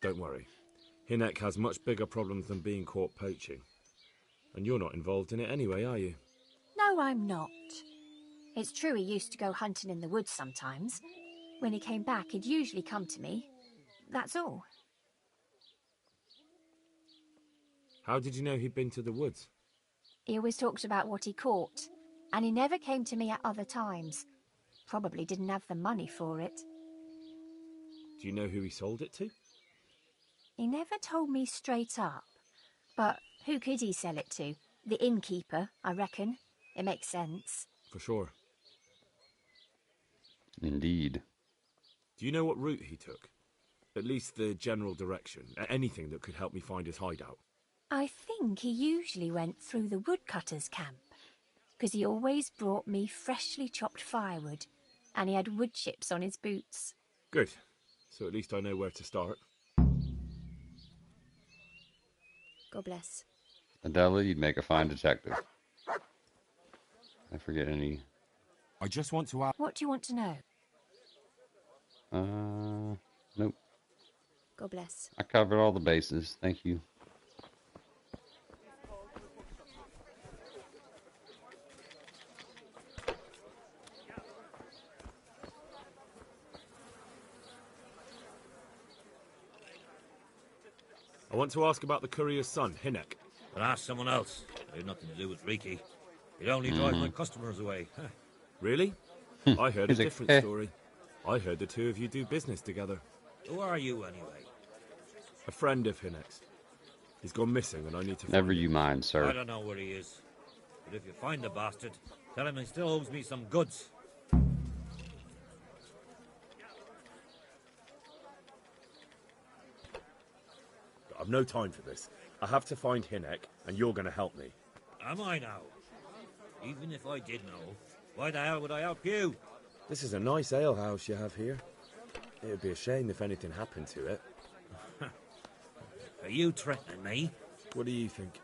Don't worry. Hinnock has much bigger problems than being caught poaching. And you're not involved in it anyway, are you? No, I'm not. It's true he used to go hunting in the woods sometimes. When he came back, he'd usually come to me. That's all. How did you know he'd been to the woods? He always talked about what he caught, and he never came to me at other times. Probably didn't have the money for it. Do you know who he sold it to? He never told me straight up. But who could he sell it to? The innkeeper, I reckon. It makes sense. For sure. Indeed. Do you know what route he took? At least the general direction. Anything that could help me find his hideout. I think he usually went through the woodcutter's camp, 'cause he always brought me freshly chopped firewood, and he had wood chips on his boots. Good. So at least I know where to start. God bless. Adela, you'd make a fine detective. I forget any. I just want to ask... What do you want to know? Nope. God bless. I covered all the bases. Thank you. I want to ask about the courier's son, Hinnock. But ask someone else. It had nothing to do with Riki. He'd only drive my customers away. Really? I heard a He's like, different "Eh." story. I heard the two of you do business together. Who are you, anyway? A friend of Hinnock's. He's gone missing and I need to find Never him. you mind, sir. I don't know where he is. But if you find the bastard, tell him he still owes me some goods. I've no time for this. I have to find Hinnock and you're going to help me. Am I now? Even if I did know, why the hell would I help you? This is a nice alehouse you have here. It would be a shame if anything happened to it. Are you threatening me? What do you think?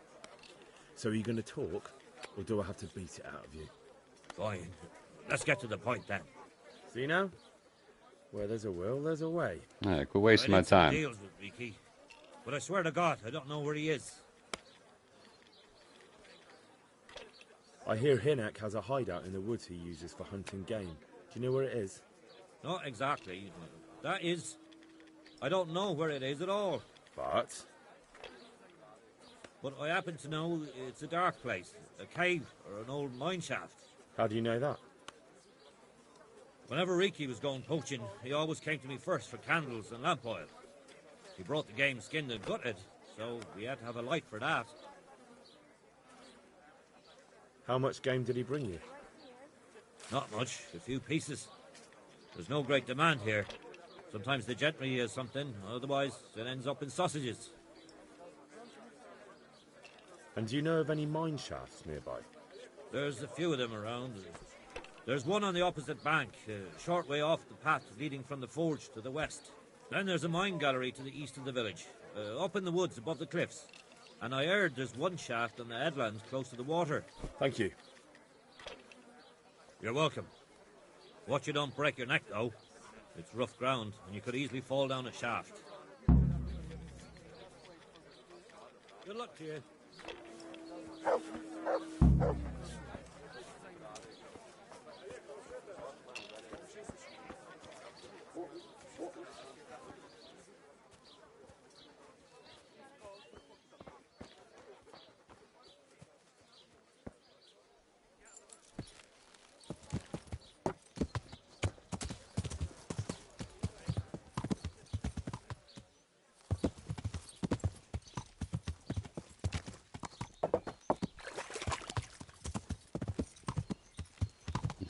So are you going to talk, or do I have to beat it out of you? Fine. Let's get to the point then. See now? Where there's a will, there's a way. All right, quit wasting I my did some time. deals with Riki, but I swear to God, I don't know where he is. I hear Hinnock has a hideout in the woods he uses for hunting game. Do you know where it is? Not exactly. That is, I don't know where it is at all. But? But I happen to know it's a dark place, a cave or an old mine shaft. How do you know that? Whenever Riki was going poaching, he always came to me first for candles and lamp oil. He brought the game skinned and gutted, so we had to have a light for that. How much game did he bring you? Not much, a few pieces. There's no great demand here. Sometimes the gentry has something, otherwise it ends up in sausages. And do you know of any mine shafts nearby? There's a few of them around. There's one on the opposite bank, a short way off the path leading from the forge to the west. Then there's a mine gallery to the east of the village, up in the woods above the cliffs. And I heard there's one shaft on the headlands close to the water. Thank you. You're welcome. Watch you don't break your neck, though. It's rough ground, and you could easily fall down a shaft. Good luck to you.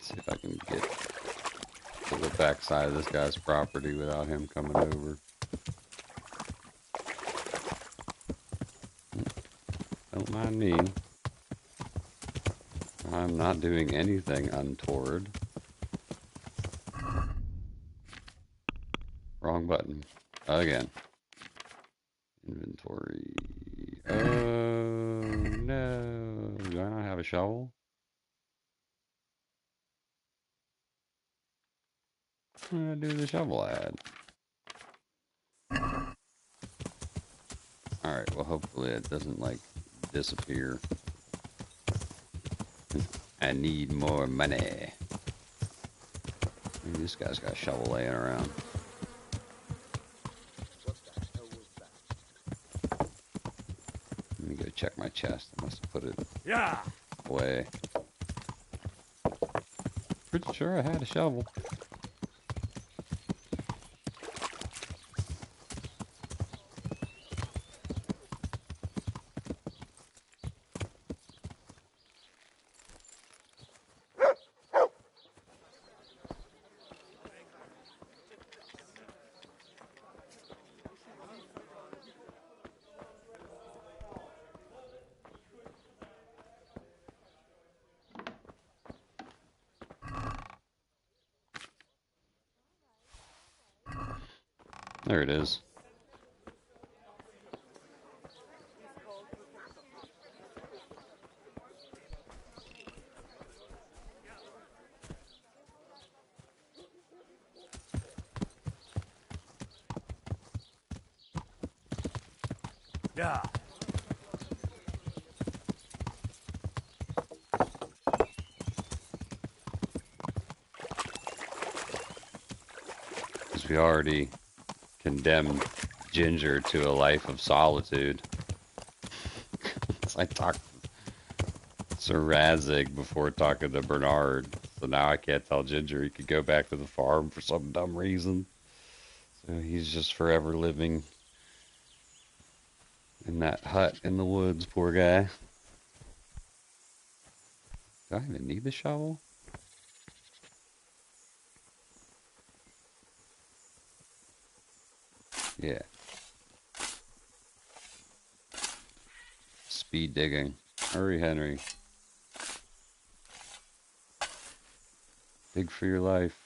See if I can get to the backside of this guy's property without him coming over. Don't mind me. I'm not doing anything untoward. Wrong button. Again. Inventory. Oh, no. Do I not have a shovel? What did I do with the shovel I had? Alright, well hopefully it doesn't like disappear. I need more money. Maybe this guy's got a shovel laying around. Let me go check my chest. I must have put it away. Pretty sure I had a shovel. There it is. Yeah. Because we already condemned Ginger to a life of solitude. I talked to Sir Razig before talking to Bernard, so now I can't tell Ginger he could go back to the farm for some dumb reason. So he's just forever living in that hut in the woods, poor guy. Do I even need the shovel? Yeah. Speed digging. Hurry, Henry. Dig for your life.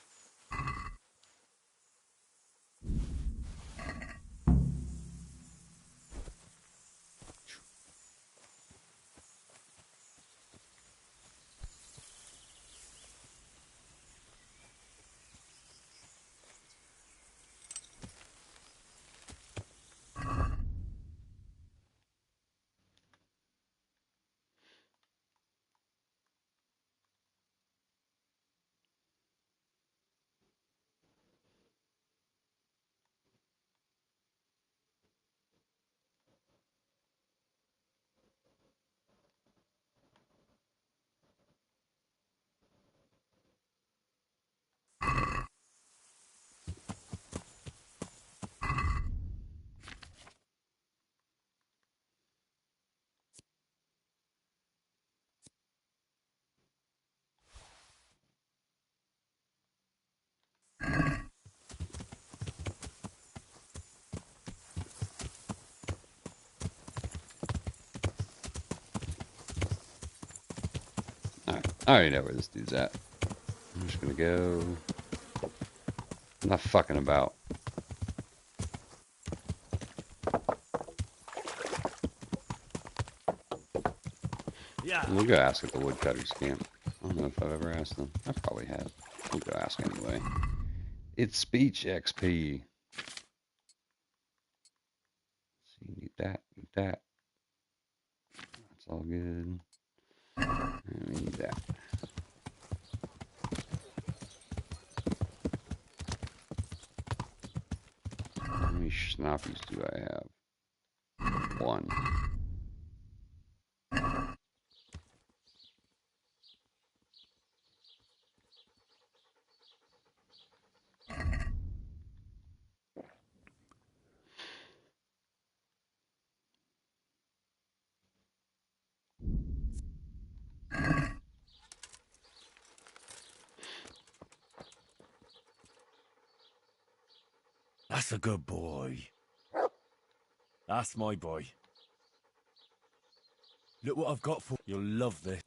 I already know where this dude's at. I'm just gonna go. I'm not fucking about. Yeah. We'll go ask at the woodcutters camp. I don't know if I've ever asked them. I probably have. We'll go ask anyway. It's speech XP. So you need that, need that. That's all good. And we need that. How many schnappies do I have? One. That's a good boy. That's my boy. Look what I've got for you. You'll love this.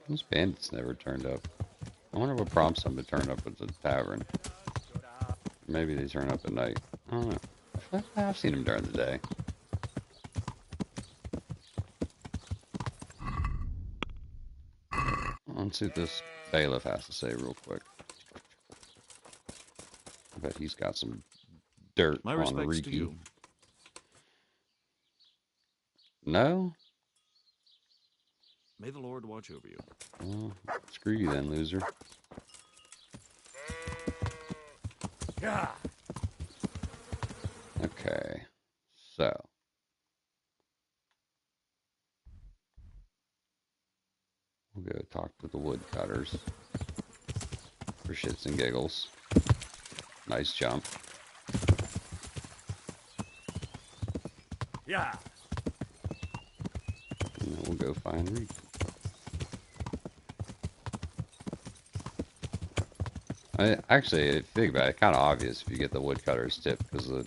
Those bandits never turned up. I wonder what prompts them to turn up at the tavern. Maybe they turn up at night. I don't know. I've seen them during the day. Let's see what this bailiff has to say real quick. I bet he's got some dirt My on respects to Riki. you. No? May the Lord watch over you. Well, screw you then, loser. Yeah. Okay. So. We'll go talk to the woodcutters. For shits and giggles. Nice jump. Yeah. And then we'll go find Riki. Actually, if you think about it, kind of obvious if you get the woodcutter's tip, because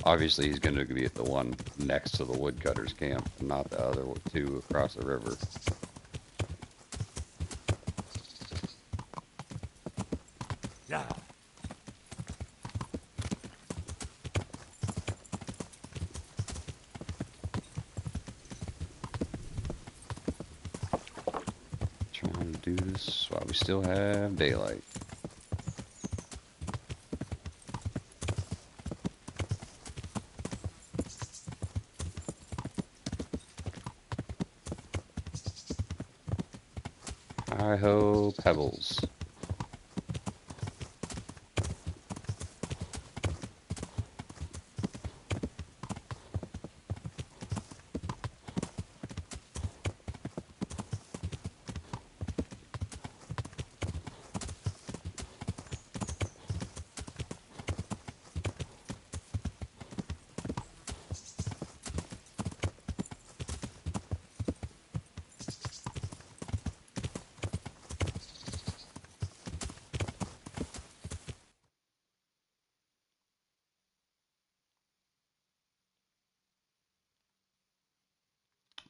obviously he's going to be at the one next to the woodcutter's camp, and not the other two across the river. Yeah. Trying to do this while we still have daylight. Hi-ho, pebbles.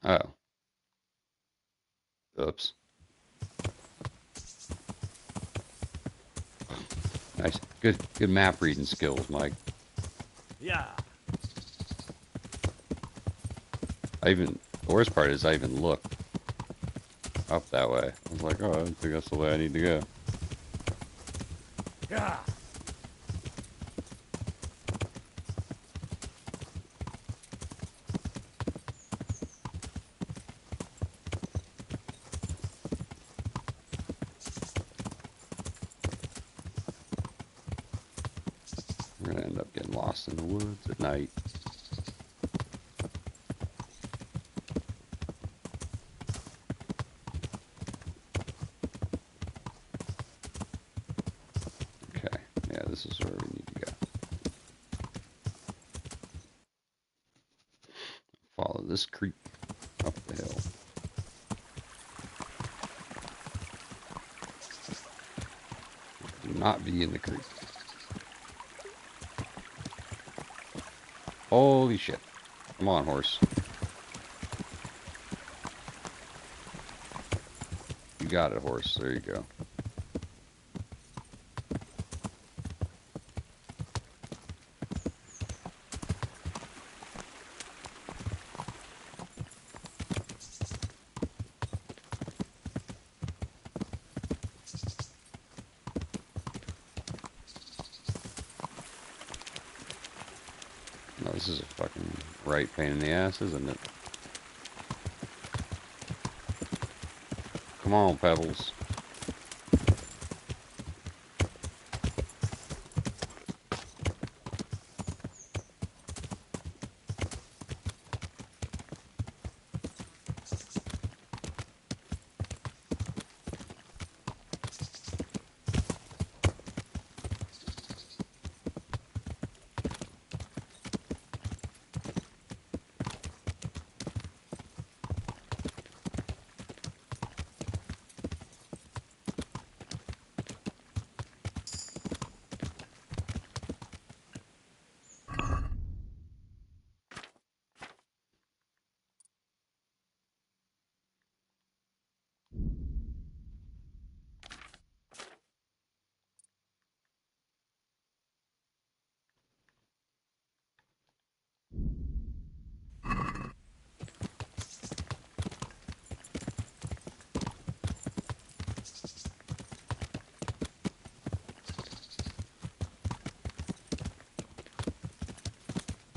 Oh. Oops. Nice. Good map reading skills, Mike. Yeah. The worst part is I even looked up that way. I was like, oh, I don't think that's the way I need to go. Yeah. We're gonna end up getting lost in the woods at night. Okay, yeah, this is where we need to go. this creek up the hill. Do not be in the creek. Holy shit. Come on, horse. You got it, horse. There you go. No, this is a fucking right pain in the ass, isn't it? Come on, Pebbles.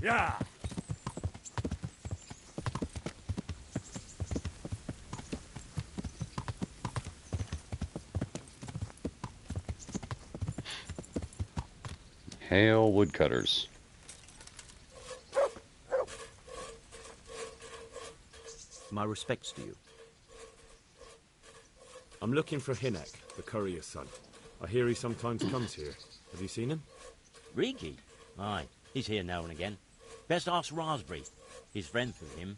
Yeah. Hail woodcutters. My respects to you. I'm looking for Hinek, the courier's son. I hear he sometimes comes here. Have you seen him? Riki? Aye, he's here now and again. Best ask Raspberry. He's friends with him.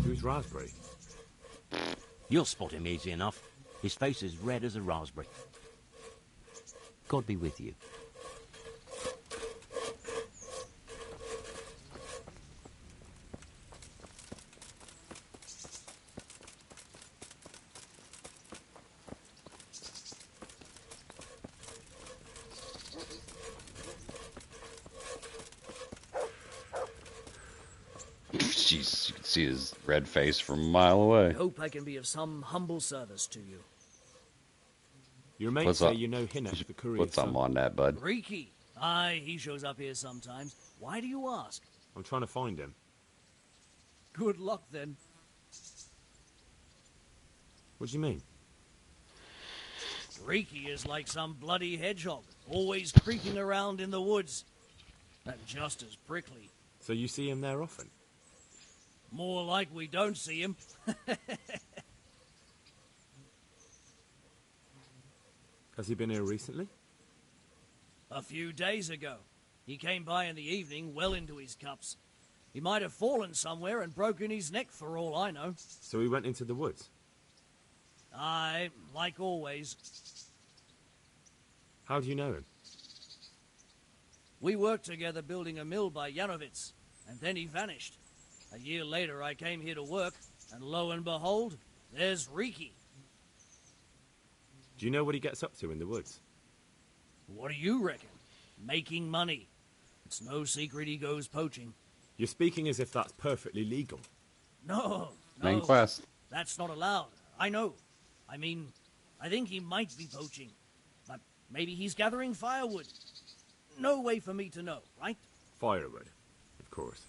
Who's Raspberry? You'll spot him easy enough. His face is red as a raspberry. God be with you. Jeez, you can see his red face from a mile away. I hope I can be of some humble service to you. Your mates What's say up? you know Hinek, the courier's Put something son. on that, bud. Riki. Aye, he shows up here sometimes. Why do you ask? I'm trying to find him. Good luck, then. What do you mean? Riki is like some bloody hedgehog, always creeping around in the woods. And just as prickly. So you see him there often? More like we don't see him. Has he been here recently? A few days ago. He came by in the evening, well into his cups. He might have fallen somewhere and broken his neck for all I know. So he went into the woods? Aye, like always. How do you know him? We worked together building a mill by Yanovitz, and then he vanished. A year later I came here to work, and lo and behold, there's Riki. Do you know what he gets up to in the woods? What do you reckon? Making money. It's no secret he goes poaching. You're speaking as if that's perfectly legal. No, Main quest. that's not allowed. I know. I mean, I think he might be poaching. But maybe he's gathering firewood. No way for me to know, right? Firewood, of course.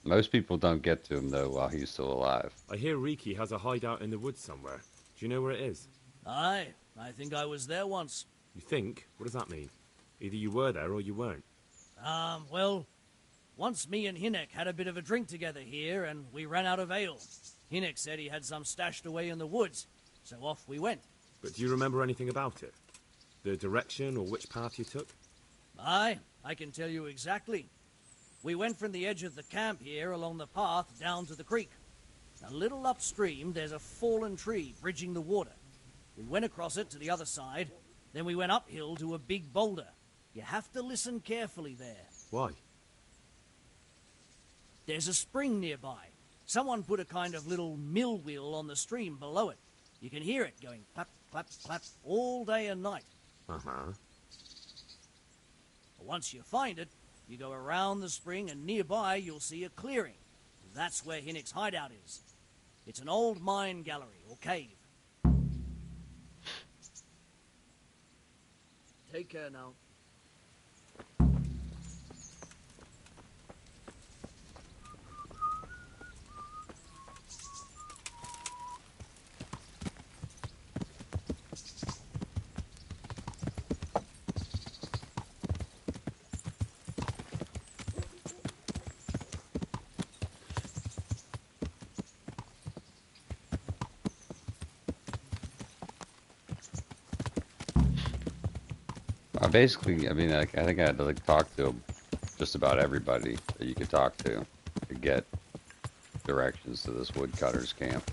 Most people don't get to him, though, while he's still alive. I hear Riki has a hideout in the woods somewhere. Do you know where it is? Aye, I think I was there once. You think? What does that mean? Either you were there or you weren't. Well, once me and Hinek had a bit of a drink together here, and we ran out of ale. Hinek said he had some stashed away in the woods, so off we went. But do you remember anything about it? The direction or which path you took? Aye, I can tell you exactly. We went from the edge of the camp here along the path down to the creek. A little upstream, there's a fallen tree bridging the water. We went across it to the other side, then we went uphill to a big boulder. You have to listen carefully there. Why? There's a spring nearby. Someone put a kind of little mill wheel on the stream below it. You can hear it going clap, clap, clap all day and night. Uh-huh. Once you find it, you go around the spring and nearby you'll see a clearing. That's where Hinnick's hideout is. It's an old mine gallery or cave. Take care now. Basically, I mean, I think I had to talk to just about everybody that you could talk to get directions to this woodcutter's camp.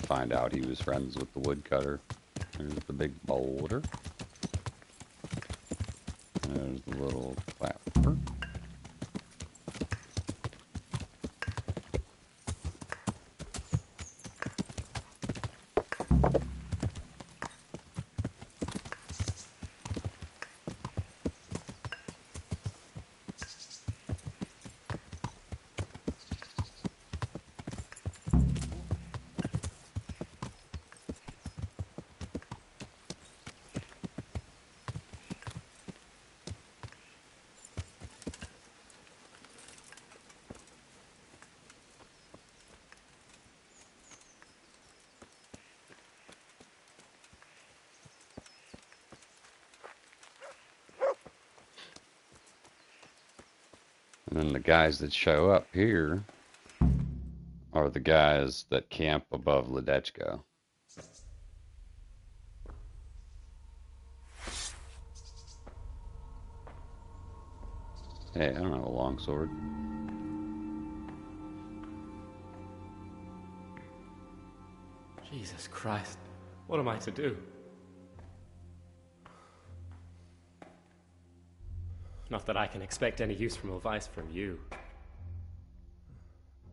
Find out he was friends with the woodcutter. There's the big boulder. There's the little clapper. And then the guys that show up here are the guys that camp above Ledechko. Hey, I don't have a longsword. Jesus Christ, what am I to do? Not that I can expect any useful advice from you.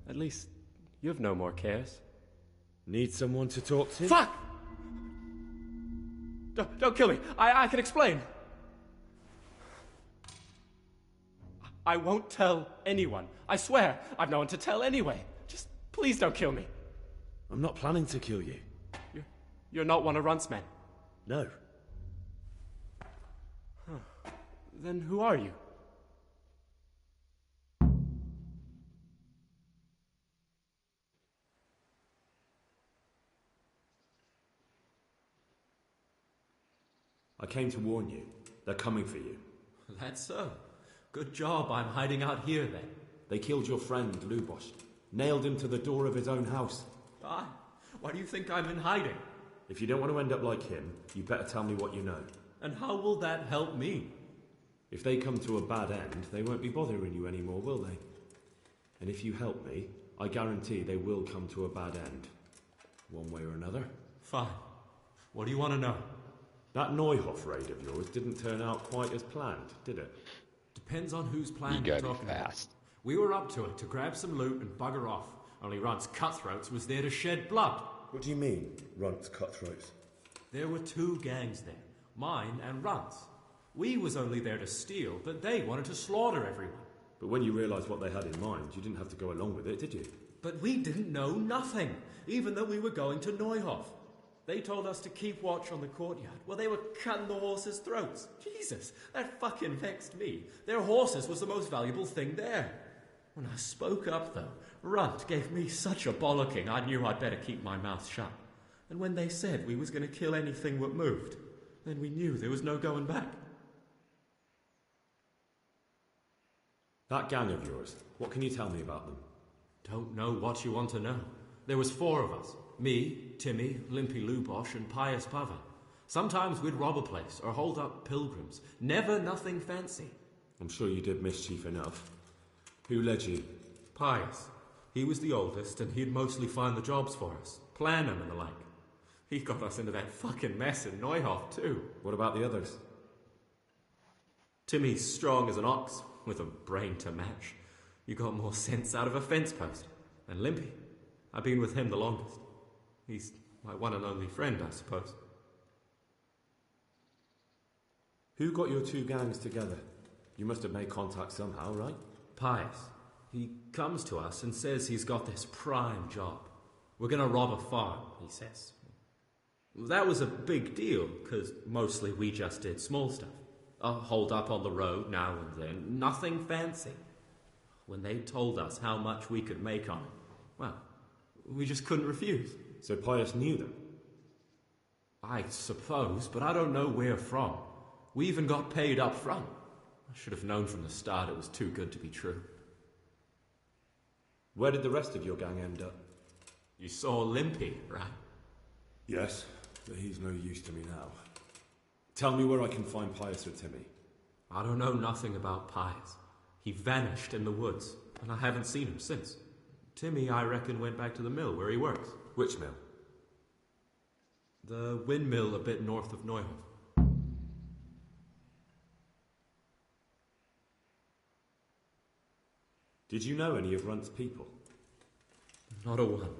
At least, you have no more cares. Need someone to talk to? Fuck! Don't kill me. I can explain. I won't tell anyone. I swear, I've no one to tell anyway. Just please don't kill me. I'm not planning to kill you. You're not one of Runt's men? No. Huh. Then who are you? I came to warn you. They're coming for you. That's so. Good job I'm hiding out here then. They killed your friend, Lubosh. Nailed him to the door of his own house. Why do you think I'm in hiding? If you don't want to end up like him, you better tell me what you know. And how will that help me? If they come to a bad end, they won't be bothering you anymore, will they? And if you help me, I guarantee they will come to a bad end. One way or another. Fine. What do you want to know? That Neuhoff raid of yours didn't turn out quite as planned, did it? Depends on whose plan you're talking fast. about. We were up to it to grab some loot and bugger off. Only Runt's cutthroats was there to shed blood. What do you mean, Runt's cutthroats? There were two gangs there, mine and Runt's. We was only there to steal, but they wanted to slaughter everyone. But when you realised what they had in mind, you didn't have to go along with it, did you? But we didn't know nothing, even though we were going to Neuhoff. They told us to keep watch on the courtyard while they were cutting the horses' throats. Jesus, that fucking vexed me. Their horses was the most valuable thing there. When I spoke up, though, Runt gave me such a bollocking I knew I'd better keep my mouth shut. And when they said we was going to kill anything that moved, then we knew there was no going back. That gang of yours, what can you tell me about them? Don't know what you want to know. There was 4 of us. Me, Timmy, Limpy Lubosh, and Pius Pava. Sometimes we'd rob a place or hold up pilgrims. Never nothing fancy. I'm sure you did mischief enough. Who led you? Pius. He was the oldest, and he'd mostly find the jobs for us. Plan them and the like. He got us into that fucking mess in Neuhof, too. What about the others? Timmy's strong as an ox, with a brain to match. You got more sense out of a fence post. And Limpy, I've been with him the longest. He's my one and only friend, I suppose. Who got your two gangs together? You must have made contact somehow, right? Pius. He comes to us and says he's got this prime job. We're going to rob a farm, he says. That was a big deal, because mostly we just did small stuff. A hold up on the road now and then, nothing fancy. When they told us how much we could make on it, well, we just couldn't refuse. So Pius knew them? I suppose, but I don't know where from. We even got paid up front. I should have known from the start it was too good to be true. Where did the rest of your gang end up? You saw Limpy, right? Yes, but he's no use to me now. Tell me where I can find Pius or Timmy. I don't know nothing about Pius. He vanished in the woods, and I haven't seen him since. Timmy, I reckon, went back to the mill where he works. Which mill? The windmill a bit north of Neuhof. Did you know any of Runt's people? Not a one.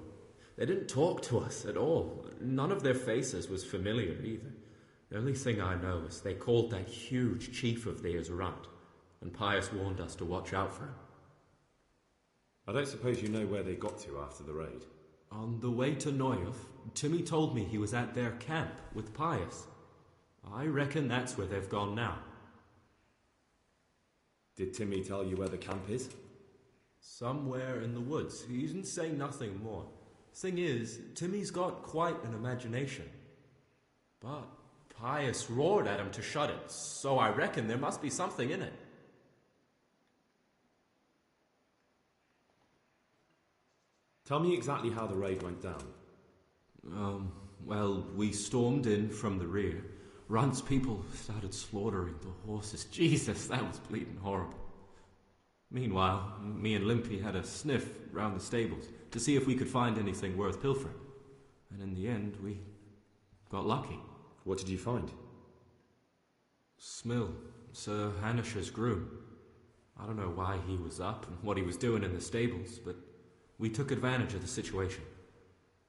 They didn't talk to us at all. None of their faces was familiar either. The only thing I know is they called that huge chief of theirs Runt, and Pius warned us to watch out for him. I don't suppose you know where they got to after the raid? On the way to Neuhof, Timmy told me he was at their camp with Pius. I reckon that's where they've gone now. Did Timmy tell you where the camp is? Somewhere in the woods. He didn't say nothing more. Thing is, Timmy's got quite an imagination. But Pius roared at him to shut it, so I reckon there must be something in it. Tell me exactly how the raid went down. Well, we stormed in from the rear. Runt's people started slaughtering the horses. Jesus, that was bleeding horrible. Meanwhile, me and Limpy had a sniff round the stables to see if we could find anything worth pilfering. And in the end, we got lucky. What did you find? Smill, Sir Hanish's groom. I don't know why he was up and what he was doing in the stables, but we took advantage of the situation.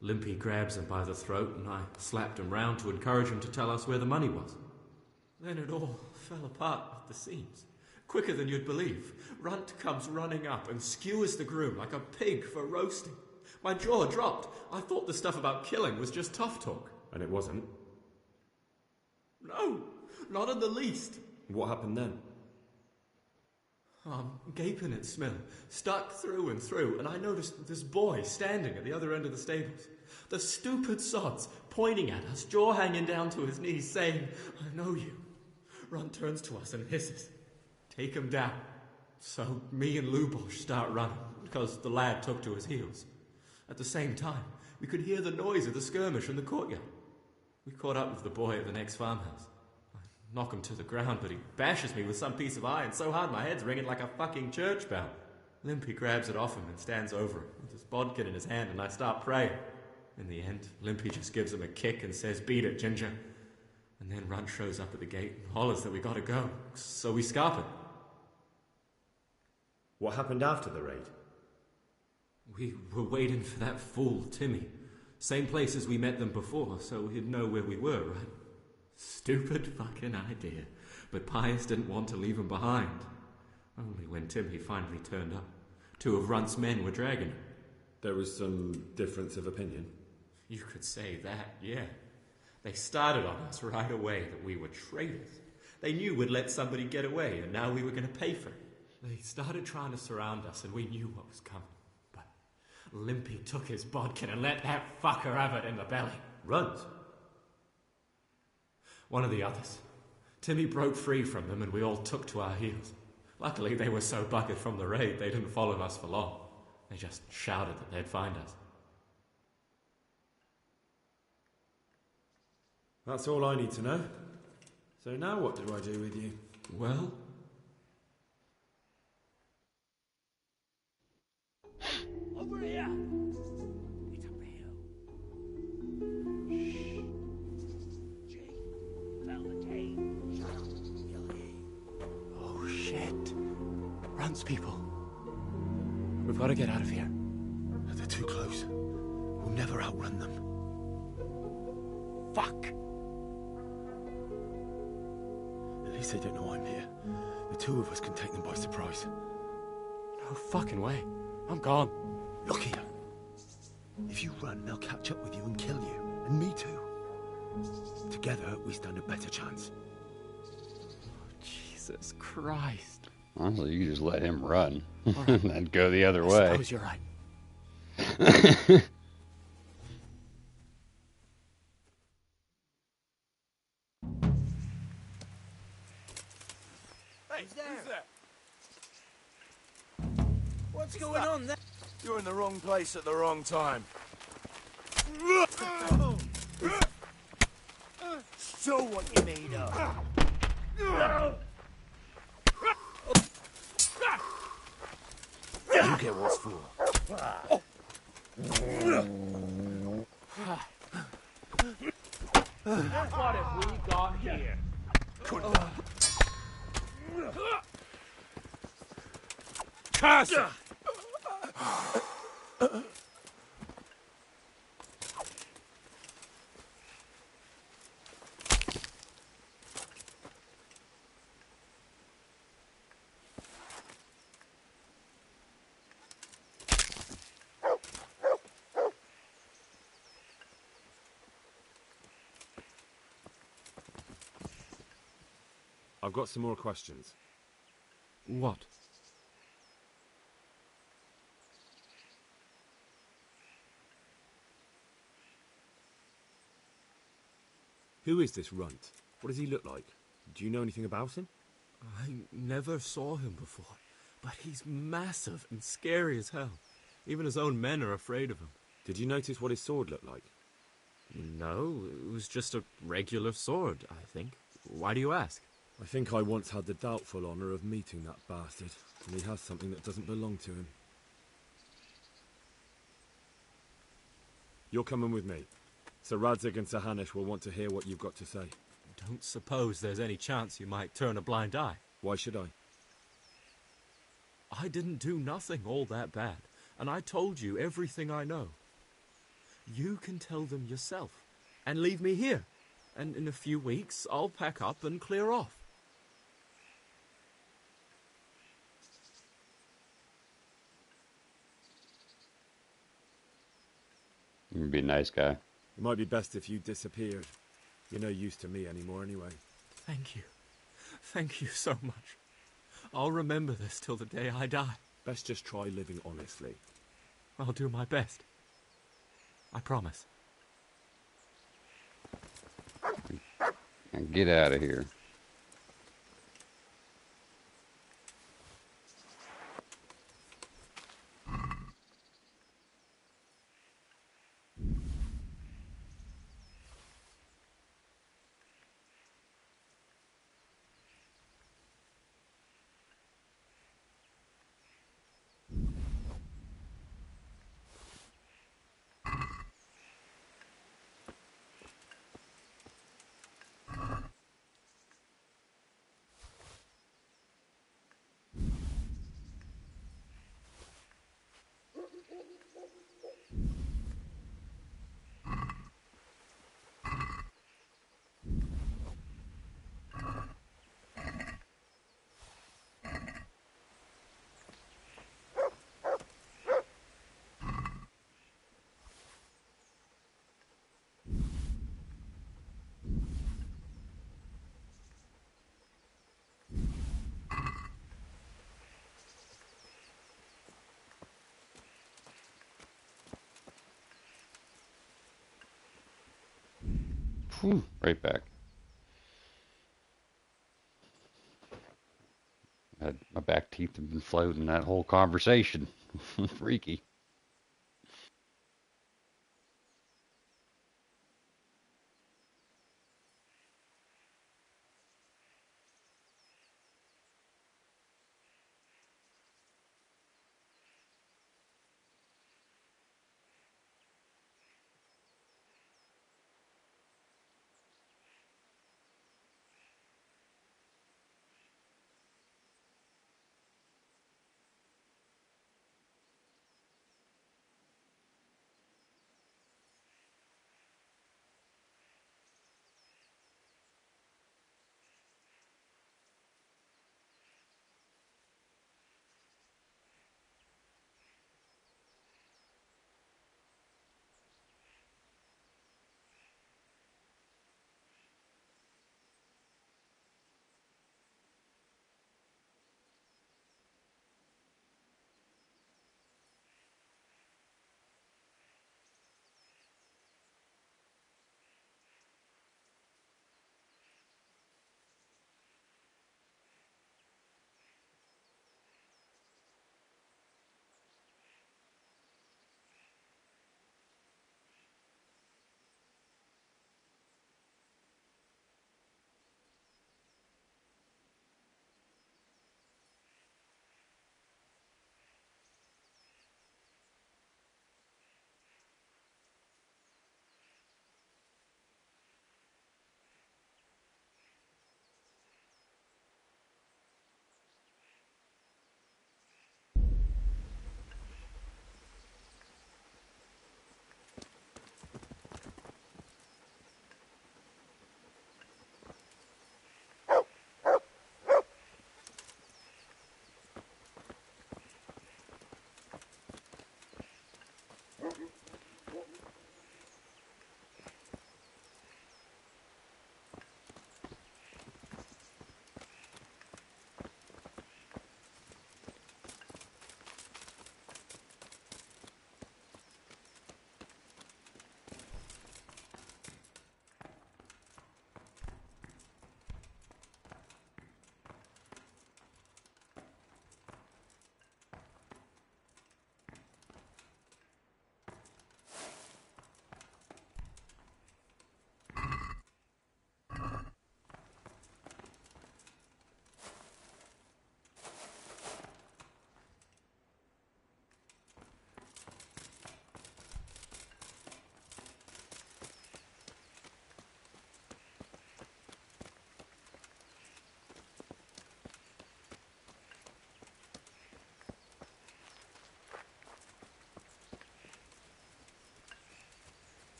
Limpy grabs him by the throat and I slapped him round to encourage him to tell us where the money was. Then it all fell apart at the seams. Quicker than you'd believe. Runt comes running up and skewers the groom like a pig for roasting. My jaw dropped. I thought the stuff about killing was just tough talk. And it wasn't? No, not in the least. What happened then? I'm gaping at Smill, stuck through and through, and I noticed this boy standing at the other end of the stables. The stupid sods pointing at us, jaw hanging down to his knees, saying, "I know you." Runt turns to us and hisses, "Take him down." So me and Lubosh start running, because the lad took to his heels. At the same time, we could hear the noise of the skirmish in the courtyard. We caught up with the boy at the next farmhouse. I knock him to the ground, but he bashes me with some piece of iron so hard my head's ringing like a fucking church bell. Limpy grabs it off him and stands over it with his bodkin in his hand, and I start praying. In the end, Limpy just gives him a kick and says, "Beat it, Ginger." And then Runt shows up at the gate and hollers that we gotta go, so we scarp it. What happened after the raid? We were waiting for that fool, Timmy. Same place as we met them before, so he'd know where we were, right? Stupid fucking idea. But Pius didn't want to leave him behind. Only when Timmy finally turned up, two of Runt's men were dragging him. There was some difference of opinion? You could say that, yeah. They started on us right away that we were traitors. They knew we'd let somebody get away, and now we were going to pay for it. They started trying to surround us, and we knew what was coming. But Limpy took his bodkin and let that fucker have it in the belly. Runt? One of the others. Timmy broke free from them, and we all took to our heels. Luckily, they were so buggered from the raid, they didn't follow us for long. They just shouted that they'd find us. That's all I need to know. So now what do I do with you? Well? Over here! It's a bell. Shh. Jake, found the cave. Shut up, Billy. Oh, shit. Runs, people. We've got to get out of here. They're too close. We'll never outrun them. Fuck! At least they don't know I'm here. The two of us can take them by surprise. No fucking way. I'm gone. Look here. If you run, they'll catch up with you and kill you. And me too. Together, we stand a better chance. Jesus Christ. Honestly, you just let him run Right. and go the other I way. suppose you're right. Hey, who's there? What's going on there? You're in the wrong place at the wrong time. Show what you made of. You get what's for. What have we got here? Curse it! I've got some more questions. What? Who is this runt? What does he look like? Do you know anything about him? I never saw him before, but he's massive and scary as hell. Even his own men are afraid of him. Did you notice what his sword looked like? No, it was just a regular sword, I think. Why do you ask? I think I once had the doubtful honour of meeting that bastard, and he has something that doesn't belong to him. You're coming with me. Sir Radzig and Sir Hanush will want to hear what you've got to say. Don't suppose there's any chance you might turn a blind eye. Why should I? I didn't do nothing all that bad, and I told you everything I know. You can tell them yourself, and leave me here, and in a few weeks I'll pack up and clear off. You'd be a nice guy. It might be best if you disappeared. You're no use to me anymore anyway. Thank you. Thank you so much. I'll remember this till the day I die. Best just try living honestly. I'll do my best. I promise. And get out of here. Whew, right back. My back teeth have been floating that whole conversation. Freaky.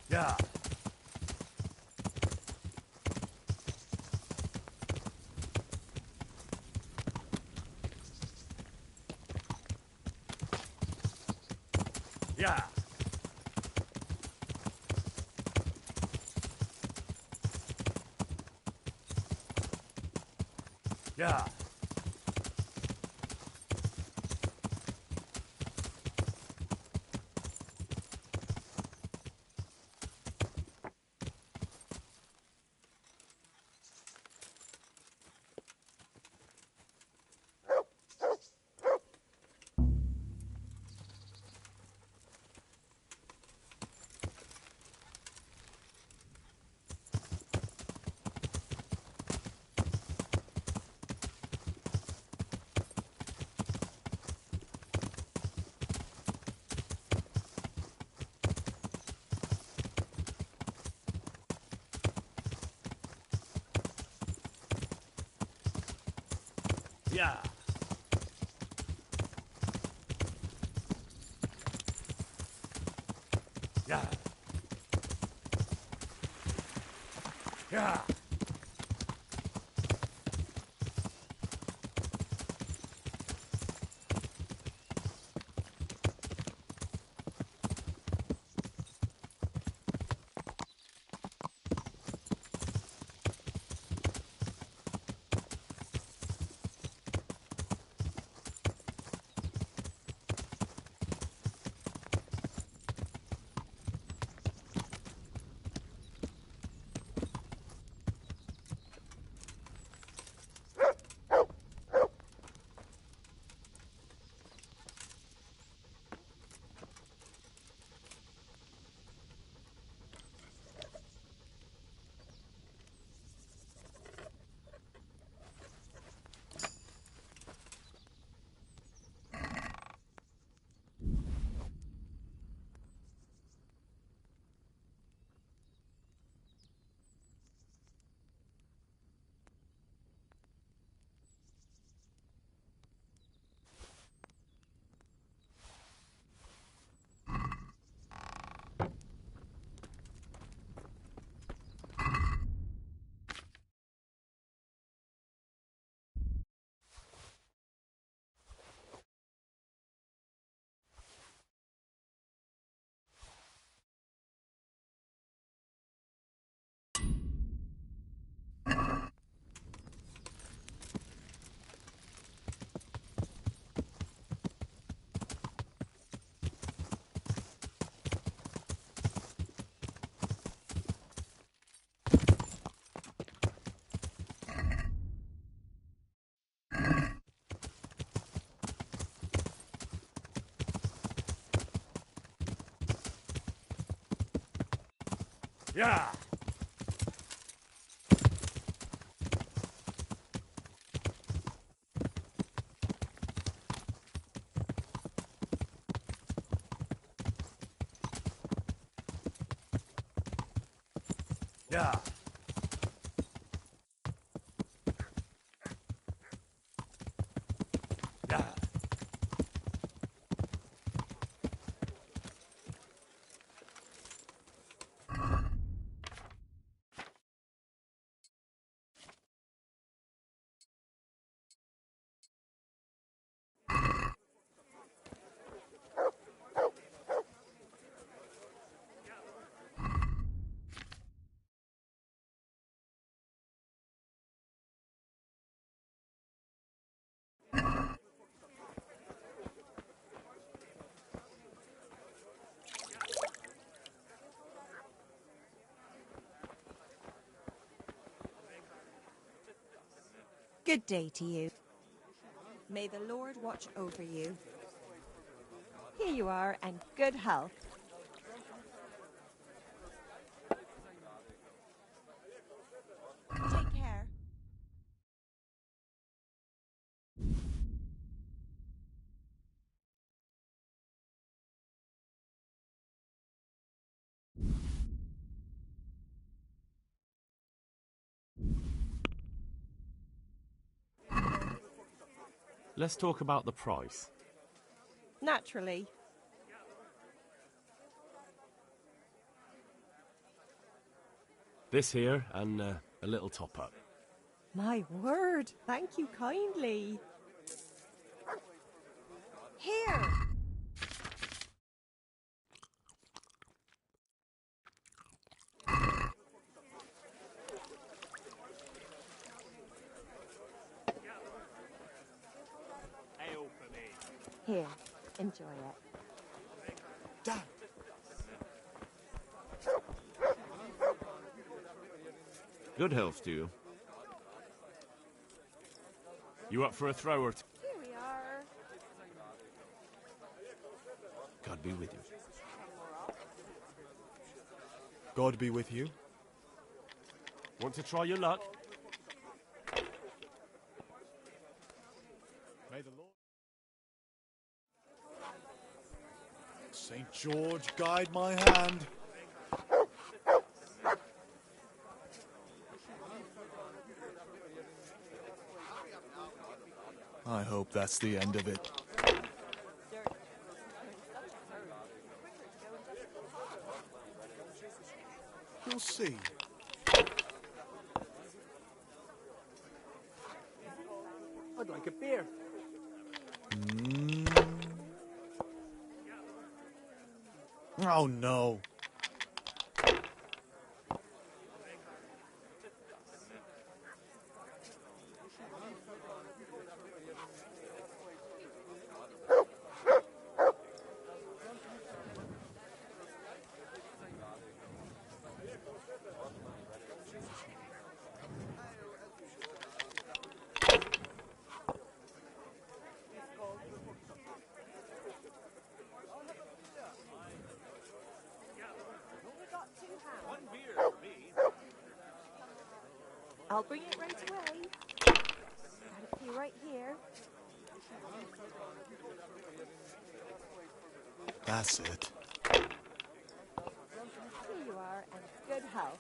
Yeah. Yeah. Yeah. Yeah. Yeah. Yeah. Yeah. Yeah. Yeah. Good day to you. May the Lord watch over you. Here you are, and good health. Take care. Let's talk about the price. Naturally. This here, and a little top-up. My word, thank you kindly. Here. Here, enjoy it. Dad! Good health to you. You up for a throw or two? Here we are. God be with you. God be with you. Want to try your luck? May the Lord... St. George guide my hand. I hope that's the end of it. You'll see. I'd like a beer. Oh no. I'll bring it right away. Got it for you right here. That's it. Here you are, and good health.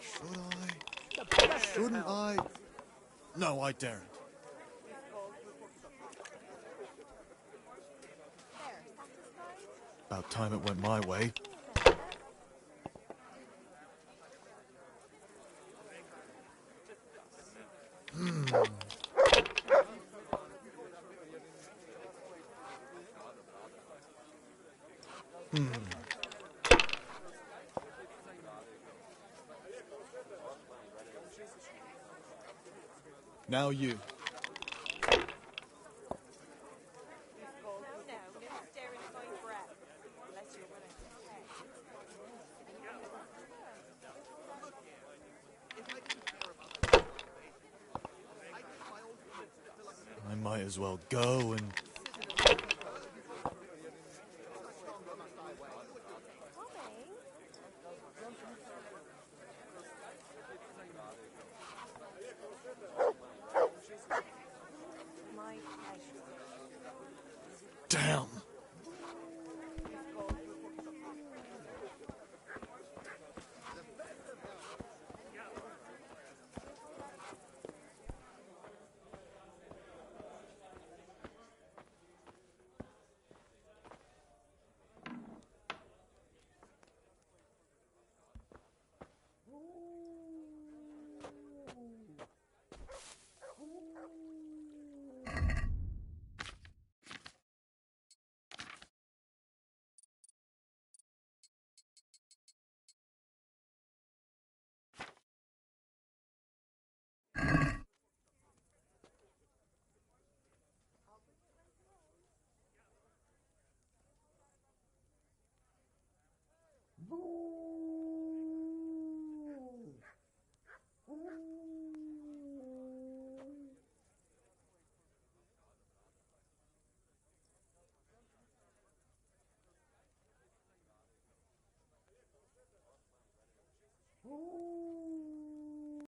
Should I? Shouldn't I? No, I daren't. About time it went my way. Now you. I might as well go and... My pleasure. Damn. Ooh.